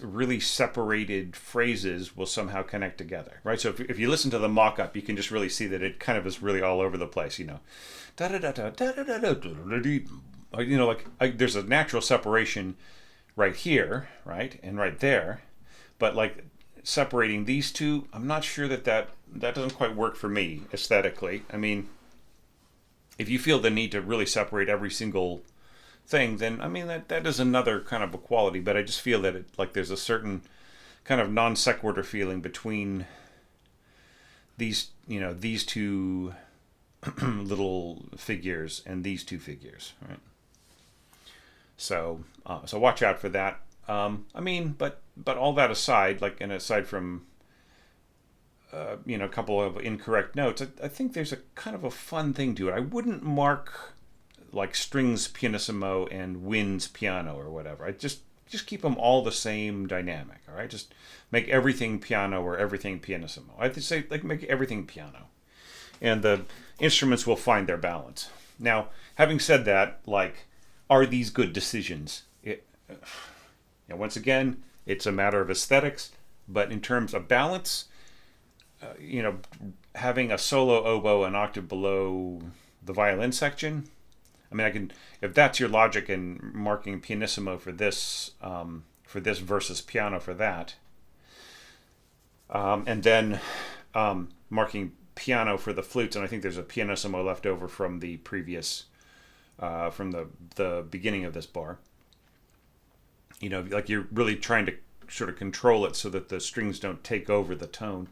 really separated phrases will somehow connect together, right? So if you listen to the mock-up, you can just really see that it kind of is really all over the place, there's a natural separation right here, right, and right there, but like separating these two, I'm not sure that doesn't quite work for me aesthetically. I mean, if you feel the need to really separate every single thing, then I mean that is another kind of a quality. But I just feel that there's a certain kind of non sequitur feeling between these two little figures and these two figures, right? So watch out for that. But all that aside, and aside from a couple of incorrect notes, I think there's a kind of a fun thing to it. I wouldn't mark like strings pianissimo and winds piano or whatever. I just keep them all the same dynamic. All right, just make everything piano or everything pianissimo. I'd say make everything piano, and the instruments will find their balance. Now, having said that, are these good decisions? Once again, it's a matter of aesthetics, but in terms of balance, having a solo oboe an octave below the violin section, I mean, if that's your logic in marking pianissimo for this versus piano for that, and then marking piano for the flutes, and I think there's a pianissimo left over from the previous, from the beginning of this bar. like you're really trying to sort of control it so that the strings don't take over the tone.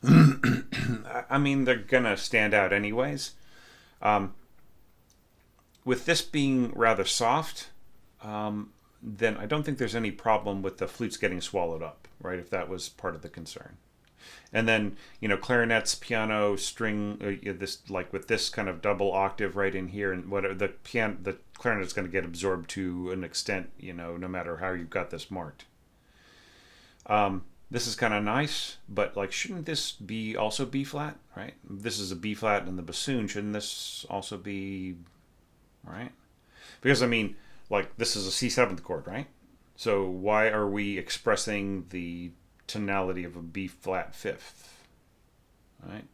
I mean, they're gonna stand out anyways. With this being rather soft, then I don't think there's any problem with the flutes getting swallowed up, right? If that was part of the concern. And then, clarinets, piano, string, this, like with this kind of double octave right in here, and whatever, the clarinet's going to get absorbed to an extent, no matter how you've got this marked. This is kind of nice, but like, shouldn't this be also B flat, right? This is a B flat in the bassoon. Shouldn't this also be, right? Because I mean, like, this is a C7th chord, right? So why are we expressing the tonality of a B flat fifth, right?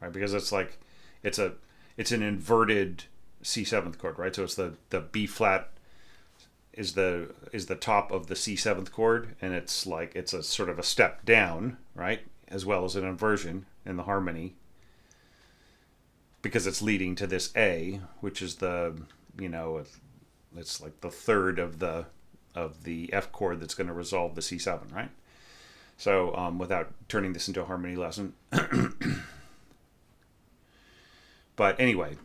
Right, because it's like it's an inverted C7th chord, right? So it's the B flat is the top of the C7th chord, and it's a sort of a step down, right? As well as an inversion in the harmony, because it's leading to this A, which is it's like the third of the F chord that's going to resolve the C7, right? So without turning this into a harmony lesson. But anyway,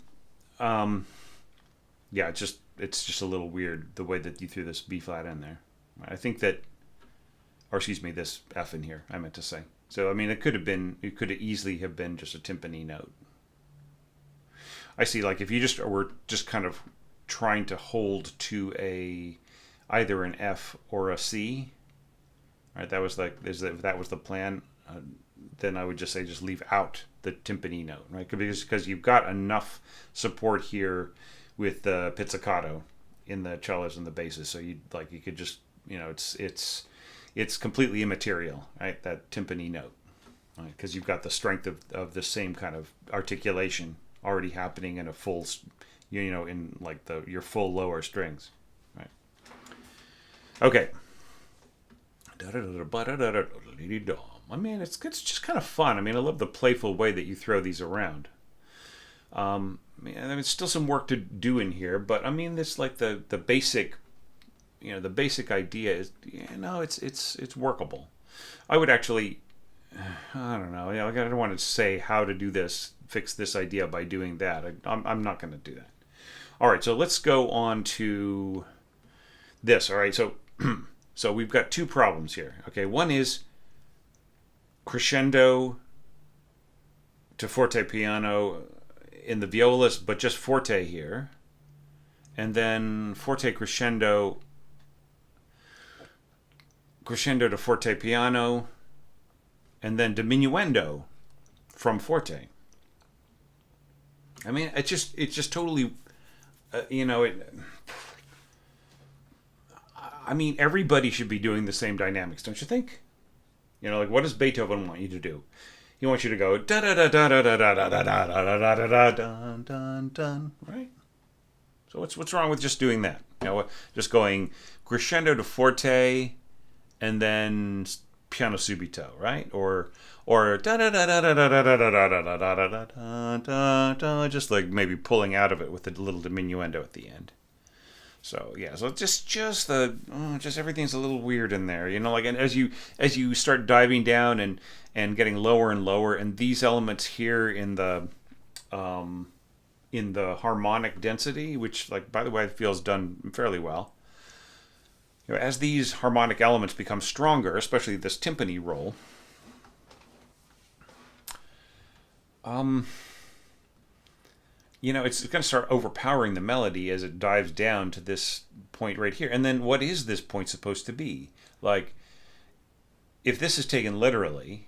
yeah, it's just a little weird the way that you threw this B flat in there. I think that, or excuse me, this F in here, I meant to say. So I mean, it could have easily have been just a timpani note. I see, like, if you were just kind of trying to hold to either an F or a C, right? That was if that was the plan, then I would just say just leave out the timpani note, right? Because you've got enough support here with the pizzicato in the cellos and the basses, so you could just, it's completely immaterial, right? That timpani note, right? Because you've got the strength of the same kind of articulation already happening in a full, in like your full lower strings, right? Okay. I mean, it's just kind of fun. I mean, I love the playful way that you throw these around. There's still some work to do in here, but I mean, this, like, the basic, the basic idea is, it's workable. I would actually, I don't know, I don't want to say how to do this, fix this idea by doing that. I'm not going to do that. All right, so let's go on to this. All right, so we've got two problems here. Okay, one is crescendo to forte piano in the violas, but just forte here, and then forte crescendo to forte piano, and then diminuendo from forte. I mean, it's just totally, I mean, everybody should be doing the same dynamics, don't you think? Like, what does Beethoven want you to do? He wants you to go da da da da da da da da da da da da da da dun dun dun, right? So what's wrong with just doing that? Just going crescendo to forte, and then piano subito, right? Or da da da da da da da da da da da da da da da, just like maybe pulling out of it with a little diminuendo at the end. So yeah, so just everything's a little weird in there, like, and as you start diving down and getting lower and lower, and these elements here in the harmonic density, which, like, by the way, feels done fairly well. As these harmonic elements become stronger, especially this timpani roll, it's going to start overpowering the melody as it dives down to this point right here. And then what is this point supposed to be? Like, if this is taken literally,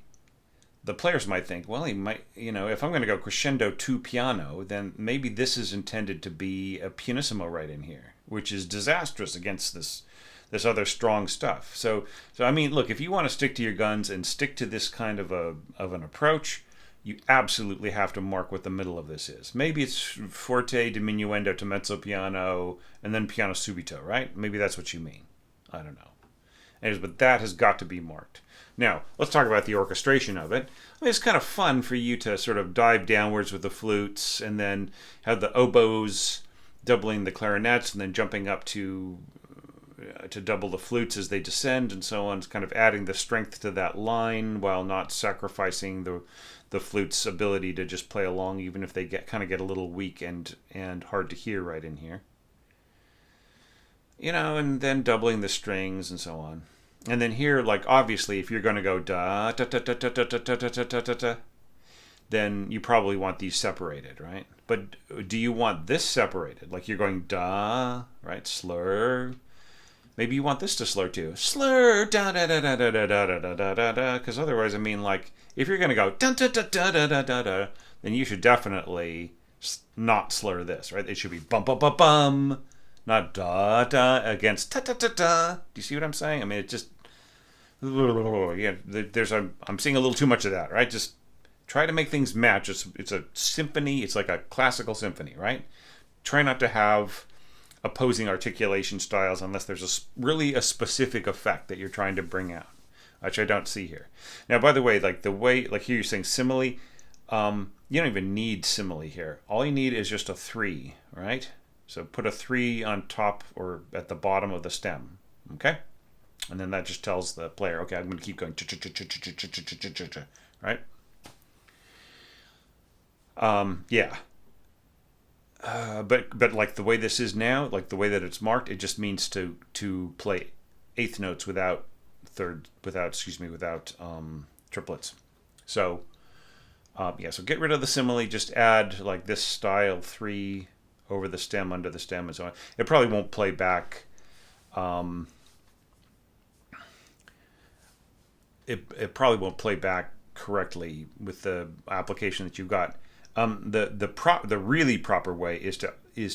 the players might think, well, he might, if I'm going to go crescendo to piano, then maybe this is intended to be a pianissimo right in here, which is disastrous against this other strong stuff. So I mean, look, if you want to stick to your guns and stick to this kind of an approach, you absolutely have to mark what the middle of this is. Maybe it's forte, diminuendo to mezzo piano, and then piano subito, right? Maybe that's what you mean. I don't know. But that has got to be marked. Now, let's talk about the orchestration of it. I mean, it's kind of fun for you to sort of dive downwards with the flutes, and then have the oboes doubling the clarinets, and then jumping up to to double the flutes as they descend and so on. It's kind of adding the strength to that line while not sacrificing the flute's ability to just play along, even if they get a little weak and hard to hear right in here. And then doubling the strings and so on. And then here, like, obviously, if you're going to go da da da da da da da da da da da da, then you probably want these separated, right? But do you want this separated? Like you're going da, right? Slur. Maybe you want this to slur too. Slur da da da da da da da da da da da. Because otherwise, I mean, like, if you're going to go da da da da da da da da, then you should definitely not slur this, right? It should be bum bum bum bum, not da da against ta ta ta ta. Do you see what I'm saying? I mean, it just I'm seeing a little too much of that, right? Just try to make things match. It's a symphony. It's like a classical symphony, right? Try not to have opposing articulation styles unless there's really a specific effect that you're trying to bring out, which I don't see here. Now, by the way, like here you're saying simile. You don't even need simile here. All you need is just a 3, right? So put a 3 on top or at the bottom of the stem, okay? And then that just tells the player, okay, I'm going to keep going, right? Yeah. But like the way this is now, like the way that it's marked, it just means to play eighth notes without triplets. So so get rid of the simile, just add like this style 3 over the stem, under the stem, and so on. It probably won't play back. It probably won't play back correctly with the application that you've got. The really proper way is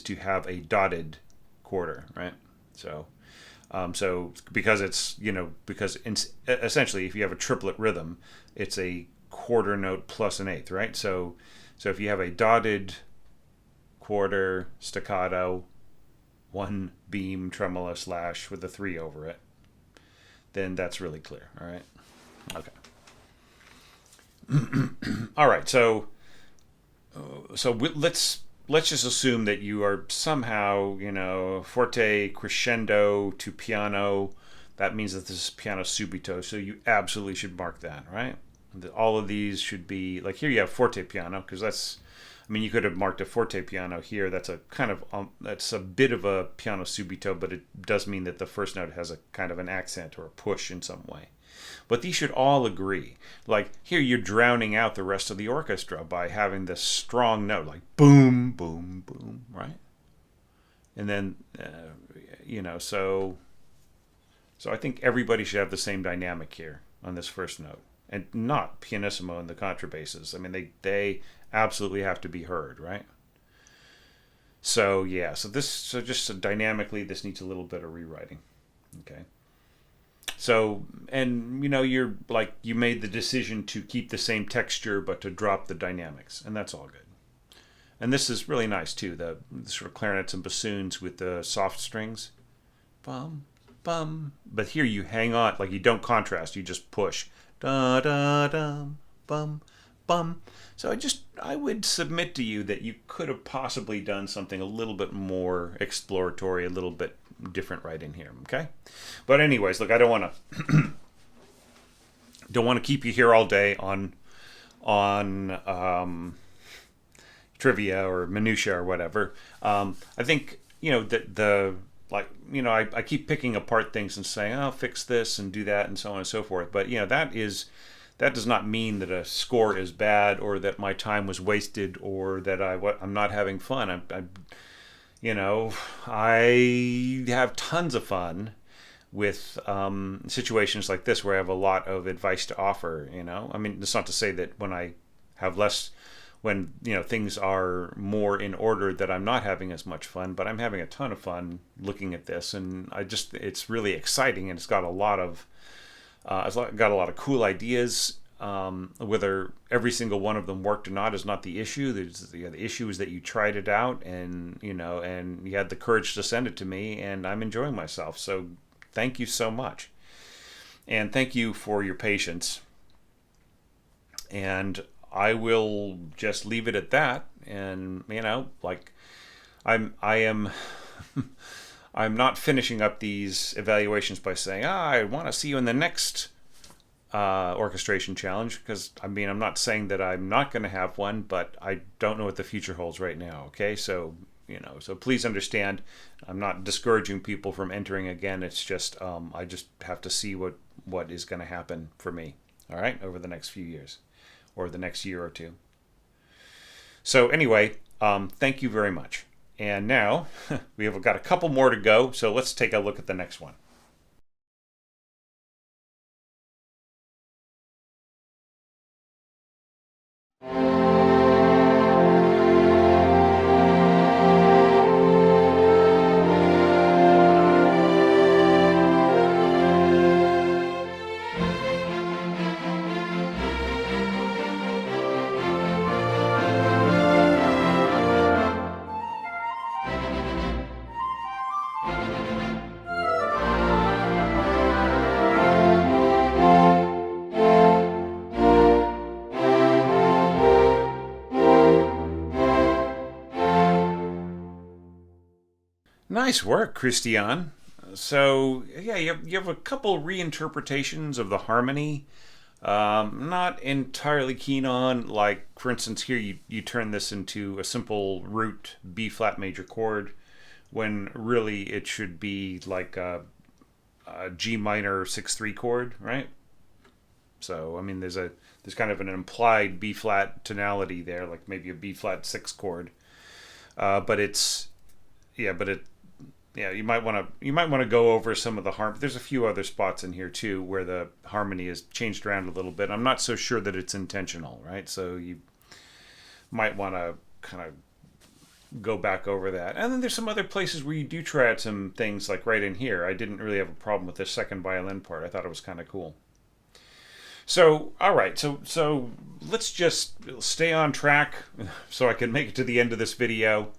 to have a dotted quarter, right? So because it's essentially if you have a triplet rhythm, it's a quarter note plus an eighth, right? So if you have a dotted quarter staccato, 1 beam tremolo slash with a 3 over it, then that's really clear. All right. Okay. All right. So let's just assume that you are somehow, forte crescendo to piano. That means that this is piano subito. So you absolutely should mark that, right? All of these should be like here. You have forte piano because that's. I mean, you could have marked a forte piano here. That's a kind of that's a bit of a piano subito, but it does mean that the first note has a kind of an accent or a push in some way. But these should all agree. Like here, you're drowning out the rest of the orchestra by having this strong note, like boom, boom, boom, right? And then, so I think everybody should have the same dynamic here on this first note, and not pianissimo and the contrabasses. I mean, they absolutely have to be heard, right? So yeah, so just dynamically, this needs a little bit of rewriting. Okay. So, and you're like, you made the decision to keep the same texture, but to drop the dynamics, and that's all good. And this is really nice too, the sort of clarinets and bassoons with the soft strings. Bum, bum. But here you hang on, like you don't contrast, you just push. Da, da, dum, bum, bum. So I would submit to you that you could have possibly done something a little bit more exploratory, a little bit different right in here, okay? But anyways, look, I don't want to keep you here all day on trivia or minutia or whatever. I think that I keep picking apart things and saying, oh, fix this and do that and so on and so forth. But that does not mean that a score is bad or that my time was wasted or that I'm not having fun. I have tons of fun with situations like this where I have a lot of advice to offer. I mean, it's not to say that when I have less, when things are more in order, that I'm not having as much fun, but I'm having a ton of fun looking at this, and it's really exciting, and it's got a lot of cool ideas. Whether every single one of them worked or not is not the issue. The issue is that you tried it out, and and you had the courage to send it to me, and I'm enjoying myself. So thank you so much, and thank you for your patience. And I will just leave it at that. And I am I'm not finishing up these evaluations by saying, I want to see you in the next orchestration challenge, because I'm not saying that I'm not going to have one, but I don't know what the future holds right now. Okay, so so please understand, I'm not discouraging people from entering again. It's just I just have to see what is going to happen for me. All right, over the next few years, or the next year or two. So anyway, thank you very much. And now we have got a couple more to go. So let's take a look at the next one. Nice work, Christian. So, yeah, you have a couple reinterpretations of the harmony. Not entirely keen on, like, for instance, here you turn this into a simple root B flat major chord, when really it should be like a G minor 6/3 chord, right? So, I mean, there's kind of an implied B flat tonality there, like maybe a B flat 6 chord. But it's, yeah, but it, yeah, you might want to go over some of the harm. There's a few other spots in here too where the harmony is changed around a little bit. I'm not so sure that it's intentional, right? So you might want to kind of go back over that. And then there's some other places where you do try out some things, like right in here. I didn't really have a problem with this second violin part. I thought it was kind of cool. So, all right, so let's just stay on track so I can make it to the end of this video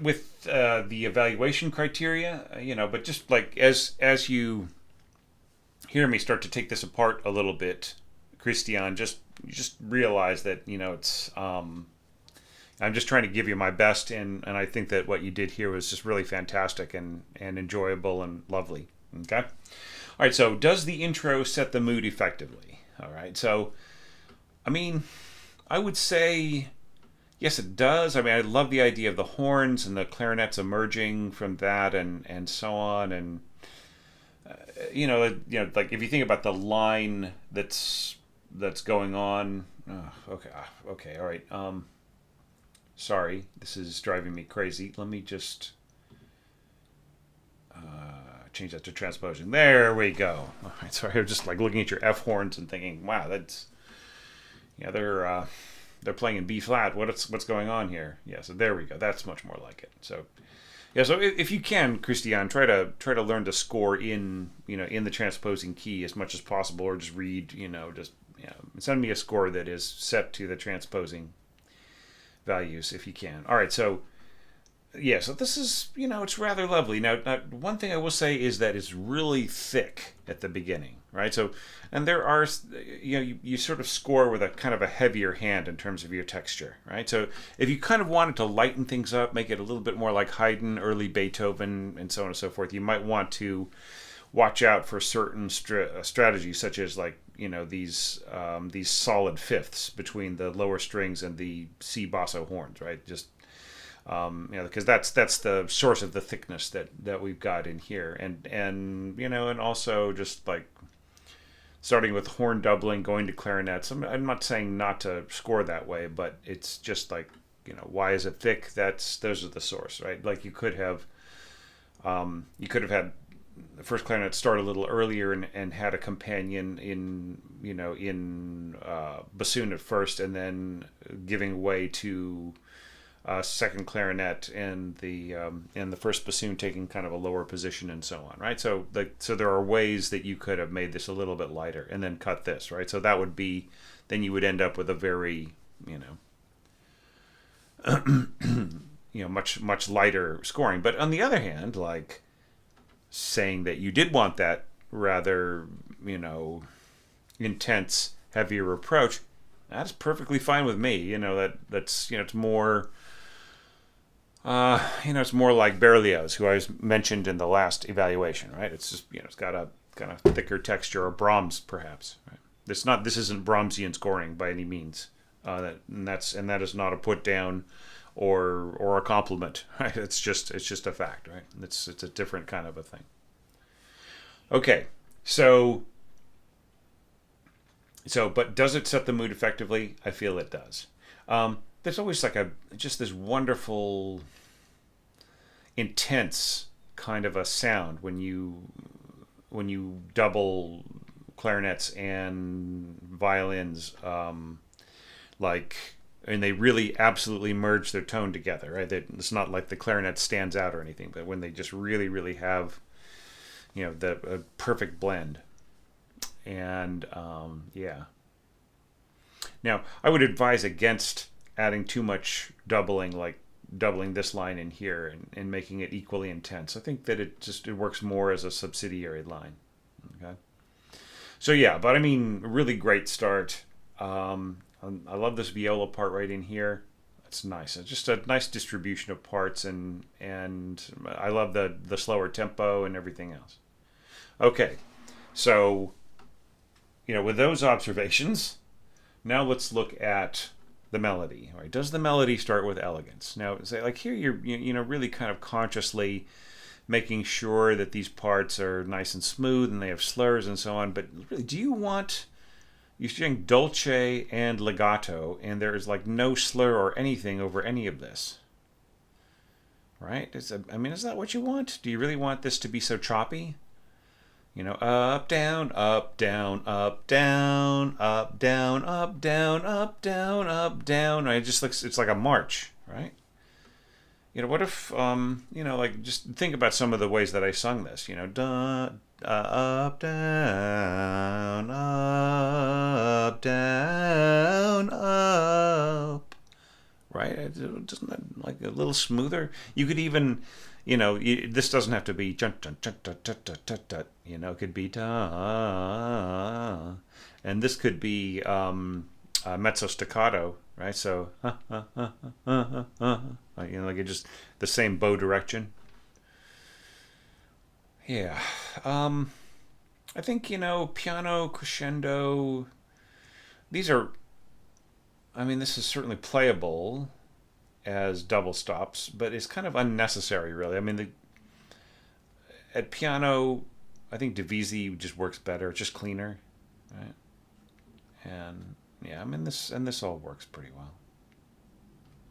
with the evaluation criteria, but just like as you hear me start to take this apart a little bit, Christian, just realize that it's I'm just trying to give you my best, and I think that what you did here was just really fantastic and enjoyable and lovely. Okay, all right. So does the intro set the mood effectively? All right. So I would say, yes, it does. I love the idea of the horns and the clarinets emerging from that, and so on. And like if you think about the line that's going on. Okay, all right. Sorry, this is driving me crazy. Let me just change that to transposition. There we go. All right, sorry, I'm just like looking at your F horns and thinking, wow, that's they're playing in B flat. What's going on here? Yeah, so there we go. That's much more like it. So yeah, so if you can, Christian, try to learn to score in the transposing key as much as possible, or just read send me a score that is set to the transposing values if you can. All right, so yeah, so this is it's rather lovely. Now, one thing I will say is that it's really thick at the beginning, right? So, and there are you sort of score with a kind of a heavier hand in terms of your texture, right? So if you kind of wanted to lighten things up, make it a little bit more like Haydn, early Beethoven, and so on and so forth, you might want to watch out for certain strategies, such as like these solid fifths between the lower strings and the C basso horns, right? Just because that's the source of the thickness that we've got in here, and also just like starting with horn doubling, going to clarinets. I'm not saying not to score that way, but it's just like why is it thick? Those are the source, right? Like you could have had the first clarinet start a little earlier and had a companion in bassoon at first, and then giving way to second clarinet and the first bassoon taking kind of a lower position, and so on, right? So there are ways that you could have made this a little bit lighter and then cut this, right? So that would be, then you would end up with a very much lighter scoring. But on the other hand, like saying that you did want that rather intense, heavier approach, that's perfectly fine with me. That's it's more It's more like Berlioz, who I mentioned in the last evaluation, right? It's just, it's got a kind of thicker texture, or Brahms, perhaps. Right? This isn't Brahmsian scoring by any means. That is not a put down or a compliment. Right? It's just a fact, right? It's a different kind of a thing. Okay, so but does it set the mood effectively? I feel it does. There's always like just this wonderful, intense kind of a sound when you double clarinets and violins, like, and they really absolutely merge their tone together, right? It's not like the clarinet stands out or anything, but when they just really, really have, the perfect blend. And yeah. Now, I would advise against adding too much doubling, like doubling this line in here and making it equally intense. I think that it works more as a subsidiary line. Okay. So yeah, but I mean, really great start. I love this viola part right in here. It's nice. It's just a nice distribution of parts, and I love the slower tempo and everything else. Okay, so with those observations, now let's look at the melody. All right, does the melody start with elegance? Now, say like here, you're really kind of consciously making sure that these parts are nice and smooth and they have slurs and so on. But really, you're doing dolce and legato, and there is like no slur or anything over any of this, right? Is that what you want? Do you really want this to be so choppy? Up, down, up, down, up, down, up, down, up, down, up, down, up, down. Right? It just looks, it's like a march, right? What if, like, just think about some of the ways that I sung this. Up, down, up, down, up. Right? Doesn't that like a little smoother? You could even, this doesn't have to be it could be da, and this could be mezzo staccato, right? So like it just the same bow direction. Yeah. I think piano crescendo. These are. This is certainly playable as double stops, but it's kind of unnecessary, really. At piano, I think divisi just works better. It's just cleaner, right? And yeah, this all works pretty well.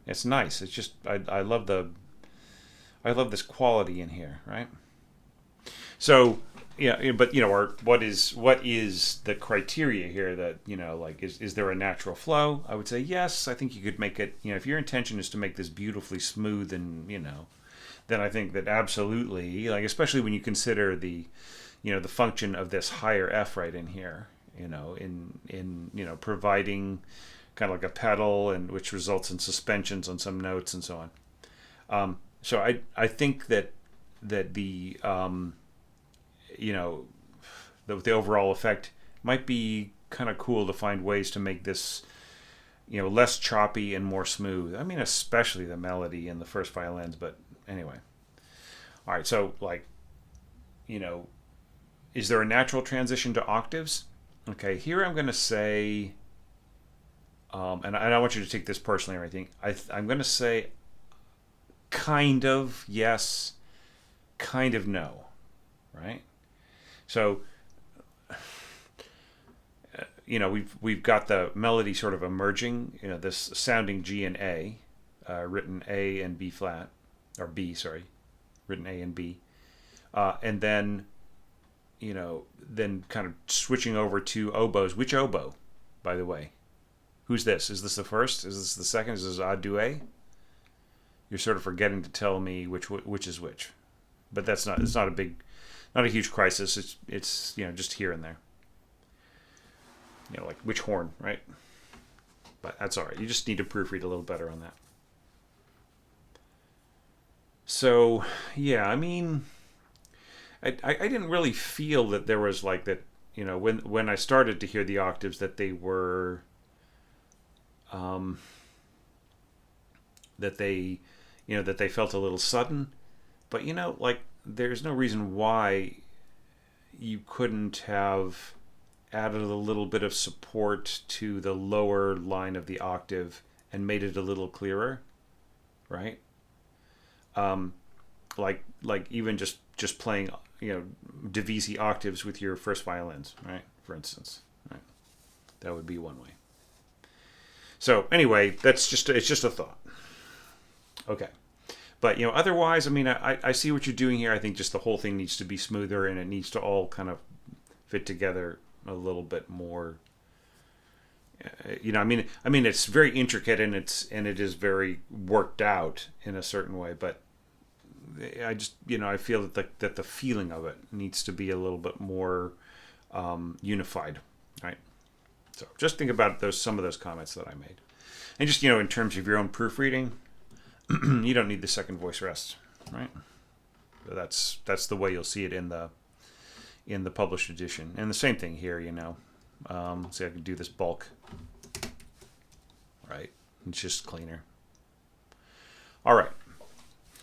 It's nice. It's just I love this quality in here, right? So yeah, but what is the criteria here that like is there a natural flow? I would say yes. I think you could make it. If your intention is to make this beautifully smooth, and then I think that absolutely, like especially when you consider the the function of this higher F right in here, in providing kind of like a pedal, and which results in suspensions on some notes and so on. So I think that the the overall effect might be kind of cool to find ways to make this less choppy and more smooth. Especially the melody in the first violins, but anyway. All right, so like is there a natural transition to octaves? Okay, here I'm going to say and I want you to take this personally or anything. I'm going to say kind of yes, kind of no, right? So, we've got the melody sort of emerging. This sounding G and A, written A and B flat, or B, sorry, written A and B, and then, then kind of switching over to oboes. Which oboe, by the way? Who's this? Is this the first? Is this the second? Is this a duet? You're sort of forgetting to tell me which is which, but it's not a huge crisis. It's just here and there. Like which horn, right? But that's all right. You just need to proofread a little better on that. So yeah, I didn't really feel that there was like that. When I started to hear the octaves, that they were that they that they felt a little sudden. But, like, there's no reason why you couldn't have added a little bit of support to the lower line of the octave and made it a little clearer, right? Like even just playing, divisi octaves with your first violins, right? For instance, right? That would be one way. So anyway, it's just a thought. Okay. But, otherwise, I mean, I see what you're doing here. I think just the whole thing needs to be smoother, and it needs to all kind of fit together a little bit more. I mean, it's very intricate, and it is very worked out in a certain way. But I just, I feel that the feeling of it needs to be a little bit more unified, right? So just think about some of those comments that I made, and just in terms of your own proofreading. You don't need the second voice rest, right? So that's the way you'll see it in the published edition. And the same thing here, See, I can do this bulk, right? It's just cleaner. All right.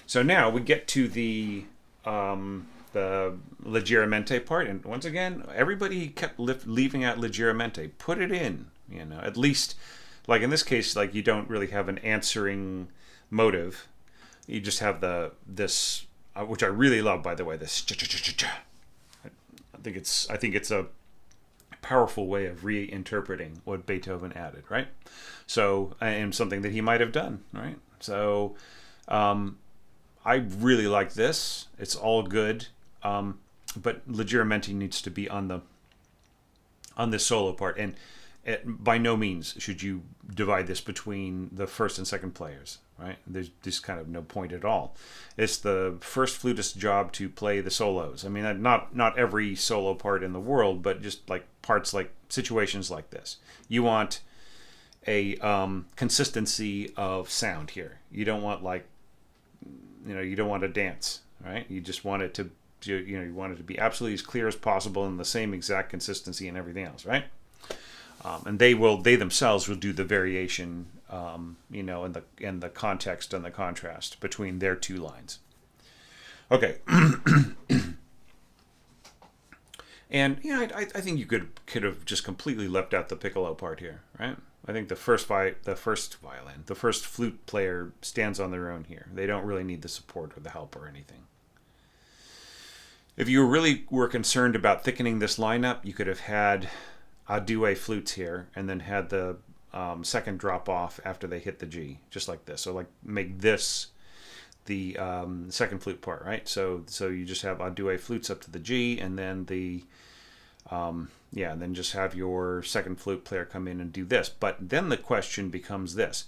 So now we get to the leggermente part, and once again, everybody kept leaving out leggermente. Put it in, at least, like in this case, like you don't really have an answering motive. You just have this, which I really love, by the way. This, I think it's a powerful way of reinterpreting what Beethoven added, right? So, and something that he might have done, right? So, I really like this. It's all good, but leggermente needs to be on the solo part, and by no means should you divide this between the first and second players, right? There's just kind of no point at all. It's the first flutist's job to play the solos. I mean, not every solo part in the world, but just like parts, like situations like this. You want a consistency of sound here. You don't want you don't want to dance, right? You just want it to, you want it to be absolutely as clear as possible and the same exact consistency and everything else, right? And they themselves will do the variation, in the context and the contrast between their two lines. Okay. And I think you could have just completely left out the piccolo part here, right? I think the first violin, the first flute player stands on their own here. They don't really need the support or the help or anything. If you really were concerned about thickening this lineup, you could have had a duet flutes here, and then had the second drop off after they hit the G, just like this. So like make this the second flute part, right? So you just have a duet flutes up to the G, and then and then just have your second flute player come in and do this. But then the question becomes this: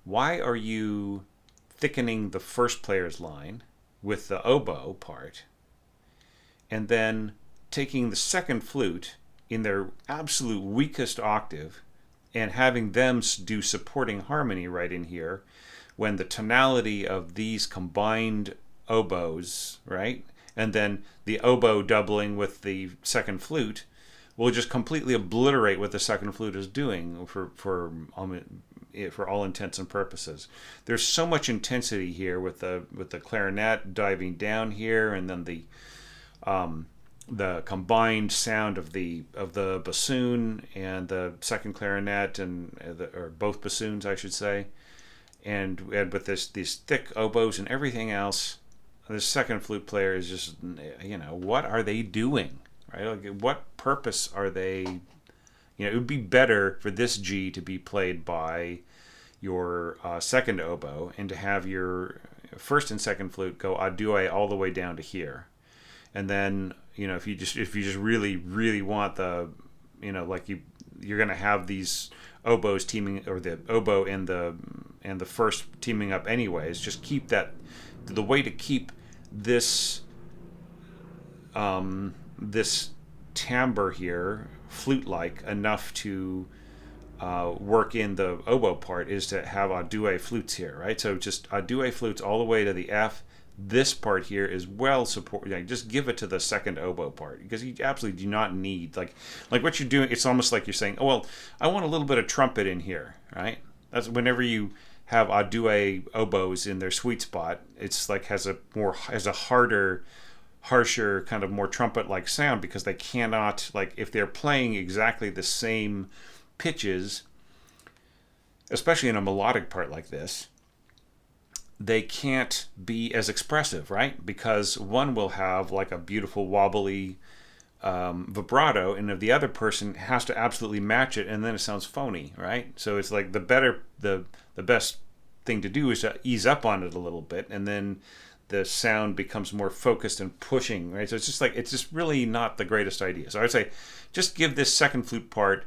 why are you thickening the first player's line with the oboe part, and then taking the second flute in their absolute weakest octave and having them do supporting harmony right in here, when the tonality of these combined oboes, right, and then the oboe doubling with the second flute will just completely obliterate what the second flute is doing for all intents and purposes. There's so much intensity here with the clarinet diving down here, and then the combined sound of the bassoon and the second clarinet, or both bassoons, I should say, and with these thick oboes and everything else, the second flute player is just, what are they doing, right? Like, what purpose are they? It would be better for this G to be played by your second oboe, and to have your first and second flute go a duet all the way down to here, and then if you just really, really want the, you're going to have these oboes teaming, or the oboe and the first teaming up anyways. Just keep that. The way to keep this this timbre here flute-like enough to work in the oboe part is to have a duet flutes here, right? So just a duet flutes all the way to the F. This part here is well supported. Just give it to the second oboe part, because you absolutely do not need, like what you're doing. It's almost like you're saying, oh, well, I want a little bit of trumpet in here, right? That's whenever you have a duet oboes in their sweet spot. It's like has a harder, harsher, kind of more trumpet-like sound, because they cannot, like, if they're playing exactly the same pitches, especially in a melodic part like this, they can't be as expressive, right? Because one will have like a beautiful wobbly vibrato, and if the other person has to absolutely match it, and then it sounds phony, right? So it's like the best thing to do is to ease up on it a little bit, and then the sound becomes more focused and pushing, right? So it's just really not the greatest idea. So I'd say just give this second flute part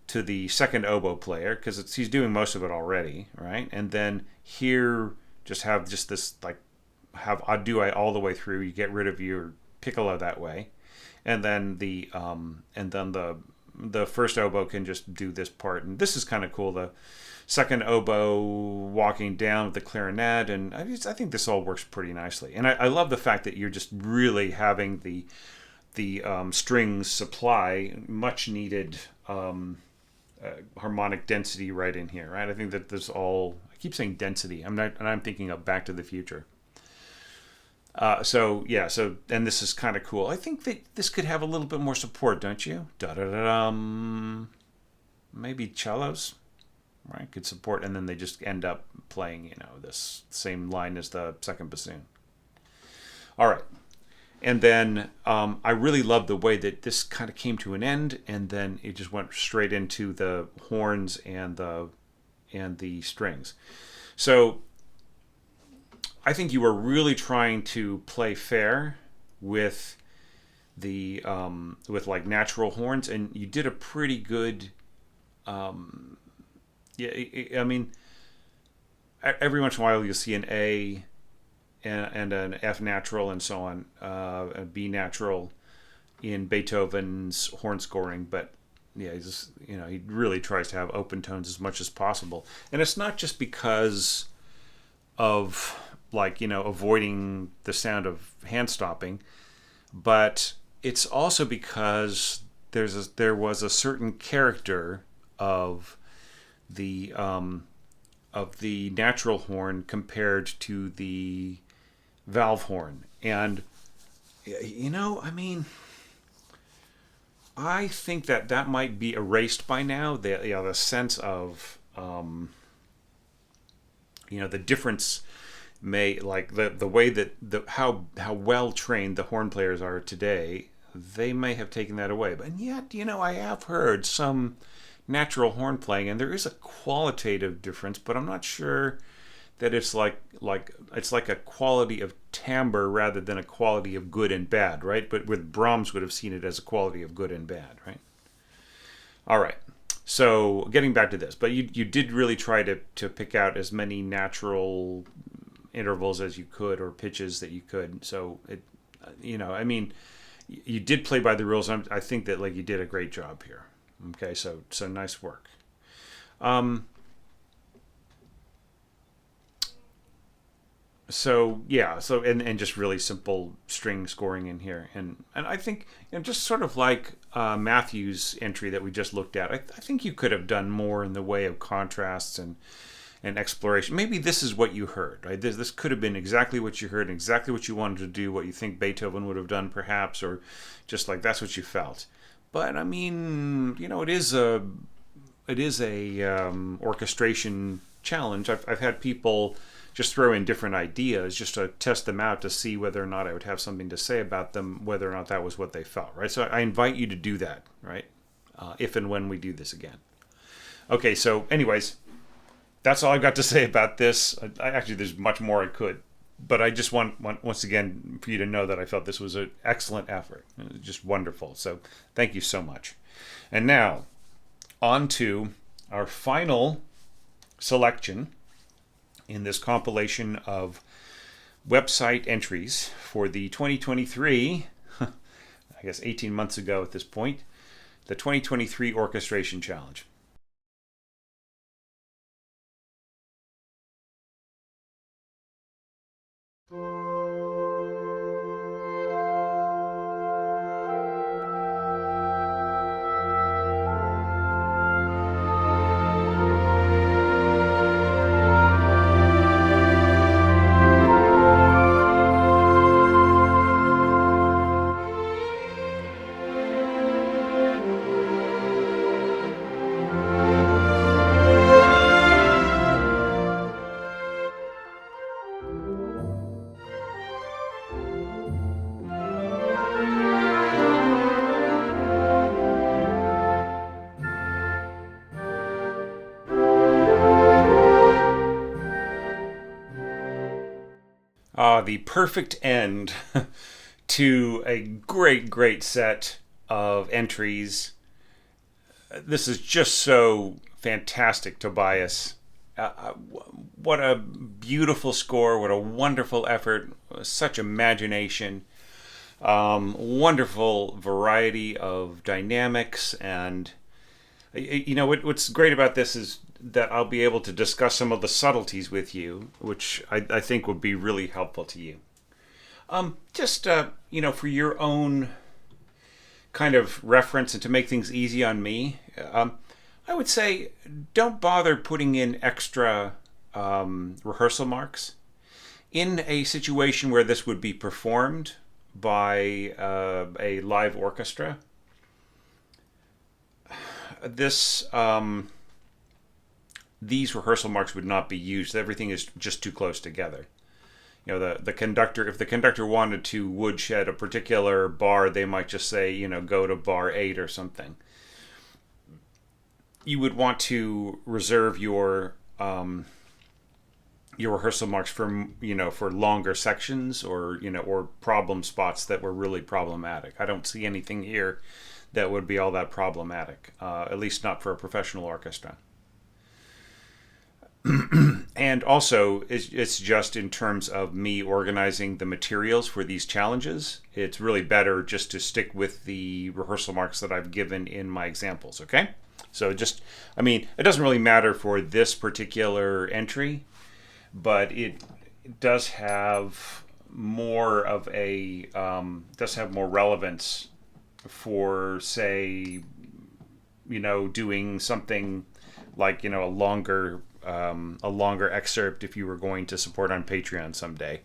to the second oboe player, because he's doing most of it already, right? And then here just have just this, like, have a duet all the way through. You get rid of your piccolo that way, and then the first oboe can just do this part, and this is kind of cool. The second oboe walking down with the clarinet, and I think this all works pretty nicely. And I love the fact that you're just really having the strings supply much needed harmonic density right in here, right? I think that this all, I keep saying density. I'm thinking of Back to the Future. So and this is kind of cool. I think that this could have a little bit more support, don't you? Da da da dum. Maybe cellos, right? Could support, and then they just end up playing, this same line as the second bassoon. All right, and then I really love the way that this kind of came to an end, and then it just went straight into the horns and the strings. So I think you were really trying to play fair with the with like natural horns, and you did a pretty good. I mean, every once in a while you'll see an A and an F natural and so on, a B natural in Beethoven's horn scoring, but yeah, he really tries to have open tones as much as possible, and it's not just because of, like, avoiding the sound of hand stopping, but it's also because there was a certain character of the natural horn compared to the valve horn, and I mean, I think that might be erased by now. The sense of the difference may, like, the way that how well trained the horn players are today, they may have taken that away. But yet, I have heard some natural horn playing, and there is a qualitative difference, but I'm not sure that it's like it's like a quality of timbre rather than a quality of good and bad, right? But with Brahms would have seen it as a quality of good and bad, right? All right. So getting back to this, but you did really try to pick out as many natural intervals as you could, or pitches that you could. So it, I mean, you did play by the rules. I think that, like, you did a great job here. Okay, so nice work. So and just really simple string scoring in here, and I think, just sort of like Matthew's entry that we just looked at, I think you could have done more in the way of contrasts and exploration. Maybe this is what you heard, right? This could have been exactly what you heard, exactly what you wanted to do, what you think Beethoven would have done, perhaps, or just like that's what you felt. But I mean, it is a orchestration challenge. I've had people just throw in different ideas just to test them out, to see whether or not I would have something to say about them, whether or not that was what they felt, right? So I invite you to do that, right? If and when we do this again. Okay, so anyways, that's all I've got to say about this. Actually, there's much more I could, but I just want once again for you to know that I felt this was an excellent effort. It was just wonderful. So thank you so much. And now, on to our final selection in this compilation of website entries for the 2023, I guess 18 months ago at this point, the 2023 Orchestration Challenge. The perfect end to a great set of entries. This is just so fantastic, Tobias. What a beautiful score, what a wonderful effort, such imagination, wonderful variety of dynamics. And what's great about this is that I'll be able to discuss some of the subtleties with you, which I think would be really helpful to you. Just for your own kind of reference and to make things easy on me, I would say don't bother putting in extra rehearsal marks. In a situation where this would be performed by a live orchestra, these rehearsal marks would not be used. Everything is just too close together. The conductor, if the conductor wanted to woodshed a particular bar, they might just say, go to bar 8 or something. You would want to reserve your rehearsal marks for longer sections or problem spots that were really problematic. I don't see anything here that would be all that problematic, at least not for a professional orchestra. And also, it's just in terms of me organizing the materials for these challenges, it's really better just to stick with the rehearsal marks that I've given in my examples, okay? So it doesn't really matter for this particular entry, but it does have more relevance for, say, doing something like, a longer excerpt if you were going to support on Patreon someday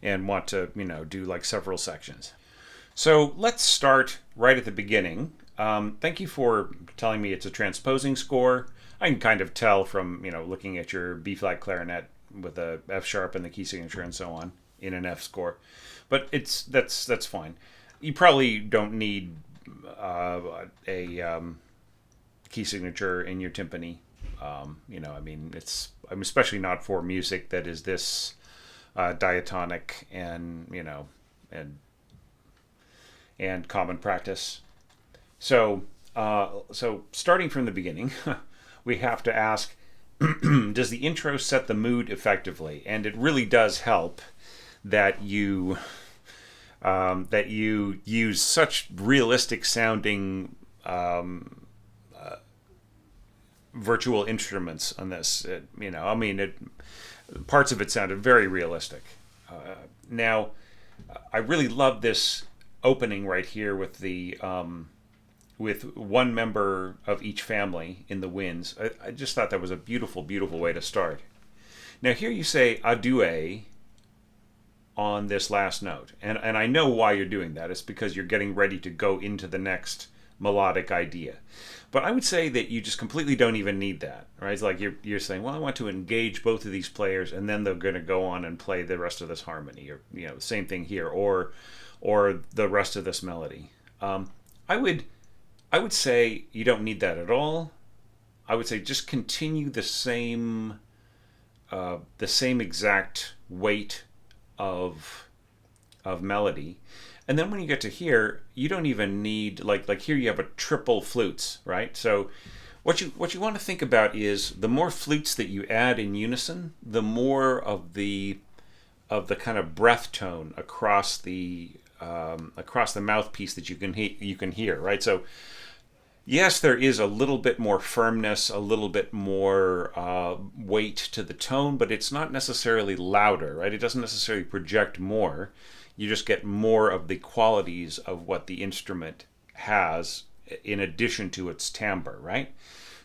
and want to, do like several sections. So let's start right at the beginning. Thank you for telling me it's a transposing score. I can kind of tell from, looking at your B-flat clarinet with a F sharp and the key signature and so on in an F score. But that's fine. You probably don't need a key signature in your timpani. I'm especially not for music that is this diatonic and common practice. So starting from the beginning, we have to ask, does the intro set the mood effectively? And it really does help that you use such realistic sounding virtual instruments on this. Parts of it sounded very realistic. Now, I really love this opening right here with the with one member of each family in the winds. I just thought that was a beautiful, beautiful way to start. Now here you say adieu on this last note, and I know why you're doing that. It's because you're getting ready to go into the next melodic idea. But I would say that you just completely don't even need that, right? It's like you're saying, well, I want to engage both of these players, and then they're going to go on and play the rest of this harmony, or the same thing here, or the rest of this melody. I would say you don't need that at all. I would say just continue the same exact weight of melody. And then when you get to here, you don't even need, like here you have a triple flutes, right? So what you want to think about is the more flutes that you add in unison, the more of the kind of breath tone across the mouthpiece that you can hear, right? So yes, there is a little bit more firmness, a little bit more weight to the tone, but it's not necessarily louder, right? It doesn't necessarily project more. You just get more of the qualities of what the instrument has in addition to its timbre, right?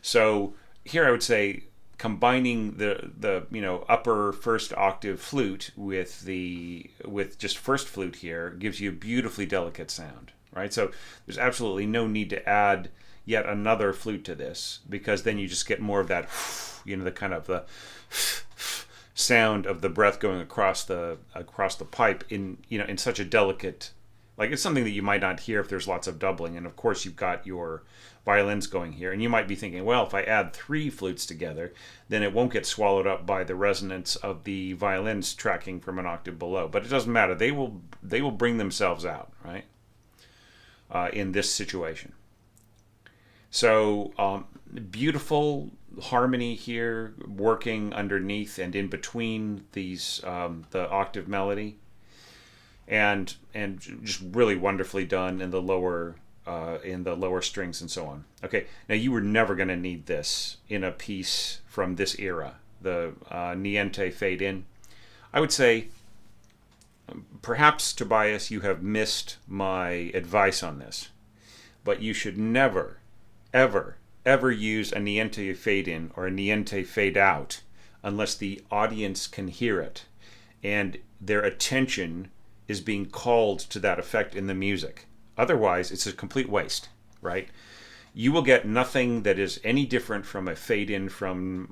So here I would say combining the upper first octave flute with just first flute here gives you a beautifully delicate sound, right? So there's absolutely no need to add yet another flute to this, because then you just get more of that, the kind of the sound of the breath going across the pipe in such a delicate Like, it's something that you might not hear if there's lots of doubling. And of course, you've got your violins going here. And you might be thinking, well, if I add 3 flutes together, then it won't get swallowed up by the resonance of the violins tracking from an octave below. But it doesn't matter. They will bring themselves out, right? In this situation. So beautiful harmony here, working underneath and in between these the octave melody, and just really wonderfully done in the lower strings and so on. Okay, now you were never going to need this in a piece from this era, the niente fade in. I would say, perhaps, Tobias, you have missed my advice on this, but you should never, ever use a niente fade in or a niente fade out unless the audience can hear it and their attention is being called to that effect in the music. Otherwise, it's a complete waste, right? You will get nothing that is any different from a fade in from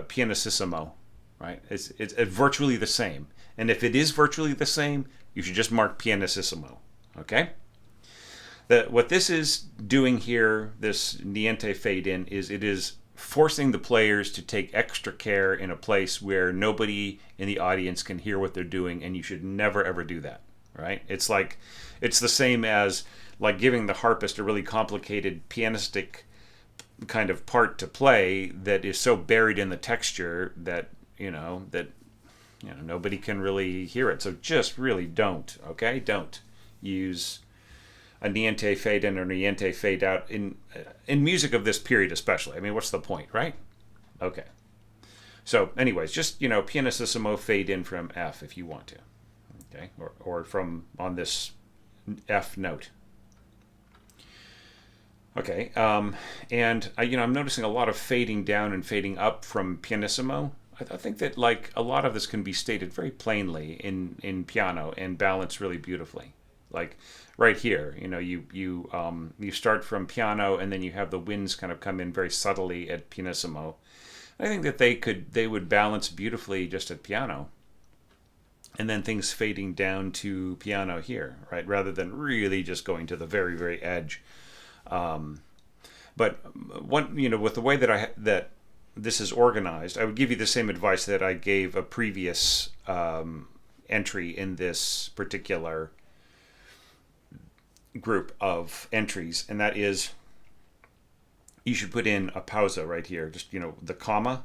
pianissimo, right? It's virtually the same. And if it is virtually the same, you should just mark pianissimo, okay? What this is doing here, this niente fade in, is it is forcing the players to take extra care in a place where nobody in the audience can hear what they're doing, and you should never ever do that, right? It's the same as like giving the harpist a really complicated pianistic kind of part to play that is so buried in the texture that nobody can really hear it. So just really don't use a niente fade in or niente fade out in music of this period especially. I mean, what's the point, right? Okay. So anyways, just, pianissimo fade in from F if you want to. Okay? Or from on this F note. Okay. And I'm noticing a lot of fading down and fading up from pianissimo. I think that like a lot of this can be stated very plainly in piano and balanced really beautifully. Like right here, you start from piano and then you have the winds kind of come in very subtly at pianissimo. I think that they would balance beautifully just at piano, and then things fading down to piano here, right? Rather than really just going to the very, very edge. But with the way that this is organized, I would give you the same advice that I gave a previous entry in this particular group of entries, and that is you should put in a pausa right here, just the comma,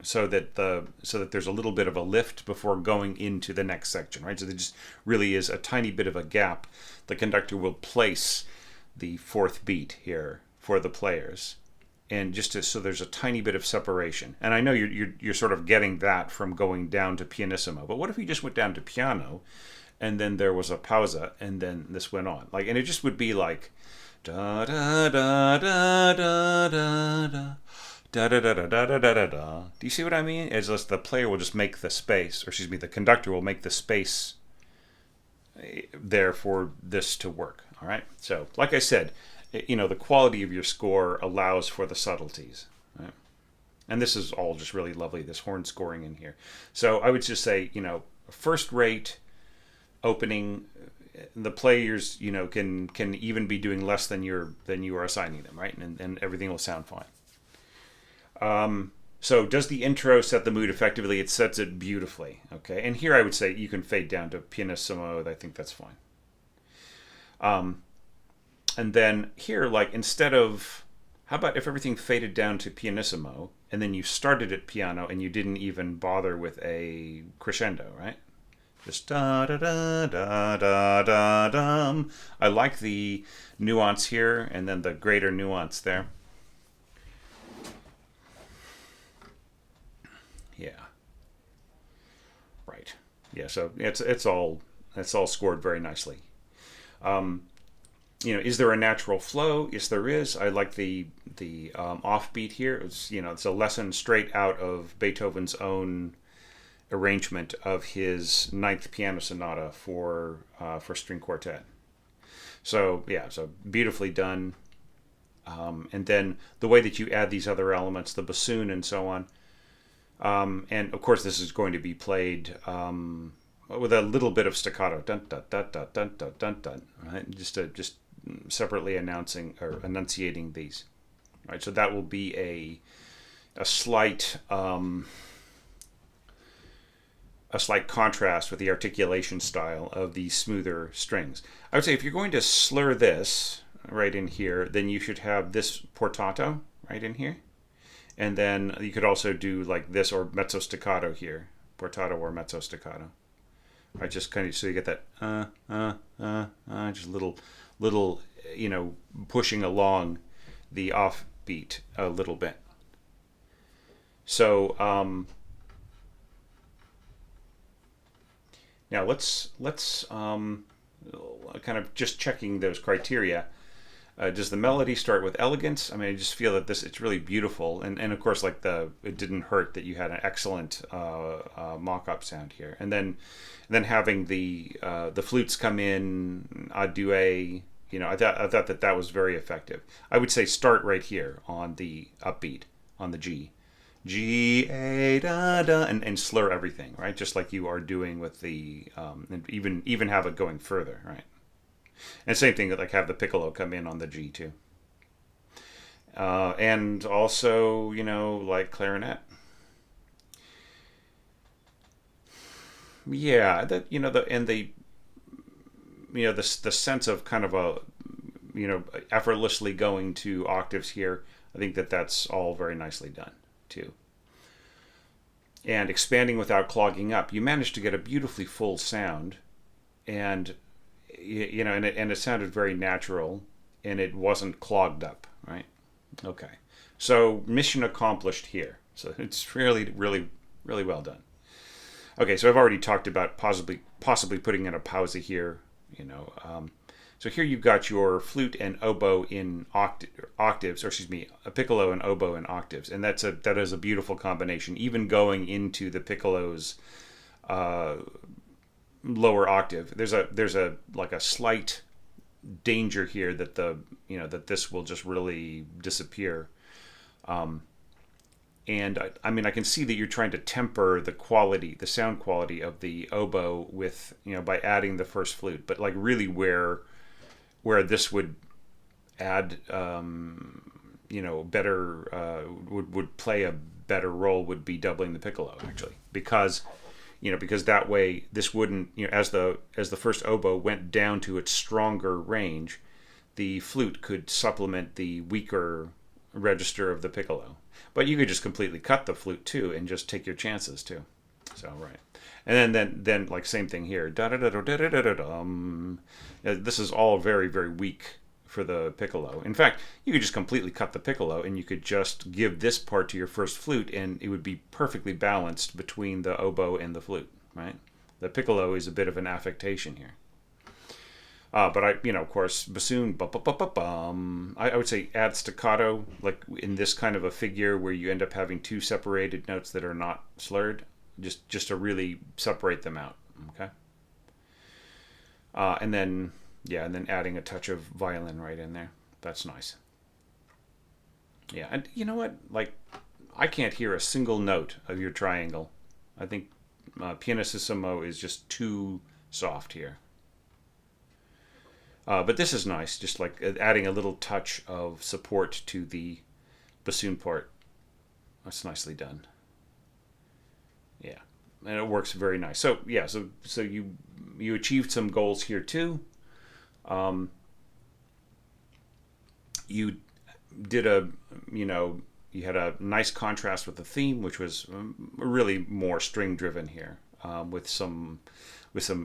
so that there's a little bit of a lift before going into the next section, right? So there just really is a tiny bit of a gap. The conductor will place the 4th beat here for the players, and so there's a tiny bit of separation. And I know you're sort of getting that from going down to pianissimo, but what if you just went down to piano and then there was a pausa, and then this went on, and it just would be like da da da da da da da da da da da da da da da. Do you see what I mean? It's just the player will just make the space, or excuse me, the conductor will make the space there for this to work. All right. So, like I said, the quality of your score allows for the subtleties. Right? And this is all just really lovely. This horn scoring in here. So I would just say, first rate opening. The players, can even be doing less than you are assigning them, right? And everything will sound fine. So does the intro set the mood effectively? It sets it beautifully. Okay, and here I would say you can fade down to pianissimo. I think that's fine. And then here, instead of, how about if everything faded down to pianissimo and then you started at piano and you didn't even bother with a crescendo, right? Just da da da da da da dum. I like the nuance here and then the greater nuance there. Yeah. Right. Yeah. So it's all scored very nicely. Is there a natural flow? Yes, there is. I like the offbeat here. It's a lesson straight out of Beethoven's own arrangement of his 9th piano sonata for string quartet. So yeah, so beautifully done. And then the way that you add these other elements, the bassoon and so on. And of course, this is going to be played with a little bit of staccato, dun dun dun dun dun dun dun dun, right? Just separately announcing or enunciating these, right? So that will be a slight contrast with the articulation style of the smoother strings. I would say if you're going to slur this right in here, then you should have this portato right in here. And then you could also do like this or mezzo staccato here, portato or mezzo staccato. Right, just kind of so you get that just little pushing along the offbeat a little bit. So now let's kind of just checking those criteria. Does the melody start with elegance? I mean, I just feel that it's really beautiful, and of course, like it didn't hurt that you had an excellent mock-up sound here, and then having the flutes come in a duet. I thought that was very effective. I would say start right here on the upbeat on the G. G A da da and slur everything, right? Just like you are doing with the and even have it going further, right? And same thing, like have the piccolo come in on the G too. And also, like clarinet. Yeah, that the sense of kind of a effortlessly going to octaves here. I think that's all very nicely done too. And expanding without clogging up, you managed to get a beautifully full sound, and and it sounded very natural, and it wasn't clogged up, right? Okay, so mission accomplished here. So it's really, really, really well done. Okay, so I've already talked about possibly putting in a pausa here. So here you've got your flute and oboe in octaves, or excuse me, a piccolo and oboe in octaves, and that is a beautiful combination. Even going into the piccolo's lower octave, there's a like a slight danger here that that this will just really disappear. And I can see that you're trying to temper the sound quality of the oboe with by adding the first flute, but like really where this would add better would play a better role would be doubling the piccolo, actually, because that way this wouldn't, as the first oboe went down to its stronger range, the flute could supplement the weaker register of the piccolo. But you could just completely cut the flute too and just take your chances too. So right. And then like same thing here. This is all very, very weak for the piccolo. In fact, you could just completely cut the piccolo and you could just give this part to your first flute, and it would be perfectly balanced between the oboe and the flute, right? The piccolo is a bit of an affectation here. But of course, bassoon, I would say add staccato, like in this kind of a figure where you end up having two separated notes that are not slurred, just to really separate them out, okay? And then adding a touch of violin right in there. That's nice. Yeah, and you know what? Like, I can't hear a single note of your triangle. I think pianissimo is just too soft here. But this is nice, just like adding a little touch of support to the bassoon part. That's nicely done. Yeah, and it works very nice. So yeah, so you achieved some goals here too. You did you had a nice contrast with the theme, which was really more string driven here, with some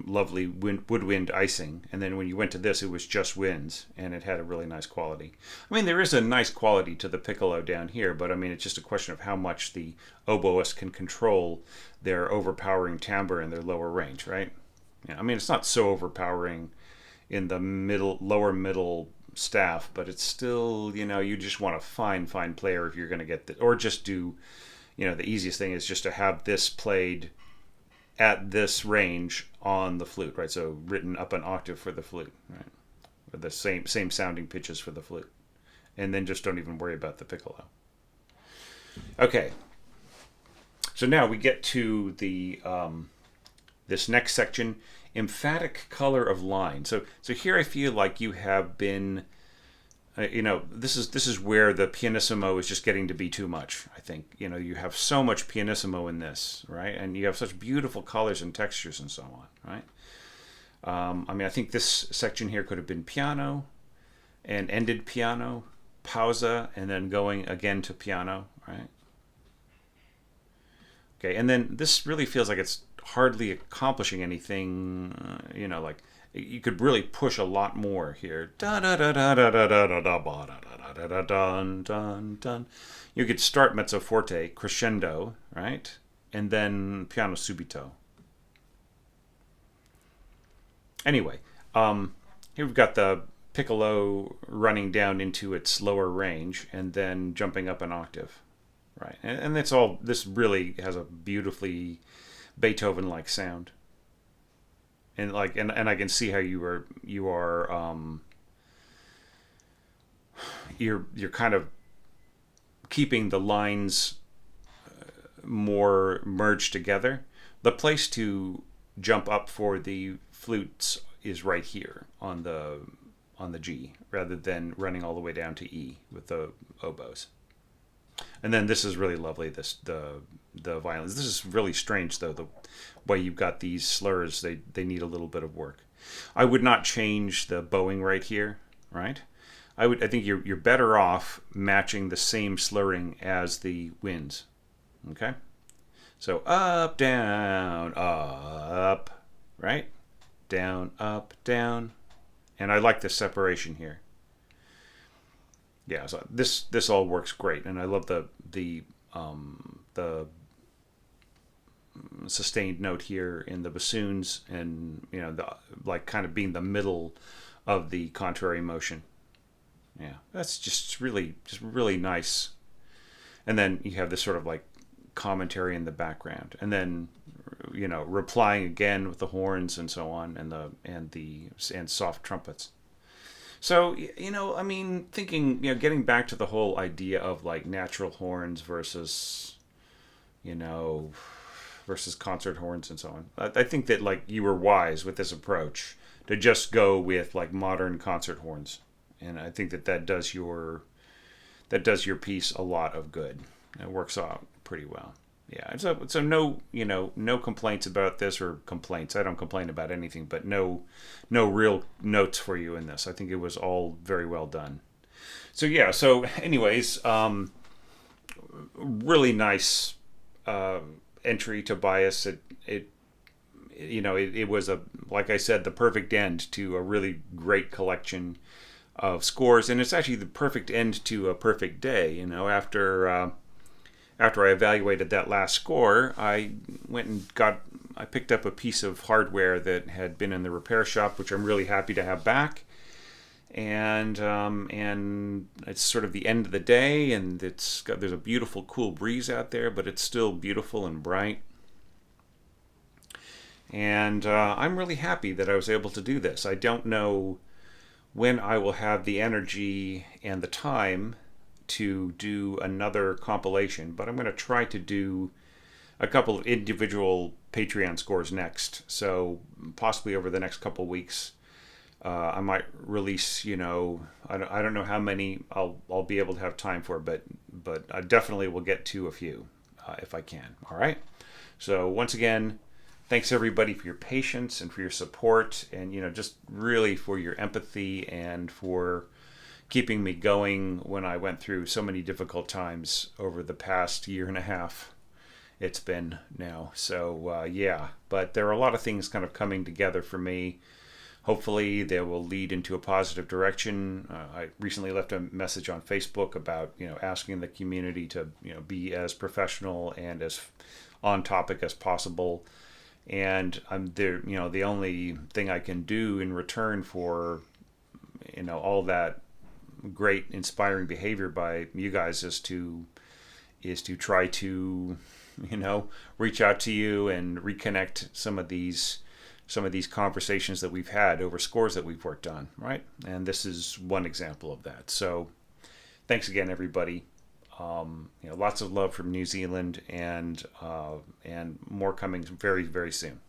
lovely woodwind icing. And then when you went to this, it was just winds, and it had a really nice quality. I mean, there is a nice quality to the piccolo down here, but I mean, it's just a question of how much the oboist can control their overpowering timbre in their lower range, right? Yeah, I mean, it's not so overpowering in the lower middle staff, but it's still, you just want a fine player if you're going to get or just do, the easiest thing is just to have this played at this range on the flute, right? So written up an octave for the flute, right? Or the same sounding pitches for the flute, and then just don't even worry about the piccolo. Okay, so now we get to the this next section, emphatic color of line. So here I feel like you have been, this is where the pianissimo is just getting to be too much. I think you have so much pianissimo in this, right? And you have such beautiful colors and textures and so on, right? I think this section here could have been piano, and ended piano, pausa, and then going again to piano, right? Okay, and then this really feels like it's hardly accomplishing anything, like you could really push a lot more here. Da da da da da da da da da da da da dun dun dun. You could start mezzo forte, crescendo, right? And then piano subito. Anyway, here we've got the piccolo running down into its lower range and then jumping up an octave, right? And that's all. This really has a beautifully Beethoven-like sound, and I can see how you're kind of keeping the lines more merged together. The place to jump up for the flutes is right here on the G, rather than running all the way down to E with the oboes. And then this is really lovely, the violins. This is really strange though, the way you've got these slurs. They need a little bit of work. I would not change the bowing right here, right? I think you're better off matching the same slurring as the winds. Okay? So up, down, up, right? Down, up, down. And I like the separation here. Yeah, so this all works great, and I love the sustained note here in the bassoons, and like kind of being the middle of the contrary motion. Yeah, that's just really nice. And then you have this sort of like commentary in the background, and then replying again with the horns and so on, and soft trumpets. So thinking, getting back to the whole idea of like natural horns versus concert horns and so on. I think that like you were wise with this approach to just go with like modern concert horns, and I think that does your piece a lot of good. It works out pretty well. Yeah, so no complaints about this, or complaints. I don't complain about anything, but no real notes for you in this. I think it was all very well done. So yeah. So anyways, really nice entry, Tobias. It was like I said, the perfect end to a really great collection of scores, and it's actually the perfect end to a perfect day. After I evaluated that last score, I went and I picked up a piece of hardware that had been in the repair shop, which I'm really happy to have back. And it's sort of the end of the day, and there's a beautiful cool breeze out there, but it's still beautiful and bright. And I'm really happy that I was able to do this. I don't know when I will have the energy and the time to do another compilation, but I'm going to try to do a couple of individual Patreon scores next. So possibly over the next couple of weeks, I might release. I don't know how many I'll be able to have time for, but I definitely will get to a few if I can. All right. So once again, thanks everybody for your patience and for your support, and just really for your empathy and for keeping me going when I went through so many difficult times over the past year and a half it's been now. So yeah, but there are a lot of things kind of coming together for me. Hopefully they will lead into a positive direction. I recently left a message on Facebook about asking the community to be as professional and as on topic as possible, and I'm there. The only thing I can do in return for all that great inspiring behavior by you guys is to try to reach out to you and reconnect some of these conversations that we've had over scores that we've worked on, right? And this is one example of that. So thanks again, everybody. Lots of love from New Zealand, and more coming very, very soon.